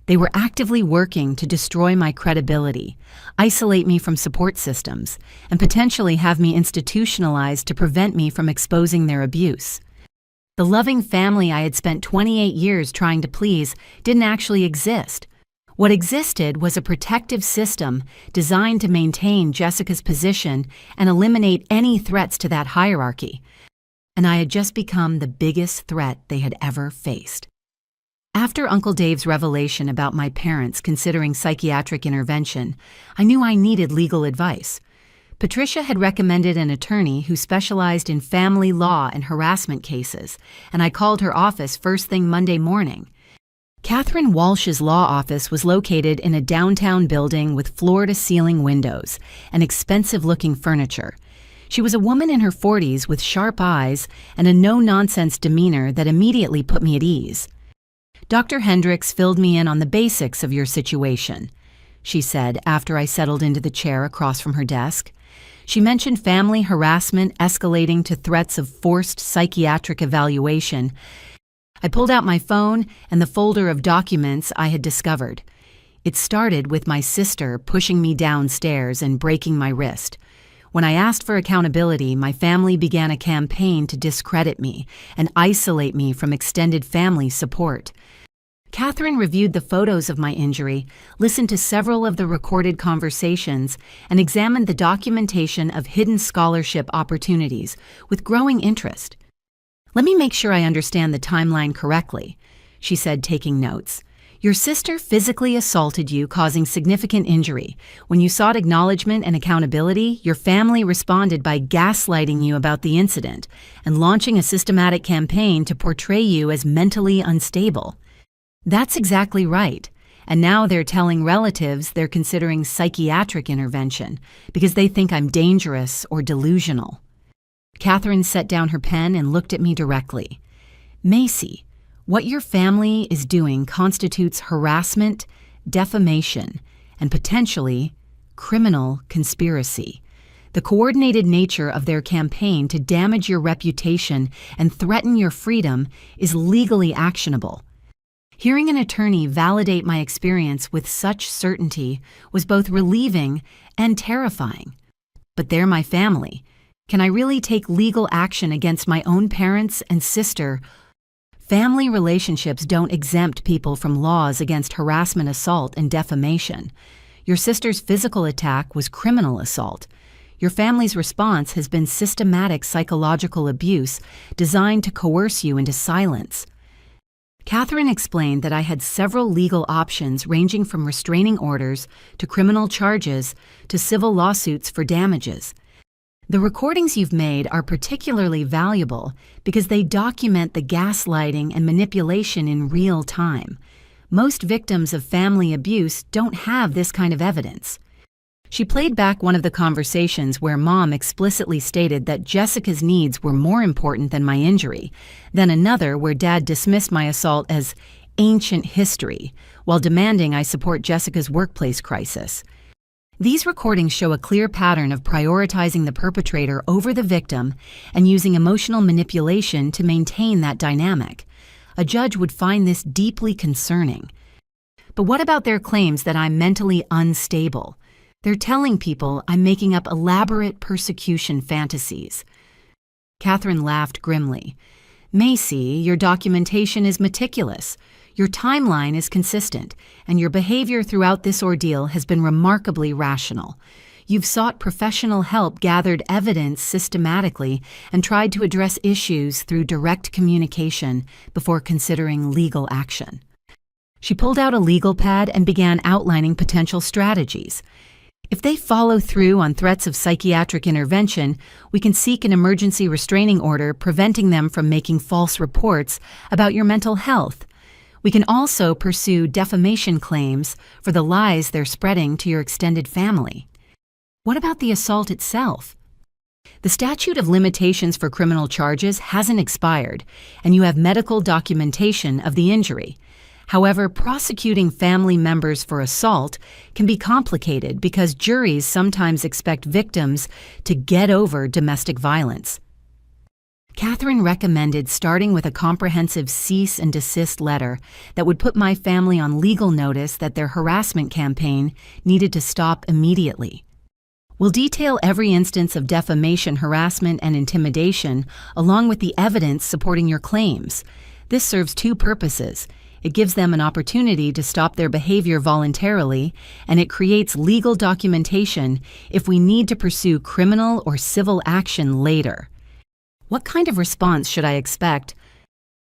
They were actively working to destroy my credibility, isolate me from support systems, and potentially have me institutionalized to prevent me from exposing their abuse. The loving family I had spent 28 years trying to please didn't actually exist. What existed was a protective system designed to maintain Jessica's position and eliminate any threats to that hierarchy. and I had just become the biggest threat they had ever faced. After Uncle Dave's revelation about my parents considering psychiatric intervention, I knew I needed legal advice. Patricia had recommended an attorney who specialized in family law and harassment cases, and I called her office first thing Monday morning. Catherine Walsh's law office was located in a downtown building with floor-to-ceiling windows and expensive-looking furniture. She was a woman in her 40s with sharp eyes and a no-nonsense demeanor that immediately put me at ease. "Dr. Hendricks filled me in on the basics of your situation," she said after I settled into the chair across from her desk. She mentioned family harassment escalating to threats of forced psychiatric evaluation. I pulled out my phone and the folder of documents I had discovered. It started with my sister pushing me downstairs and breaking my wrist. When I asked for accountability, my family began a campaign to discredit me and isolate me from extended family support. Catherine reviewed the photos of my injury, listened to several of the recorded conversations, and examined the documentation of hidden scholarship opportunities with growing interest. "Let me make sure I understand the timeline correctly," she said, taking notes. "Your sister physically assaulted you, causing significant injury. When you sought acknowledgement and accountability, your family responded by gaslighting you about the incident and launching a systematic campaign to portray you as mentally unstable." "That's exactly right. And now they're telling relatives they're considering psychiatric intervention because they think I'm dangerous or delusional." Catherine set down her pen and looked at me directly. "Macy, what your family is doing constitutes harassment, defamation, and potentially criminal conspiracy. The coordinated nature of their campaign to damage your reputation and threaten your freedom is legally actionable." Hearing an attorney validate my experience with such certainty was both relieving and terrifying. But they're my family. Can I really take legal action against my own parents and sister? Family relationships don't exempt people from laws against harassment, assault, and defamation. Your sister's physical attack was criminal assault. Your family's response has been systematic psychological abuse designed to coerce you into silence. Catherine explained that I had several legal options ranging from restraining orders to criminal charges to civil lawsuits for damages. "The recordings you've made are particularly valuable because they document the gaslighting and manipulation in real time. Most victims of family abuse don't have this kind of evidence." She played back one of the conversations where Mom explicitly stated that Jessica's needs were more important than my injury, then another where Dad dismissed my assault as ancient history while demanding I support Jessica's workplace crisis. These recordings show a clear pattern of prioritizing the perpetrator over the victim and using emotional manipulation to maintain that dynamic. A judge would find this deeply concerning. But what about their claims that I'm mentally unstable? They're telling people I'm making up elaborate persecution fantasies. Catherine laughed grimly. "Macy, your documentation is meticulous. Your timeline is consistent, and your behavior throughout this ordeal has been remarkably rational. You've sought professional help, gathered evidence systematically, and tried to address issues through direct communication before considering legal action." She pulled out a legal pad and began outlining potential strategies. "If they follow through on threats of psychiatric intervention, we can seek an emergency restraining order preventing them from making false reports about your mental health. We can also pursue defamation claims for the lies they're spreading to your extended family." "What about the assault itself?" "The statute of limitations for criminal charges hasn't expired, and you have medical documentation of the injury. However, prosecuting family members for assault can be complicated because juries sometimes expect victims to get over domestic violence." Catherine recommended starting with a comprehensive cease and desist letter that would put my family on legal notice that their harassment campaign needed to stop immediately. "We'll detail every instance of defamation, harassment, and intimidation, along with the evidence supporting your claims. This serves two purposes. It gives them an opportunity to stop their behavior voluntarily, and it creates legal documentation if we need to pursue criminal or civil action later." What kind of response should I expect?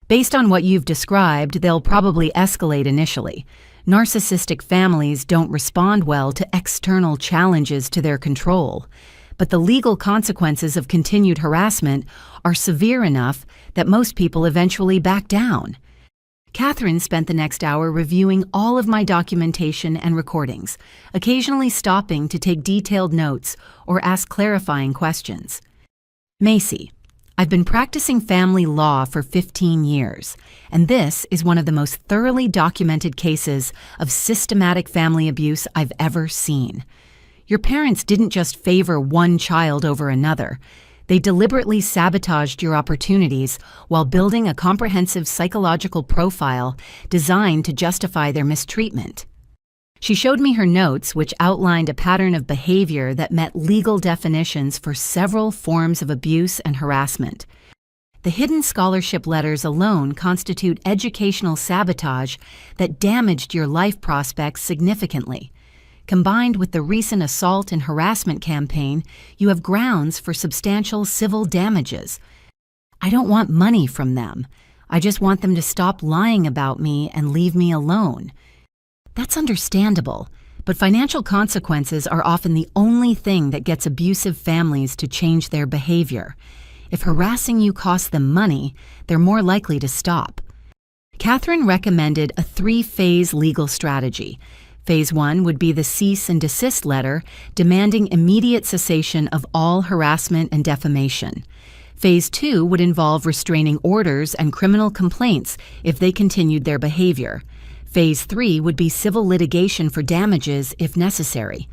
Based on what you've described, they'll probably escalate initially. Narcissistic families don't respond well to external challenges to their control. But the legal consequences of continued harassment are severe enough that most people eventually back down. Catherine spent the next hour reviewing all of my documentation and recordings, occasionally stopping to take detailed notes or ask clarifying questions. Macy, I've been practicing family law for 15 years, and this is one of the most thoroughly documented cases of systematic family abuse I've ever seen. Your parents didn't just favor one child over another. They deliberately sabotaged your opportunities while building a comprehensive psychological profile designed to justify their mistreatment. She showed me her notes, which outlined a pattern of behavior that met legal definitions for several forms of abuse and harassment. The hidden scholarship letters alone constitute educational sabotage that damaged your life prospects significantly. Combined with the recent assault and harassment campaign, you have grounds for substantial civil damages. I don't want money from them. I just want them to stop lying about me and leave me alone. That's understandable, but financial consequences are often the only thing that gets abusive families to change their behavior. If harassing you costs them money, they're more likely to stop. Catherine recommended a 3-phase legal strategy. Phase 1 would be the cease and desist letter demanding immediate cessation of all harassment and defamation. Phase 2 would involve restraining orders and criminal complaints if they continued their behavior. Phase 3 would be civil litigation for damages if necessary.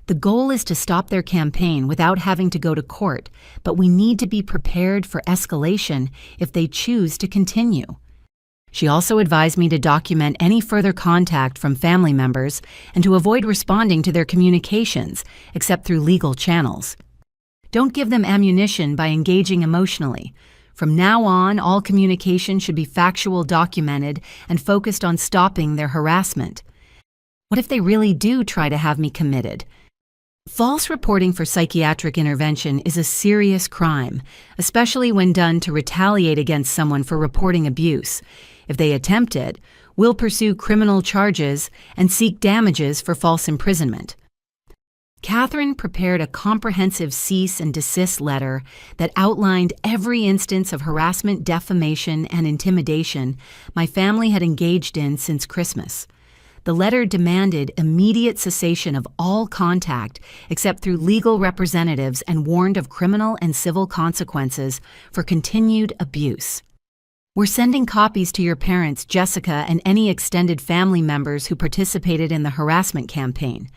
The goal is to stop their campaign without having to go to court, but we need to be prepared for escalation if they choose to continue. She also advised me to document any further contact from family members and to avoid responding to their communications, except through legal channels. Don't give them ammunition by engaging emotionally. From now on, all communication should be factual, documented, and focused on stopping their harassment. What if they really do try to have me committed? False reporting for psychiatric intervention is a serious crime, especially when done to retaliate against someone for reporting abuse. If they attempt it, we'll pursue criminal charges and seek damages for false imprisonment. Catherine prepared a comprehensive cease and desist letter that outlined every instance of harassment, defamation, and intimidation my family had engaged in since Christmas. The letter demanded immediate cessation of all contact except through legal representatives and warned of criminal and civil consequences for continued abuse. We're sending copies to your parents, Jessica, and any extended family members who participated in the harassment campaign.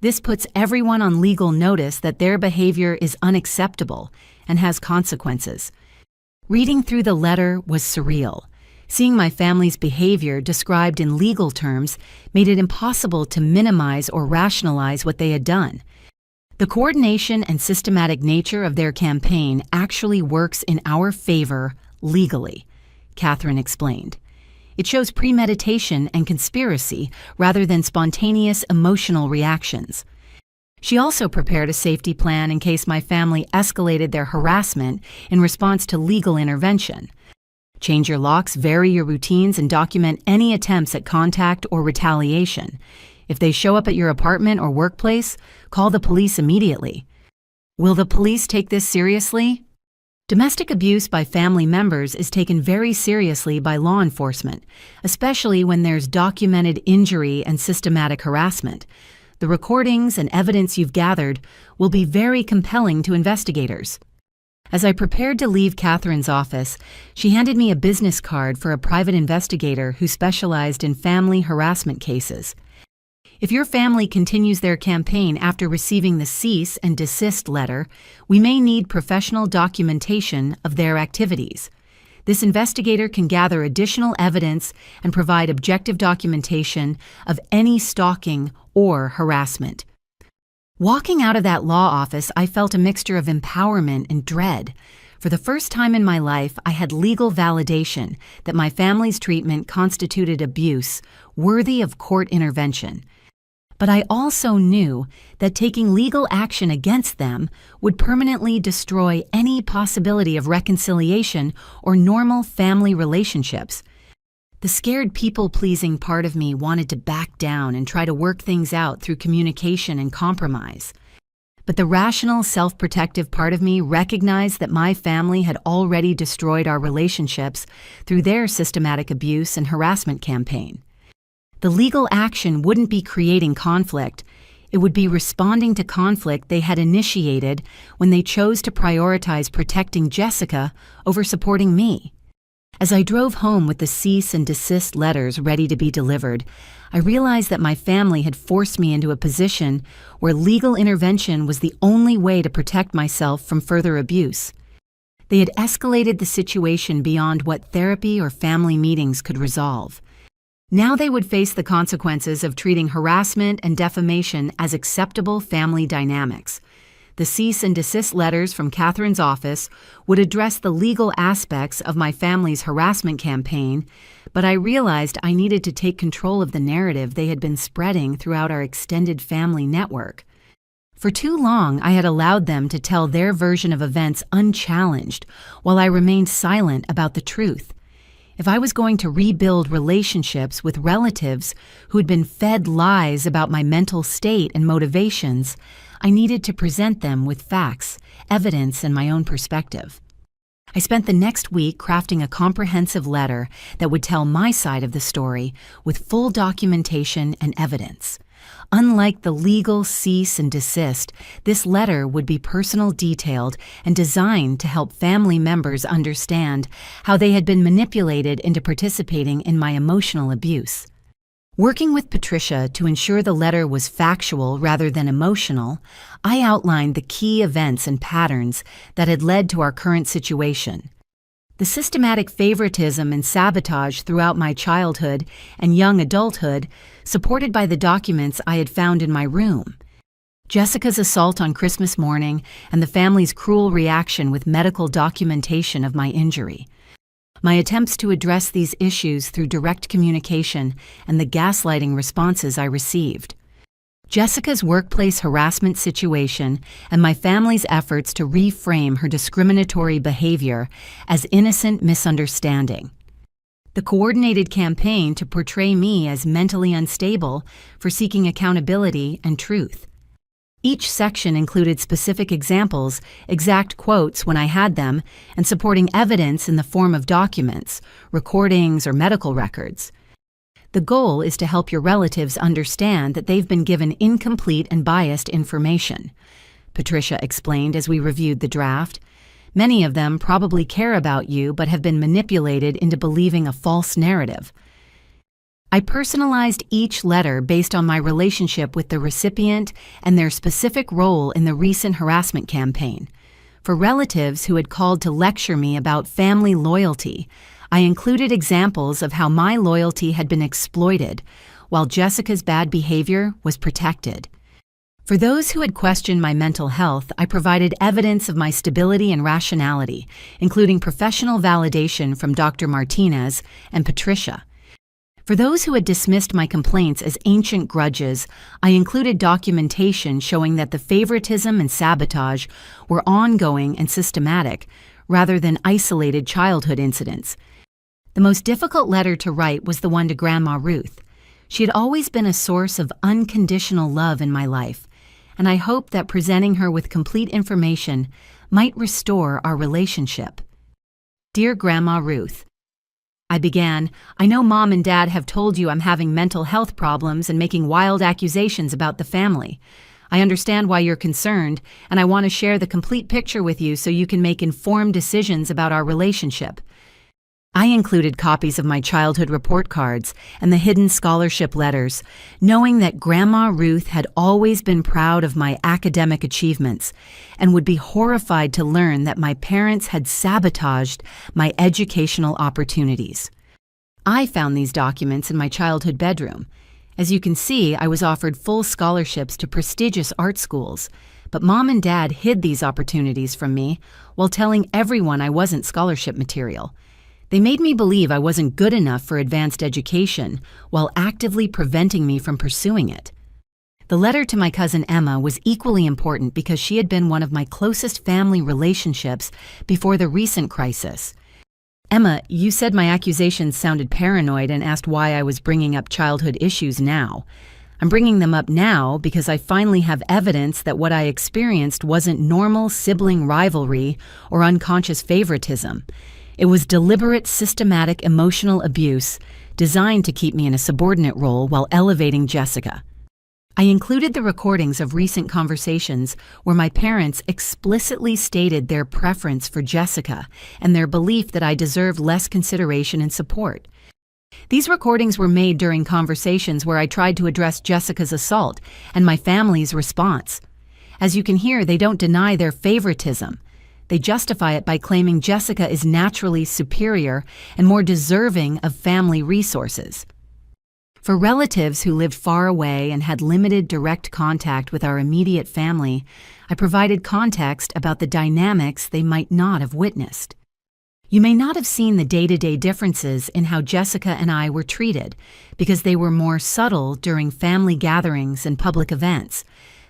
This puts everyone on legal notice that their behavior is unacceptable and has consequences. Reading through the letter was surreal. Seeing my family's behavior described in legal terms made it impossible to minimize or rationalize what they had done. The coordination and systematic nature of their campaign actually works in our favor legally, Catherine explained. It shows premeditation and conspiracy rather than spontaneous emotional reactions. She also prepared a safety plan in case my family escalated their harassment in response to legal intervention. Change your locks, vary your routines, and document any attempts at contact or retaliation. If they show up at your apartment or workplace, call the police immediately. Will the police take this seriously? Domestic abuse by family members is taken very seriously by law enforcement, especially when there's documented injury and systematic harassment. The recordings and evidence you've gathered will be very compelling to investigators. As I prepared to leave Catherine's office, she handed me a business card for a private investigator who specialized in family harassment cases. If your family continues their campaign after receiving the cease and desist letter, we may need professional documentation of their activities. This investigator can gather additional evidence and provide objective documentation of any stalking or harassment. Walking out of that law office, I felt a mixture of empowerment and dread. For the first time in my life, I had legal validation that my family's treatment constituted abuse worthy of court intervention. But I also knew that taking legal action against them would permanently destroy any possibility of reconciliation or normal family relationships. The scared people-pleasing part of me wanted to back down and try to work things out through communication and compromise. But the rational, self-protective part of me recognized that my family had already destroyed our relationships through their systematic abuse and harassment campaign. The legal action wouldn't be creating conflict. It would be responding to conflict they had initiated when they chose to prioritize protecting Jessica over supporting me. As I drove home with the cease and desist letters ready to be delivered, I realized that my family had forced me into a position where legal intervention was the only way to protect myself from further abuse. They had escalated the situation beyond what therapy or family meetings could resolve. Now they would face the consequences of treating harassment and defamation as acceptable family dynamics. The cease and desist letters from Catherine's office would address the legal aspects of my family's harassment campaign, but I realized I needed to take control of the narrative they had been spreading throughout our extended family network. For too long, I had allowed them to tell their version of events unchallenged, while I remained silent about the truth. If I was going to rebuild relationships with relatives who had been fed lies about my mental state and motivations, I needed to present them with facts, evidence, and my own perspective. I spent the next week crafting a comprehensive letter that would tell my side of the story with full documentation and evidence. Unlike the legal cease and desist, this letter would be personal, detailed, and designed to help family members understand how they had been manipulated into participating in my emotional abuse. Working with Patricia to ensure the letter was factual rather than emotional, I outlined the key events and patterns that had led to our current situation. The systematic favoritism and sabotage throughout my childhood and young adulthood, supported by the documents I had found in my room. Jessica's assault on Christmas morning and the family's cruel reaction with medical documentation of my injury. My attempts to address these issues through direct communication and the gaslighting responses I received. Jessica's workplace harassment situation and my family's efforts to reframe her discriminatory behavior as innocent misunderstanding. The coordinated campaign to portray me as mentally unstable for seeking accountability and truth. Each section included specific examples, exact quotes when I had them, and supporting evidence in the form of documents, recordings, or medical records. The goal is to help your relatives understand that they've been given incomplete and biased information, Patricia explained as we reviewed the draft. Many of them probably care about you but have been manipulated into believing a false narrative. I personalized each letter based on my relationship with the recipient and their specific role in the recent harassment campaign. For relatives who had called to lecture me about family loyalty, I included examples of how my loyalty had been exploited, while Jessica's bad behavior was protected. For those who had questioned my mental health, I provided evidence of my stability and rationality, including professional validation from Dr. Martinez and Patricia. For those who had dismissed my complaints as ancient grudges, I included documentation showing that the favoritism and sabotage were ongoing and systematic, rather than isolated childhood incidents. The most difficult letter to write was the one to Grandma Ruth. She had always been a source of unconditional love in my life, and I hoped that presenting her with complete information might restore our relationship. Dear Grandma Ruth, I began, I know Mom and Dad have told you I'm having mental health problems and making wild accusations about the family. I understand why you're concerned, and I want to share the complete picture with you so you can make informed decisions about our relationship. I included copies of my childhood report cards and the hidden scholarship letters, knowing that Grandma Ruth had always been proud of my academic achievements and would be horrified to learn that my parents had sabotaged my educational opportunities. I found these documents in my childhood bedroom. As you can see, I was offered full scholarships to prestigious art schools, but Mom and Dad hid these opportunities from me while telling everyone I wasn't scholarship material. They made me believe I wasn't good enough for advanced education while actively preventing me from pursuing it. The letter to my cousin Emma was equally important because she had been one of my closest family relationships before the recent crisis. Emma, you said my accusations sounded paranoid and asked why I was bringing up childhood issues now. I'm bringing them up now because I finally have evidence that what I experienced wasn't normal sibling rivalry or unconscious favoritism. It was deliberate, systematic emotional abuse designed to keep me in a subordinate role while elevating Jessica. I included the recordings of recent conversations where my parents explicitly stated their preference for Jessica and their belief that I deserved less consideration and support. These recordings were made during conversations where I tried to address Jessica's assault and my family's response. As you can hear, they don't deny their favoritism. They justify it by claiming Jessica is naturally superior and more deserving of family resources. For relatives who lived far away and had limited direct contact with our immediate family, I provided context about the dynamics they might not have witnessed. You may not have seen the day-to-day differences in how Jessica and I were treated because they were more subtle during family gatherings and public events,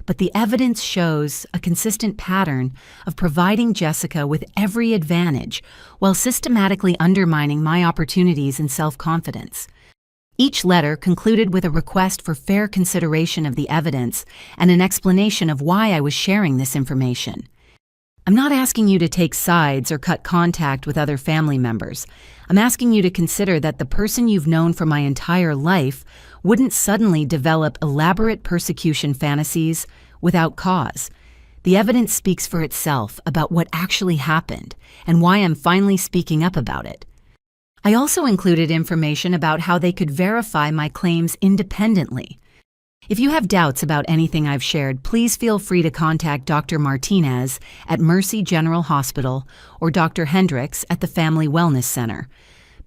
but the evidence shows a consistent pattern of providing Jessica with every advantage while systematically undermining my opportunities and self-confidence. Each letter concluded with a request for fair consideration of the evidence and an explanation of why I was sharing this information. I'm not asking you to take sides or cut contact with other family members. I'm asking you to consider that the person you've known for my entire life wouldn't suddenly develop elaborate persecution fantasies without cause. The evidence speaks for itself about what actually happened and why I'm finally speaking up about it. I also included information about how they could verify my claims independently. If you have doubts about anything I've shared, please feel free to contact Dr. Martinez at Mercy General Hospital or Dr. Hendricks at the Family Wellness Center.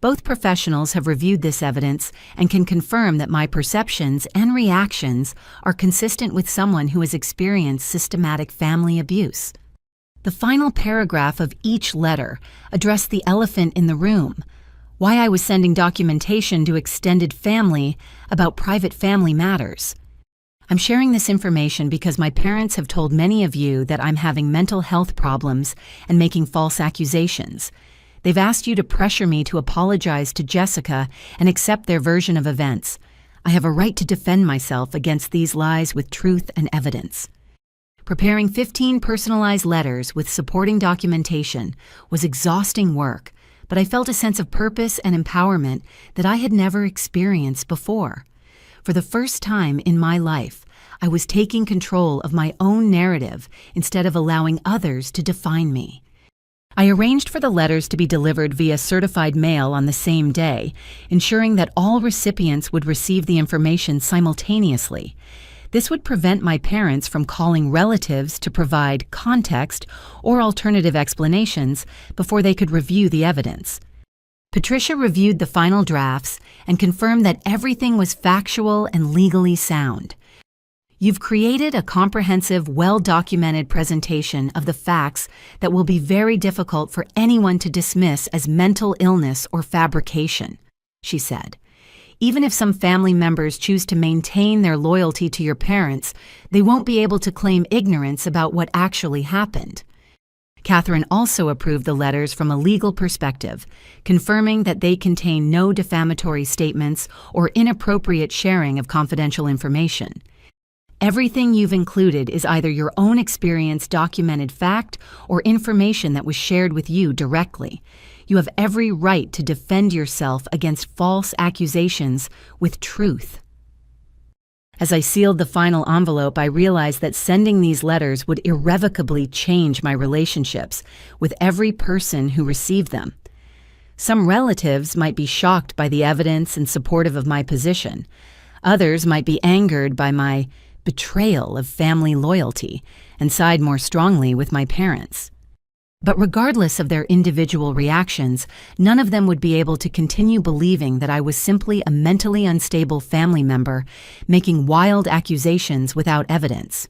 Both professionals have reviewed this evidence and can confirm that my perceptions and reactions are consistent with someone who has experienced systematic family abuse. The final paragraph of each letter addressed the elephant in the room: why I was sending documentation to extended family about private family matters. I'm sharing this information because my parents have told many of you that I'm having mental health problems and making false accusations. They've asked you to pressure me to apologize to Jessica and accept their version of events. I have a right to defend myself against these lies with truth and evidence. Preparing 15 personalized letters with supporting documentation was exhausting work, but I felt a sense of purpose and empowerment that I had never experienced before. For the first time in my life, I was taking control of my own narrative instead of allowing others to define me. I arranged for the letters to be delivered via certified mail on the same day, ensuring that all recipients would receive the information simultaneously. This would prevent my parents from calling relatives to provide context or alternative explanations before they could review the evidence. Patricia reviewed the final drafts and confirmed that everything was factual and legally sound. You've created a comprehensive, well-documented presentation of the facts that will be very difficult for anyone to dismiss as mental illness or fabrication, she said. Even if some family members choose to maintain their loyalty to your parents, they won't be able to claim ignorance about what actually happened. Catherine also approved the letters from a legal perspective, confirming that they contain no defamatory statements or inappropriate sharing of confidential information. Everything you've included is either your own experience, documented fact, or information that was shared with you directly. You have every right to defend yourself against false accusations with truth. As I sealed the final envelope, I realized that sending these letters would irrevocably change my relationships with every person who received them. Some relatives might be shocked by the evidence and supportive of my position. Others might be angered by my betrayal of family loyalty and side more strongly with my parents. But regardless of their individual reactions, none of them would be able to continue believing that I was simply a mentally unstable family member making wild accusations without evidence.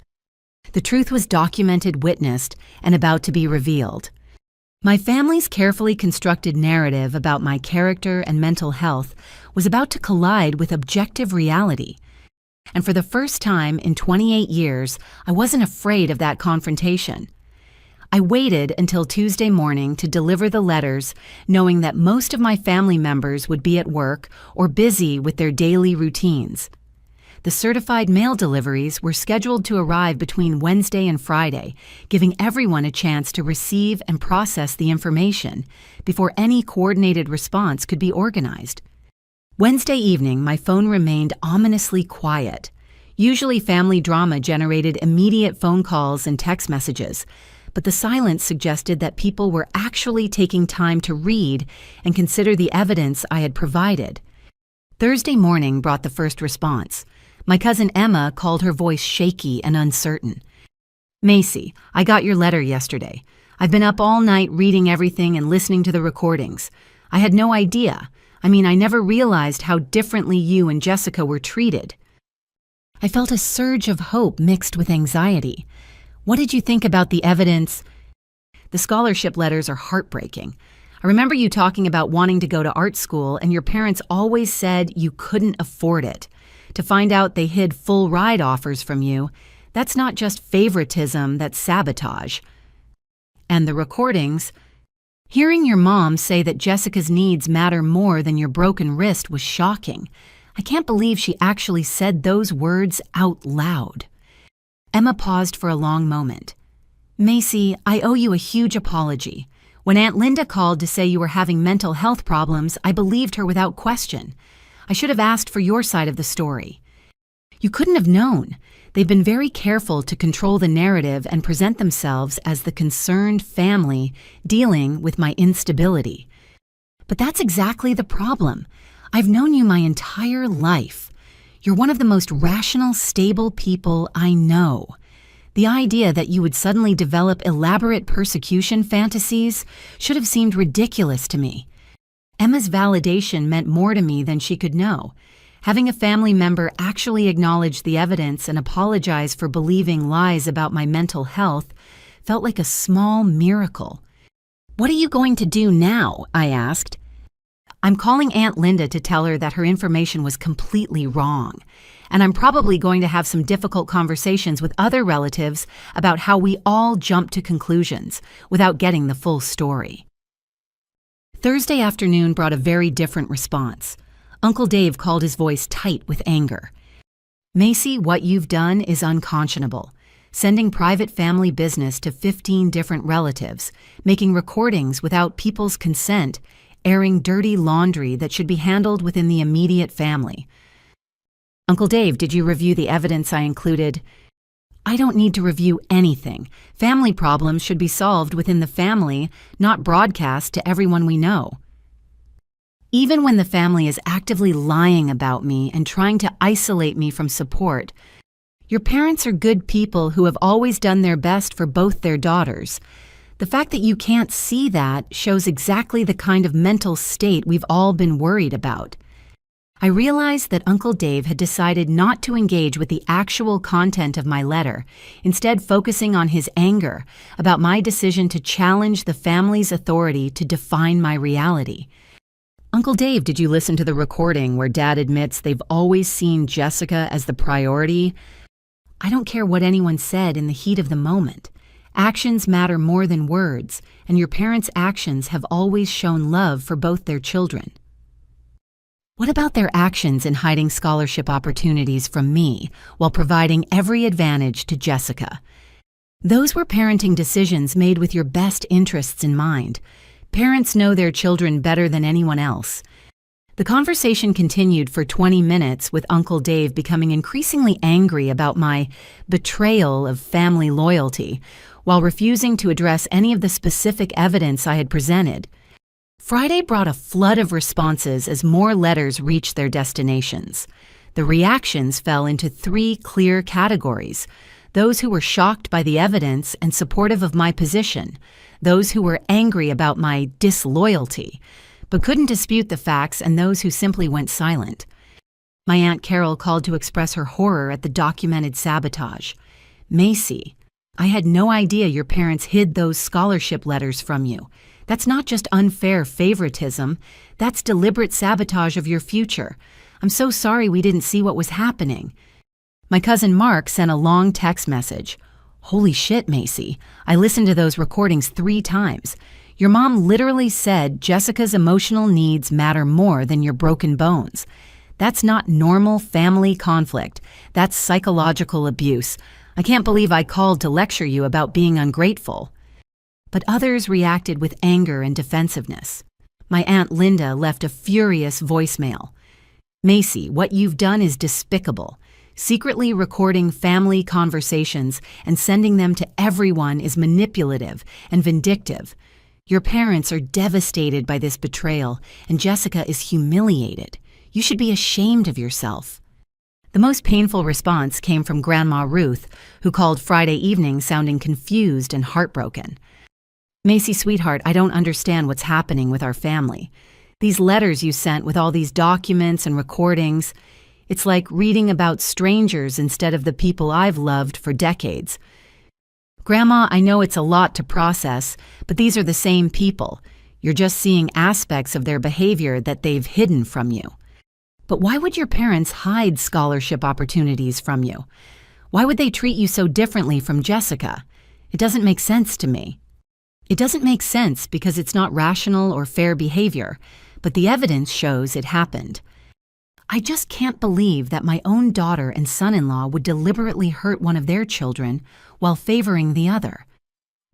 The truth was documented, witnessed, and about to be revealed. My family's carefully constructed narrative about my character and mental health was about to collide with objective reality. and for the first time in 28 years, I wasn't afraid of that confrontation. I waited until Tuesday morning to deliver the letters, knowing that most of my family members would be at work or busy with their daily routines. The certified mail deliveries were scheduled to arrive between Wednesday and Friday, giving everyone a chance to receive and process the information before any coordinated response could be organized. Wednesday evening, my phone remained ominously quiet. Usually family drama generated immediate phone calls and text messages, but the silence suggested that people were actually taking time to read and consider the evidence I had provided. Thursday morning brought the first response. My cousin Emma called, her voice shaky and uncertain. "Macy, I got your letter yesterday. I've been up all night reading everything and listening to the recordings. I had no idea. I never realized how differently you and Jessica were treated." I felt a surge of hope mixed with anxiety. "What did you think about the evidence?" "The scholarship letters are heartbreaking. I remember you talking about wanting to go to art school, and your parents always said you couldn't afford it. To find out they hid full ride offers from you, that's not just favoritism, that's sabotage." "And the recordings? Hearing your mom say that Jessica's needs matter more than your broken wrist was shocking. I can't believe she actually said those words out loud." Emma paused for a long moment. "Macy, I owe you a huge apology. When Aunt Linda called to say you were having mental health problems, I believed her without question. I should have asked for your side of the story. You couldn't have known. They've been very careful to control the narrative and present themselves as the concerned family dealing with my instability. But that's exactly the problem. I've known you my entire life. You're one of the most rational, stable people I know. The idea that you would suddenly develop elaborate persecution fantasies should have seemed ridiculous to me. Emma's validation meant more to me than she could know. Having a family member actually acknowledge the evidence and apologize for believing lies about my mental health felt like a small miracle. "What are you going to do now?" I asked. "I'm calling Aunt Linda to tell her that her information was completely wrong, and I'm probably going to have some difficult conversations with other relatives about how we all jump to conclusions without getting the full story." Thursday afternoon brought a very different response. Uncle Dave called, his voice tight with anger. "Macy, what you've done is unconscionable. Sending private family business to 15 different relatives, making recordings without people's consent, airing dirty laundry that should be handled within the immediate family." "Uncle Dave, did you review the evidence I included?" "I don't need to review anything. Family problems should be solved within the family, not broadcast to everyone we know." Even when the family is actively lying about me and trying to isolate me from support, your parents are good people who have always done their best for both their daughters. The fact that you can't see that shows exactly the kind of mental state we've all been worried about. I realized that Uncle Dave had decided not to engage with the actual content of my letter, instead focusing on his anger about my decision to challenge the family's authority to define my reality. "Uncle Dave, did you listen to the recording where Dad admits they've always seen Jessica as the priority?" "I don't care what anyone said in the heat of the moment. Actions matter more than words, and your parents' actions have always shown love for both their children." "What about their actions in hiding scholarship opportunities from me while providing every advantage to Jessica? Those were parenting decisions made with your best interests in mind. Parents know their children better than anyone else." The conversation continued for 20 minutes, with Uncle Dave becoming increasingly angry about my betrayal of family loyalty, while refusing to address any of the specific evidence I had presented. Friday brought a flood of responses as more letters reached their destinations. The reactions fell into 3 clear categories: those who were shocked by the evidence and supportive of my position, those who were angry about my disloyalty, but couldn't dispute the facts, and those who simply went silent. My Aunt Carol called to express her horror at the documented sabotage. "Macy, I had no idea your parents hid those scholarship letters from you. That's not just unfair favoritism, that's deliberate sabotage of your future. I'm so sorry we didn't see what was happening." My cousin Mark sent a long text message. "Holy shit, Macy. I listened to those recordings 3 times. Your mom literally said Jessica's emotional needs matter more than your broken bones. That's not normal family conflict. That's psychological abuse. I can't believe I called to lecture you about being ungrateful." But others reacted with anger and defensiveness. My Aunt Linda left a furious voicemail. "Macy, what you've done is despicable. Secretly recording family conversations and sending them to everyone is manipulative and vindictive. Your parents are devastated by this betrayal, and Jessica is humiliated. You should be ashamed of yourself." The most painful response came from Grandma Ruth, who called Friday evening sounding confused and heartbroken. "Macy, sweetheart, I don't understand what's happening with our family. These letters you sent with all these documents and recordings, it's like reading about strangers instead of the people I've loved for decades. Grandma, I know it's a lot to process, but these are the same people. You're just seeing aspects of their behavior that they've hidden from you. But why would your parents hide scholarship opportunities from you? Why would they treat you so differently from Jessica? It doesn't make sense to me." It doesn't make sense because it's not rational or fair behavior, but the evidence shows it happened. I just can't believe that my own daughter and son-in-law would deliberately hurt one of their children while favoring the other.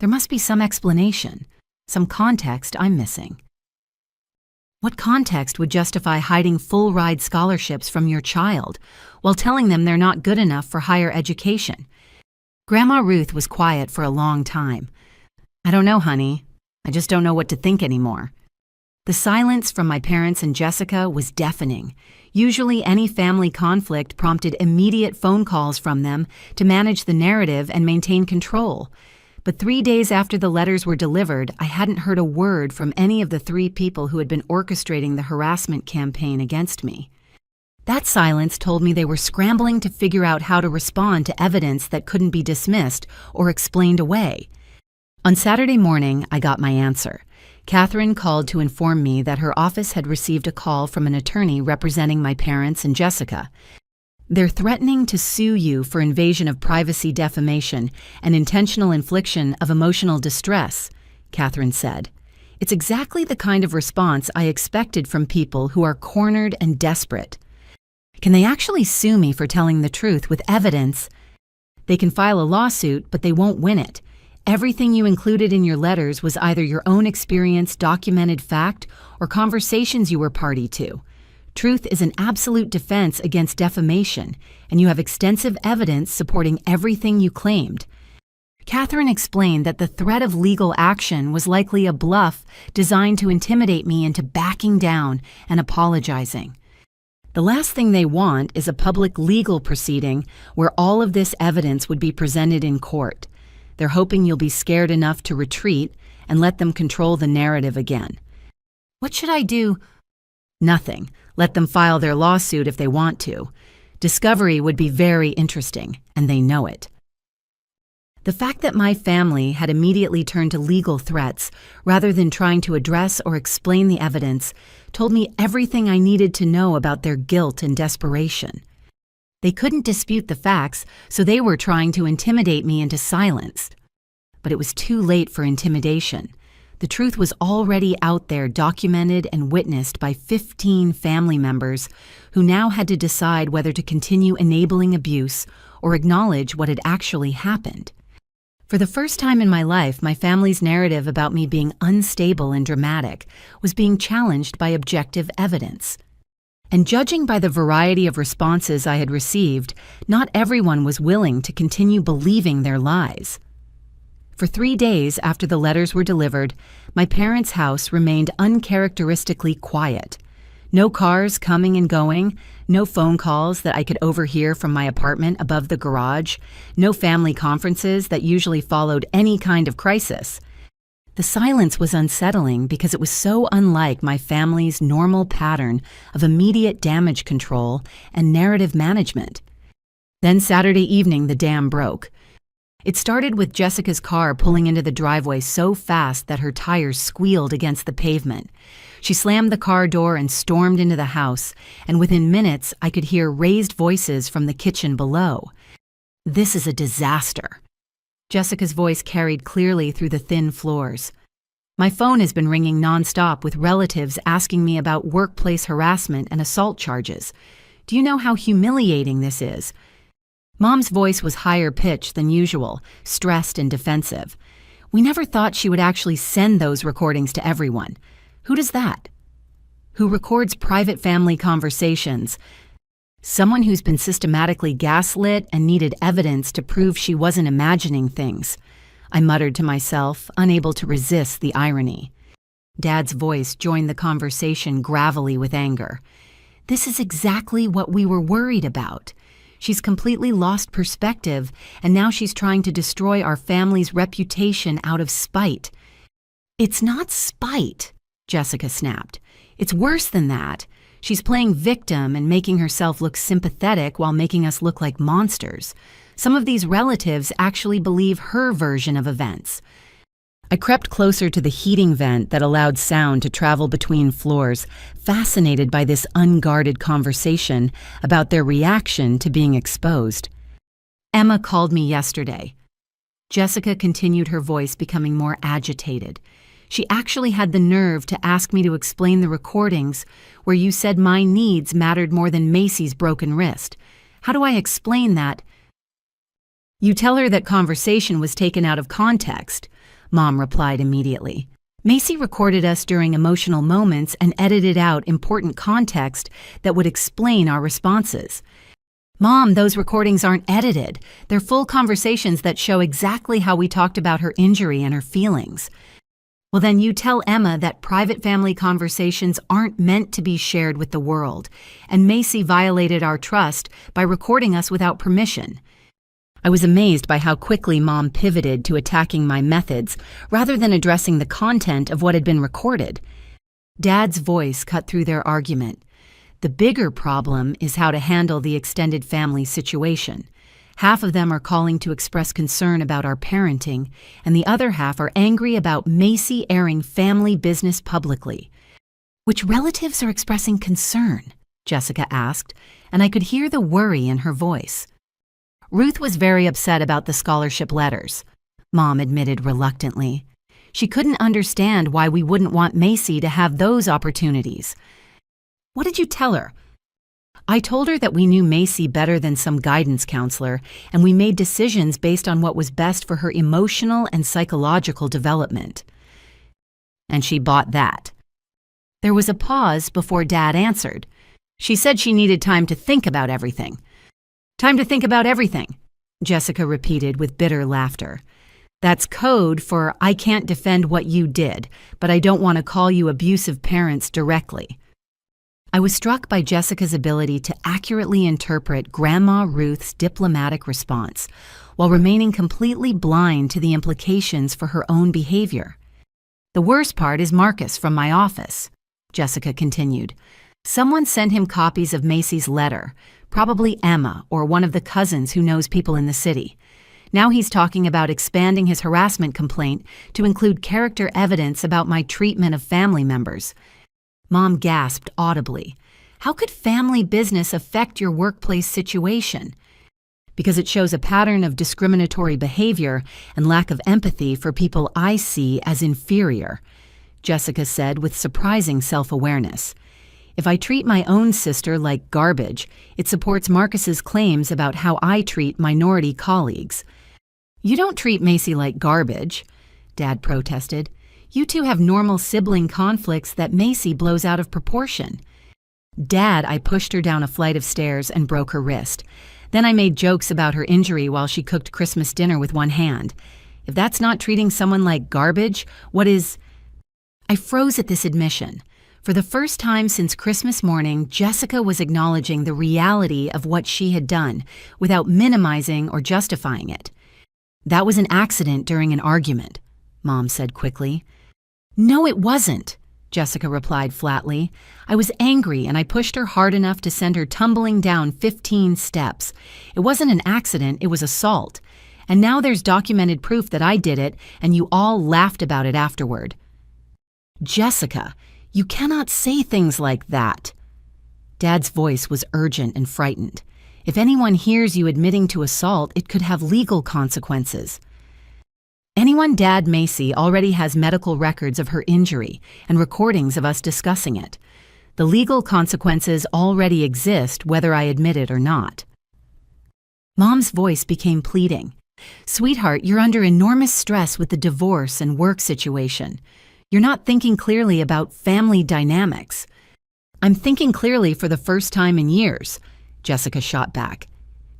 There must be some explanation, some context I'm missing. What context would justify hiding full-ride scholarships from your child while telling them they're not good enough for higher education? Grandma Ruth was quiet for a long time. "I don't know, honey. I just don't know what to think anymore." The silence from my parents and Jessica was deafening. Usually any family conflict prompted immediate phone calls from them to manage the narrative and maintain control. But 3 days after the letters were delivered, I hadn't heard a word from any of the 3 people who had been orchestrating the harassment campaign against me. That silence told me they were scrambling to figure out how to respond to evidence that couldn't be dismissed or explained away. On Saturday morning, I got my answer. Catherine called to inform me that her office had received a call from an attorney representing my parents and Jessica. "They're threatening to sue you for invasion of privacy defamation and intentional infliction of emotional distress," Catherine said. "It's exactly the kind of response I expected from people who are cornered and desperate. Can they actually sue me for telling the truth with evidence? They can file a lawsuit, but they won't win it. Everything you included in your letters was either your own experience, documented fact, or conversations you were party to. Truth is an absolute defense against defamation, and you have extensive evidence supporting everything you claimed." Catherine explained that the threat of legal action was likely a bluff designed to intimidate me into backing down and apologizing. The last thing they want is a public legal proceeding where all of this evidence would be presented in court. They're hoping you'll be scared enough to retreat and let them control the narrative again. What should I do? Nothing. Let them file their lawsuit if they want to. Discovery would be very interesting, and they know it. The fact that my family had immediately turned to legal threats rather than trying to address or explain the evidence told me everything I needed to know about their guilt and desperation. They couldn't dispute the facts, so they were trying to intimidate me into silence. But it was too late for intimidation. The truth was already out there, documented and witnessed by 15 family members who now had to decide whether to continue enabling abuse or acknowledge what had actually happened. For the first time in my life, my family's narrative about me being unstable and dramatic was being challenged by objective evidence. And judging by the variety of responses I had received, not everyone was willing to continue believing their lies. For 3 days after the letters were delivered, my parents' house remained uncharacteristically quiet. No cars coming and going, no phone calls that I could overhear from my apartment above the garage, no family conferences that usually followed any kind of crisis. The silence was unsettling because it was so unlike my family's normal pattern of immediate damage control and narrative management. Then Saturday evening, the dam broke. It started with Jessica's car pulling into the driveway so fast that her tires squealed against the pavement. She slammed the car door and stormed into the house, and within minutes I could hear raised voices from the kitchen below. "This is a disaster." Jessica's voice carried clearly through the thin floors. "My phone has been ringing nonstop with relatives asking me about workplace harassment and assault charges. Do you know how humiliating this is?" Mom's voice was higher pitched than usual, stressed and defensive. "We never thought she would actually send those recordings to everyone. Who does that?" "Who records private family conversations. Someone who's been systematically gaslit and needed evidence to prove she wasn't imagining things," I muttered to myself, unable to resist the irony. Dad's voice joined the conversation gravelly with anger. "This is exactly what we were worried about. She's completely lost perspective, and now she's trying to destroy our family's reputation out of spite." "It's not spite," Jessica snapped. "It's worse than that. She's playing victim and making herself look sympathetic while making us look like monsters. Some of these relatives actually believe her version of events." I crept closer to the heating vent that allowed sound to travel between floors, fascinated by this unguarded conversation about their reaction to being exposed. "Emma called me yesterday." Jessica continued, her voice becoming more agitated. "She actually had the nerve to ask me to explain the recordings where you said my needs mattered more than Macy's broken wrist. How do I explain that?" "You tell her that conversation was taken out of context," Mom replied immediately. "Macy recorded us during emotional moments and edited out important context that would explain our responses." "Mom, those recordings aren't edited. They're full conversations that show exactly how we talked about her injury and her feelings." "Well, then you tell Emma that private family conversations aren't meant to be shared with the world, and Macy violated our trust by recording us without permission." I was amazed by how quickly Mom pivoted to attacking my methods rather than addressing the content of what had been recorded. Dad's voice cut through their argument. "The bigger problem is how to handle the extended family situation. Half of them are calling to express concern about our parenting, and the other half are angry about Macy airing family business publicly." "Which relatives are expressing concern?" Jessica asked, and I could hear the worry in her voice. "Ruth was very upset about the scholarship letters," Mom admitted reluctantly. "She couldn't understand why we wouldn't want Macy to have those opportunities." "What did you tell her?" "I told her that we knew Macy better than some guidance counselor, and we made decisions based on what was best for her emotional and psychological development." "And she bought that?" There was a pause before Dad answered. "She said she needed time to think about everything." "Time to think about everything," Jessica repeated with bitter laughter. "That's code for I can't defend what you did, but I don't want to call you abusive parents directly." I was struck by Jessica's ability to accurately interpret Grandma Ruth's diplomatic response while remaining completely blind to the implications for her own behavior. "The worst part is Marcus from my office," Jessica continued. "Someone sent him copies of Macy's letter, probably Emma or one of the cousins who knows people in the city. Now he's talking about expanding his harassment complaint to include character evidence about my treatment of family members." Mom gasped audibly. "How could family business affect your workplace situation?" "Because it shows a pattern of discriminatory behavior and lack of empathy for people I see as inferior," Jessica said with surprising self-awareness. "If I treat my own sister like garbage, it supports Marcus's claims about how I treat minority colleagues." "You don't treat Macy like garbage," Dad protested. "You two have normal sibling conflicts that Macy blows out of proportion." "Dad," I pushed her down a flight of stairs and broke her wrist. Then I made jokes about her injury while she cooked Christmas dinner with one hand. If that's not treating someone like garbage, what is? I froze at this admission. For the first time since Christmas morning, Jessica was acknowledging the reality of what she had done without minimizing or justifying it. "That was an accident during an argument," Mom said quickly. "No, it wasn't," Jessica replied flatly. "I was angry and I pushed her hard enough to send her tumbling down 15 steps. It wasn't an accident, it was assault. And now there's documented proof that I did it and you all laughed about it afterward." "Jessica, "You cannot say things like that." Dad's voice was urgent and frightened. "If anyone hears you admitting to assault, it could have legal consequences." "Anyone Dad Macy already has medical records of her injury and recordings of us discussing it. The legal consequences already exist whether I admit it or not." Mom's voice became pleading. "Sweetheart, you're under enormous stress with the divorce and work situation. You're not thinking clearly about family dynamics." "I'm thinking clearly for the first time in years," Jessica shot back.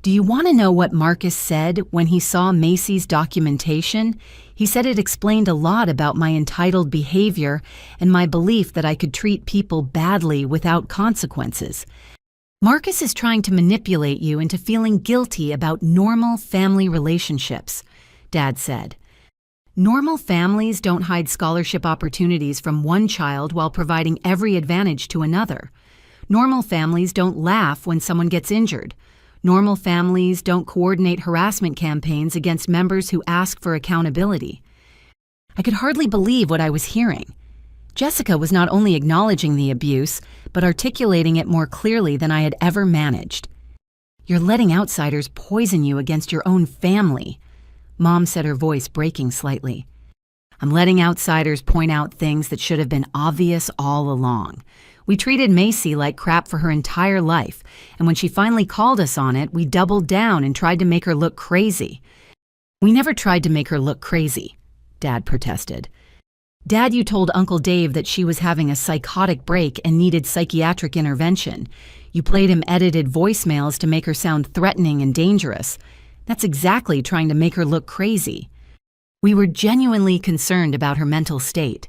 "Do you want to know what Marcus said when he saw Macy's documentation? He said it explained a lot about my entitled behavior and my belief that I could treat people badly without consequences. Marcus is trying to manipulate you into feeling guilty about normal family relationships," Dad said. "Normal families don't hide scholarship opportunities from one child while providing every advantage to another. Normal families don't laugh when someone gets injured. Normal families don't coordinate harassment campaigns against members who ask for accountability." I could hardly believe what I was hearing. Jessica was not only acknowledging the abuse, but articulating it more clearly than I had ever managed. "You're letting outsiders poison you against your own family," Mom said, her voice breaking slightly. "I'm letting outsiders point out things that should have been obvious all along. We treated Macy like crap for her entire life, and when she finally called us on it, we doubled down and tried to make her look crazy." "We never tried to make her look crazy," Dad protested. "Dad, you told Uncle Dave that she was having a psychotic break and needed psychiatric intervention. You played him edited voicemails to make her sound threatening and dangerous. That's exactly trying to make her look crazy. We were genuinely concerned about her mental state."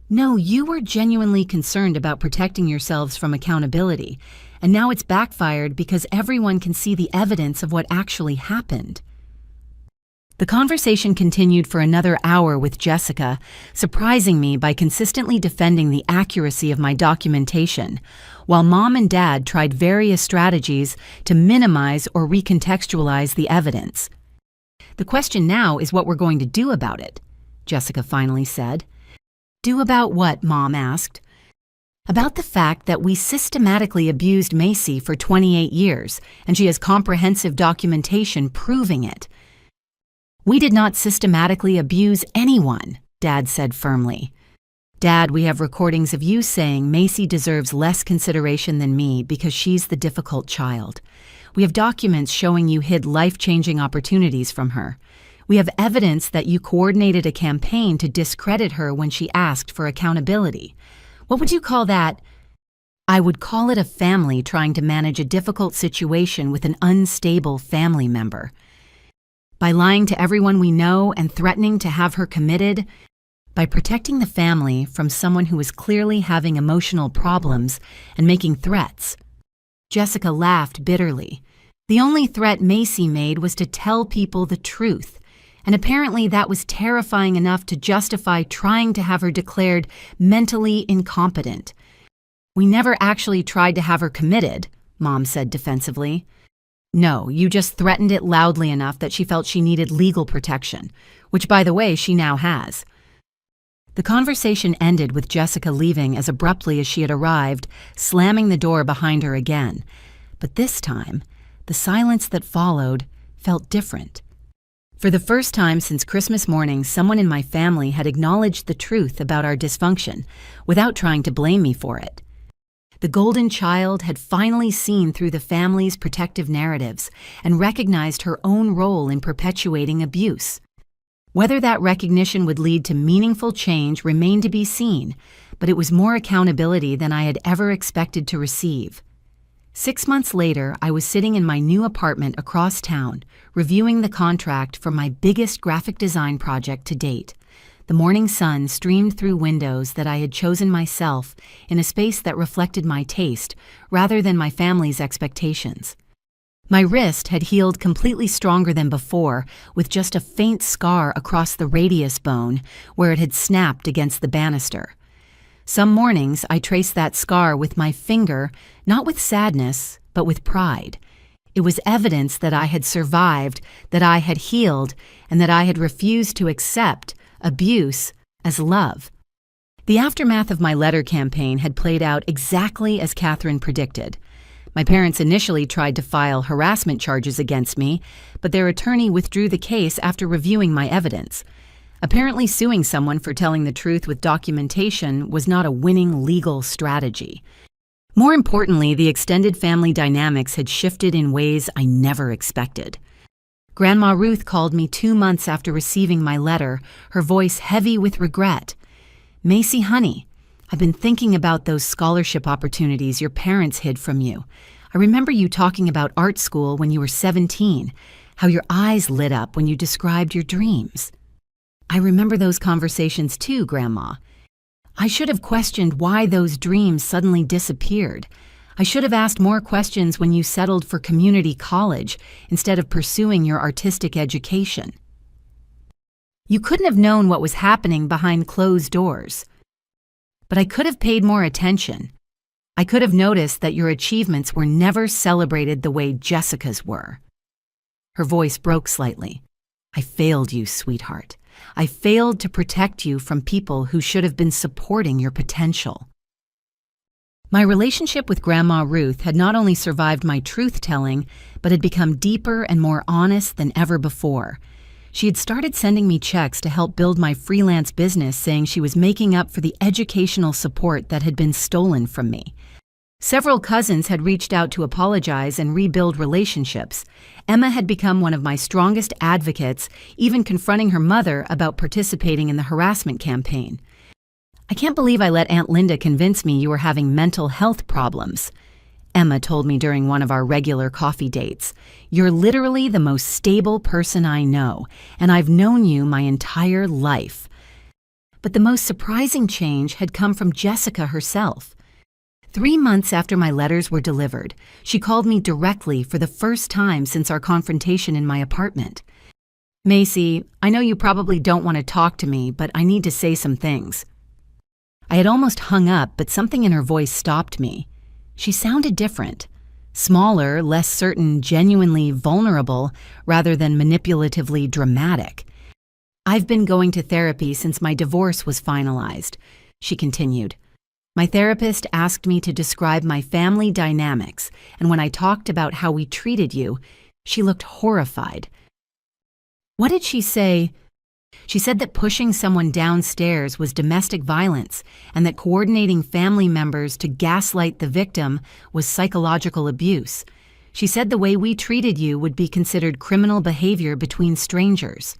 "No, you were genuinely concerned about protecting yourselves from accountability, and now it's backfired because everyone can see the evidence of what actually happened." The conversation continued for another hour with Jessica, surprising me by consistently defending the accuracy of my documentation, while Mom and Dad tried various strategies to minimize or recontextualize the evidence. "The question now is what we're going to do about it," Jessica finally said. "Do about what?" Mom asked. "About the fact that we systematically abused Macy for 28 years, and she has comprehensive documentation proving it." "We did not systematically abuse anyone," Dad said firmly. "Dad, we have recordings of you saying Macy deserves less consideration than me because she's the difficult child. We have documents showing you hid life-changing opportunities from her. We have evidence that you coordinated a campaign to discredit her when she asked for accountability. What would you call that?" "I would call it a family trying to manage a difficult situation with an unstable family member. By lying to everyone we know and threatening to have her committed, by protecting the family from someone who was clearly having emotional problems and making threats." Jessica laughed bitterly. "The only threat Macy made was to tell people the truth, and apparently that was terrifying enough to justify trying to have her declared mentally incompetent. We never actually tried to have her committed," Mom said defensively. "No, you just threatened it loudly enough that she felt she needed legal protection, which, by the way, she now has." The conversation ended with Jessica leaving as abruptly as she had arrived, slamming the door behind her again. But this time, the silence that followed felt different. For the first time since Christmas morning, someone in my family had acknowledged the truth about our dysfunction without trying to blame me for it. The golden child had finally seen through the family's protective narratives and recognized her own role in perpetuating abuse. Whether that recognition would lead to meaningful change remained to be seen, but it was more accountability than I had ever expected to receive. 6 months later, I was sitting in my new apartment across town, reviewing the contract for my biggest graphic design project to date. The morning sun streamed through windows that I had chosen myself in a space that reflected my taste rather than my family's expectations. My wrist had healed completely stronger than before, with just a faint scar across the radius bone where it had snapped against the banister. Some mornings I traced that scar with my finger, not with sadness, but with pride. It was evidence that I had survived, that I had healed, and that I had refused to accept abuse as love. The aftermath of my letter campaign had played out exactly as Catherine predicted. My parents initially tried to file harassment charges against me, but their attorney withdrew the case after reviewing my evidence. Apparently, suing someone for telling the truth with documentation was not a winning legal strategy. More importantly, the extended family dynamics had shifted in ways I never expected. Grandma Ruth called me 2 months after receiving my letter, her voice heavy with regret. "Macy, honey, I've been thinking about those scholarship opportunities your parents hid from you. I remember you talking about art school when you were 17, how your eyes lit up when you described your dreams." "I remember those conversations too, Grandma. I should have questioned why those dreams suddenly disappeared. I should have asked more questions when you settled for community college instead of pursuing your artistic education. You couldn't have known what was happening behind closed doors. But I could have paid more attention. I could have noticed that your achievements were never celebrated the way Jessica's were." Her voice broke slightly. "I failed you, sweetheart. I failed to protect you from people who should have been supporting your potential." My relationship with Grandma Ruth had not only survived my truth-telling, but had become deeper and more honest than ever before. She had started sending me checks to help build my freelance business, saying she was making up for the educational support that had been stolen from me. Several cousins had reached out to apologize and rebuild relationships. Emma had become one of my strongest advocates, even confronting her mother about participating in the harassment campaign. "I can't believe I let Aunt Linda convince me you were having mental health problems," Emma told me during one of our regular coffee dates. "You're literally the most stable person I know, and I've known you my entire life." But the most surprising change had come from Jessica herself. 3 months after my letters were delivered, she called me directly for the first time since our confrontation in my apartment. "Macy, I know you probably don't want to talk to me, but I need to say some things." I had almost hung up, but something in her voice stopped me. She sounded different. Smaller, less certain, genuinely vulnerable, rather than manipulatively dramatic. "I've been going to therapy since my divorce was finalized," she continued. "My therapist asked me to describe my family dynamics, and when I talked about how we treated you, she looked horrified." "What did she say?" "She said that pushing someone downstairs was domestic violence and that coordinating family members to gaslight the victim was psychological abuse. She said the way we treated you would be considered criminal behavior between strangers."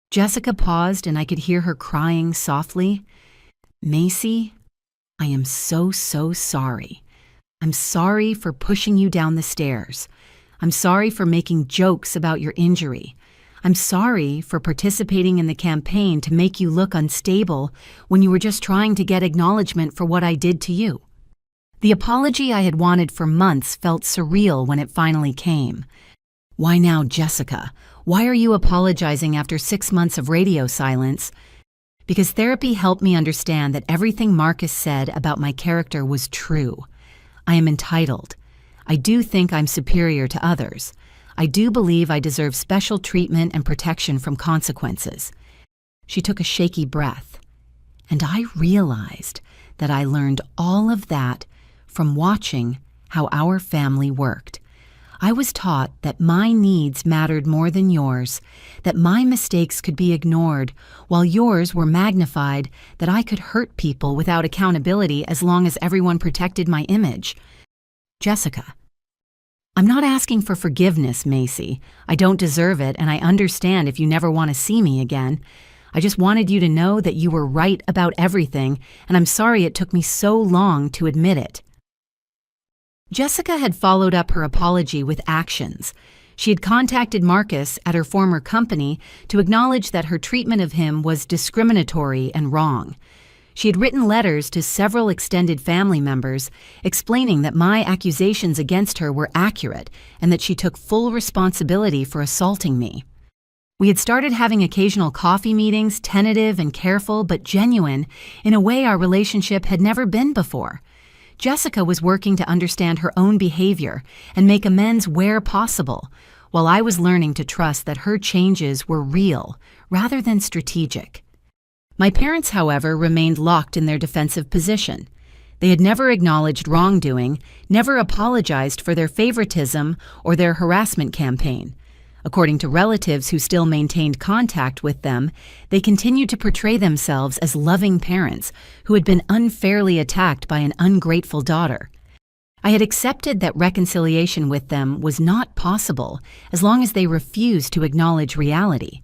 Jessica paused and I could hear her crying softly. "Macy, I am so sorry. I'm sorry for pushing you down the stairs. I'm sorry for making jokes about your injury. I'm sorry for participating in the campaign to make you look unstable when you were just trying to get acknowledgement for what I did to you." The apology I had wanted for months felt surreal when it finally came. "Why now, Jessica? Why are you apologizing after 6 months of radio silence?" "Because therapy helped me understand that everything Marcus said about my character was true. I am entitled. I do think I'm superior to others. I do believe I deserve special treatment and protection from consequences." She took a shaky breath, and I realized that I learned all of that from watching how our family worked. I was taught that my needs mattered more than yours, that my mistakes could be ignored while yours were magnified, that I could hurt people without accountability as long as everyone protected my image. "Jessica, I'm not asking for forgiveness, Macy. I don't deserve it, and I understand if you never want to see me again. I just wanted you to know that you were right about everything, and I'm sorry it took me so long to admit it." Jessica had followed up her apology with actions. She had contacted Marcus at her former company to acknowledge that her treatment of him was discriminatory and wrong. She had written letters to several extended family members explaining that my accusations against her were accurate and that she took full responsibility for assaulting me. We had started having occasional coffee meetings, tentative and careful but genuine, in a way our relationship had never been before. Jessica was working to understand her own behavior and make amends where possible, while I was learning to trust that her changes were real rather than strategic. My parents, however, remained locked in their defensive position. They had never acknowledged wrongdoing, never apologized for their favoritism or their harassment campaign. According to relatives who still maintained contact with them, they continued to portray themselves as loving parents who had been unfairly attacked by an ungrateful daughter. I had accepted that reconciliation with them was not possible as long as they refused to acknowledge reality.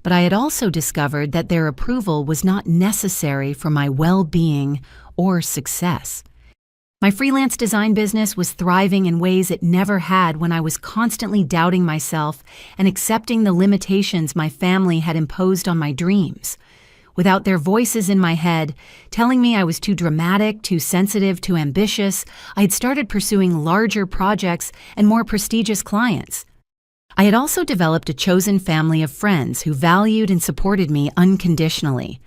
But I had also discovered that their approval was not necessary for my well-being or success. My freelance design business was thriving in ways it never had when I was constantly doubting myself and accepting the limitations my family had imposed on my dreams. Without their voices in my head, telling me I was too dramatic, too sensitive, too ambitious, I had started pursuing larger projects and more prestigious clients. I had also developed a chosen family of friends who valued and supported me unconditionally.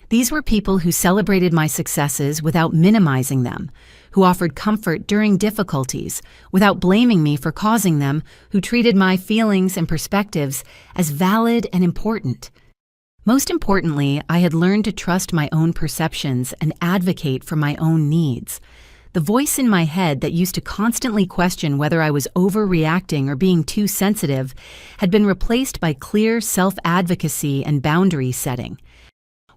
These were people who celebrated my successes without minimizing them, who offered comfort during difficulties without blaming me for causing them, who treated my feelings and perspectives as valid and important. Most importantly, I had learned to trust my own perceptions and advocate for my own needs. The voice in my head that used to constantly question whether I was overreacting or being too sensitive had been replaced by clear self-advocacy and boundary setting.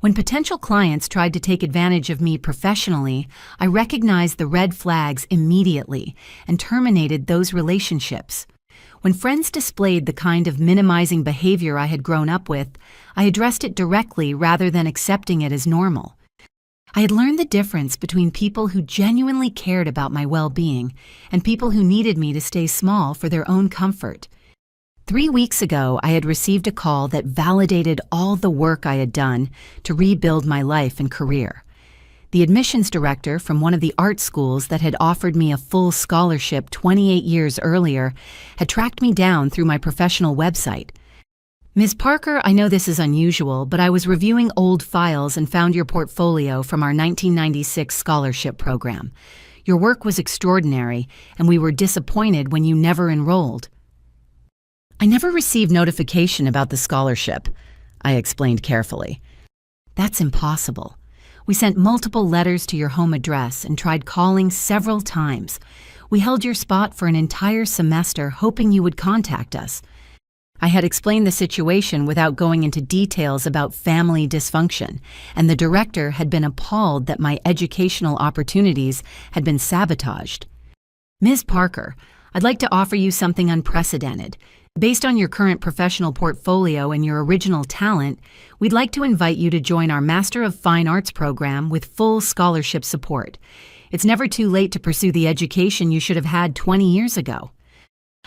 When potential clients tried to take advantage of me professionally, I recognized the red flags immediately and terminated those relationships. When friends displayed the kind of minimizing behavior I had grown up with, I addressed it directly rather than accepting it as normal. I had learned the difference between people who genuinely cared about my well-being and people who needed me to stay small for their own comfort. 3 weeks ago, I had received a call that validated all the work I had done to rebuild my life and career. The admissions director from one of the art schools that had offered me a full scholarship 28 years earlier had tracked me down through my professional website. Ms. Parker, I know this is unusual, but I was reviewing old files and found your portfolio from our 1996 scholarship program. Your work was extraordinary, and we were disappointed when you never enrolled. I never received notification about the scholarship, I explained carefully. That's impossible. We sent multiple letters to your home address and tried calling several times. We held your spot for an entire semester hoping you would contact us. I had explained the situation without going into details about family dysfunction, and the director had been appalled that my educational opportunities had been sabotaged. Ms. Parker, I'd like to offer you something unprecedented. Based on your current professional portfolio and your original talent, we'd like to invite you to join our Master of Fine Arts program with full scholarship support. It's never too late to pursue the education you should have had 20 years ago.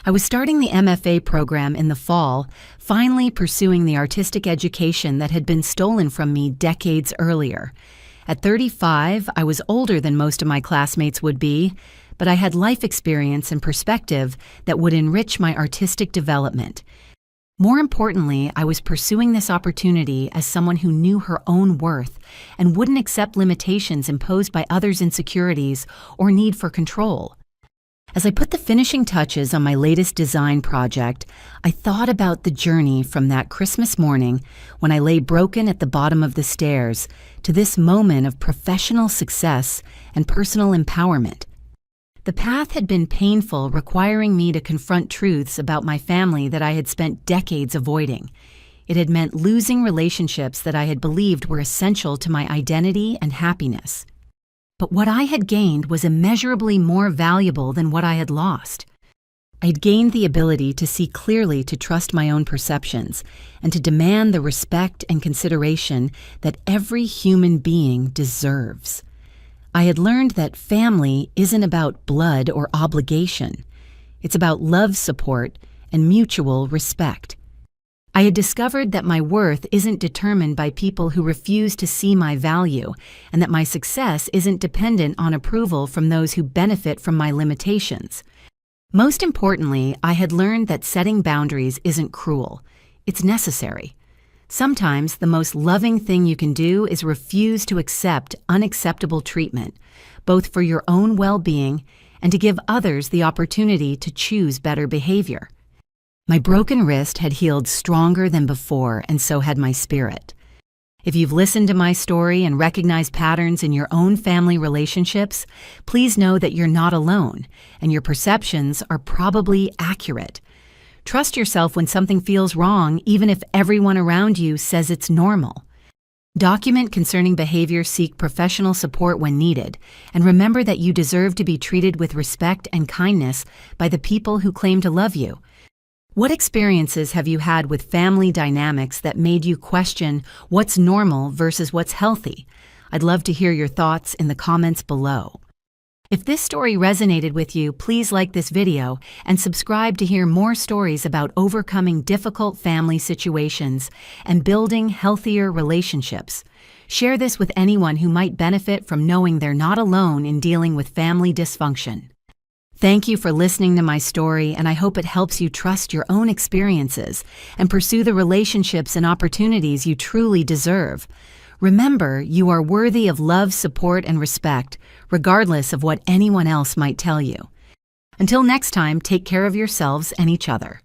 I was starting the MFA program in the fall, finally pursuing the artistic education that had been stolen from me decades earlier. At 35, I was older than most of my classmates would be, but I had life experience and perspective that would enrich my artistic development. More importantly, I was pursuing this opportunity as someone who knew her own worth and wouldn't accept limitations imposed by others' insecurities or need for control. As I put the finishing touches on my latest design project, I thought about the journey from that Christmas morning when I lay broken at the bottom of the stairs to this moment of professional success and personal empowerment. The path had been painful, requiring me to confront truths about my family that I had spent decades avoiding. It had meant losing relationships that I had believed were essential to my identity and happiness. But what I had gained was immeasurably more valuable than what I had lost. I had gained the ability to see clearly, to trust my own perceptions, and to demand the respect and consideration that every human being deserves. I had learned that family isn't about blood or obligation. It's about love, support, and mutual respect. I had discovered that my worth isn't determined by people who refuse to see my value, and that my success isn't dependent on approval from those who benefit from my limitations. Most importantly, I had learned that setting boundaries isn't cruel. It's necessary. Sometimes the most loving thing you can do is refuse to accept unacceptable treatment, both for your own well-being and to give others the opportunity to choose better behavior. My broken wrist had healed stronger than before, and so had my spirit. If you've listened to my story and recognized patterns in your own family relationships, please know that you're not alone, and your perceptions are probably accurate. Trust yourself when something feels wrong, even if everyone around you says it's normal. Document concerning behavior, seek professional support when needed, and remember that you deserve to be treated with respect and kindness by the people who claim to love you. What experiences have you had with family dynamics that made you question what's normal versus what's healthy? I'd love to hear your thoughts in the comments below. If this story resonated with you, please like this video and subscribe to hear more stories about overcoming difficult family situations and building healthier relationships. Share this with anyone who might benefit from knowing they're not alone in dealing with family dysfunction. Thank you for listening to my story, and I hope it helps you trust your own experiences and pursue the relationships and opportunities you truly deserve. Remember, you are worthy of love, support, and respect, regardless of what anyone else might tell you. Until next time, take care of yourselves and each other.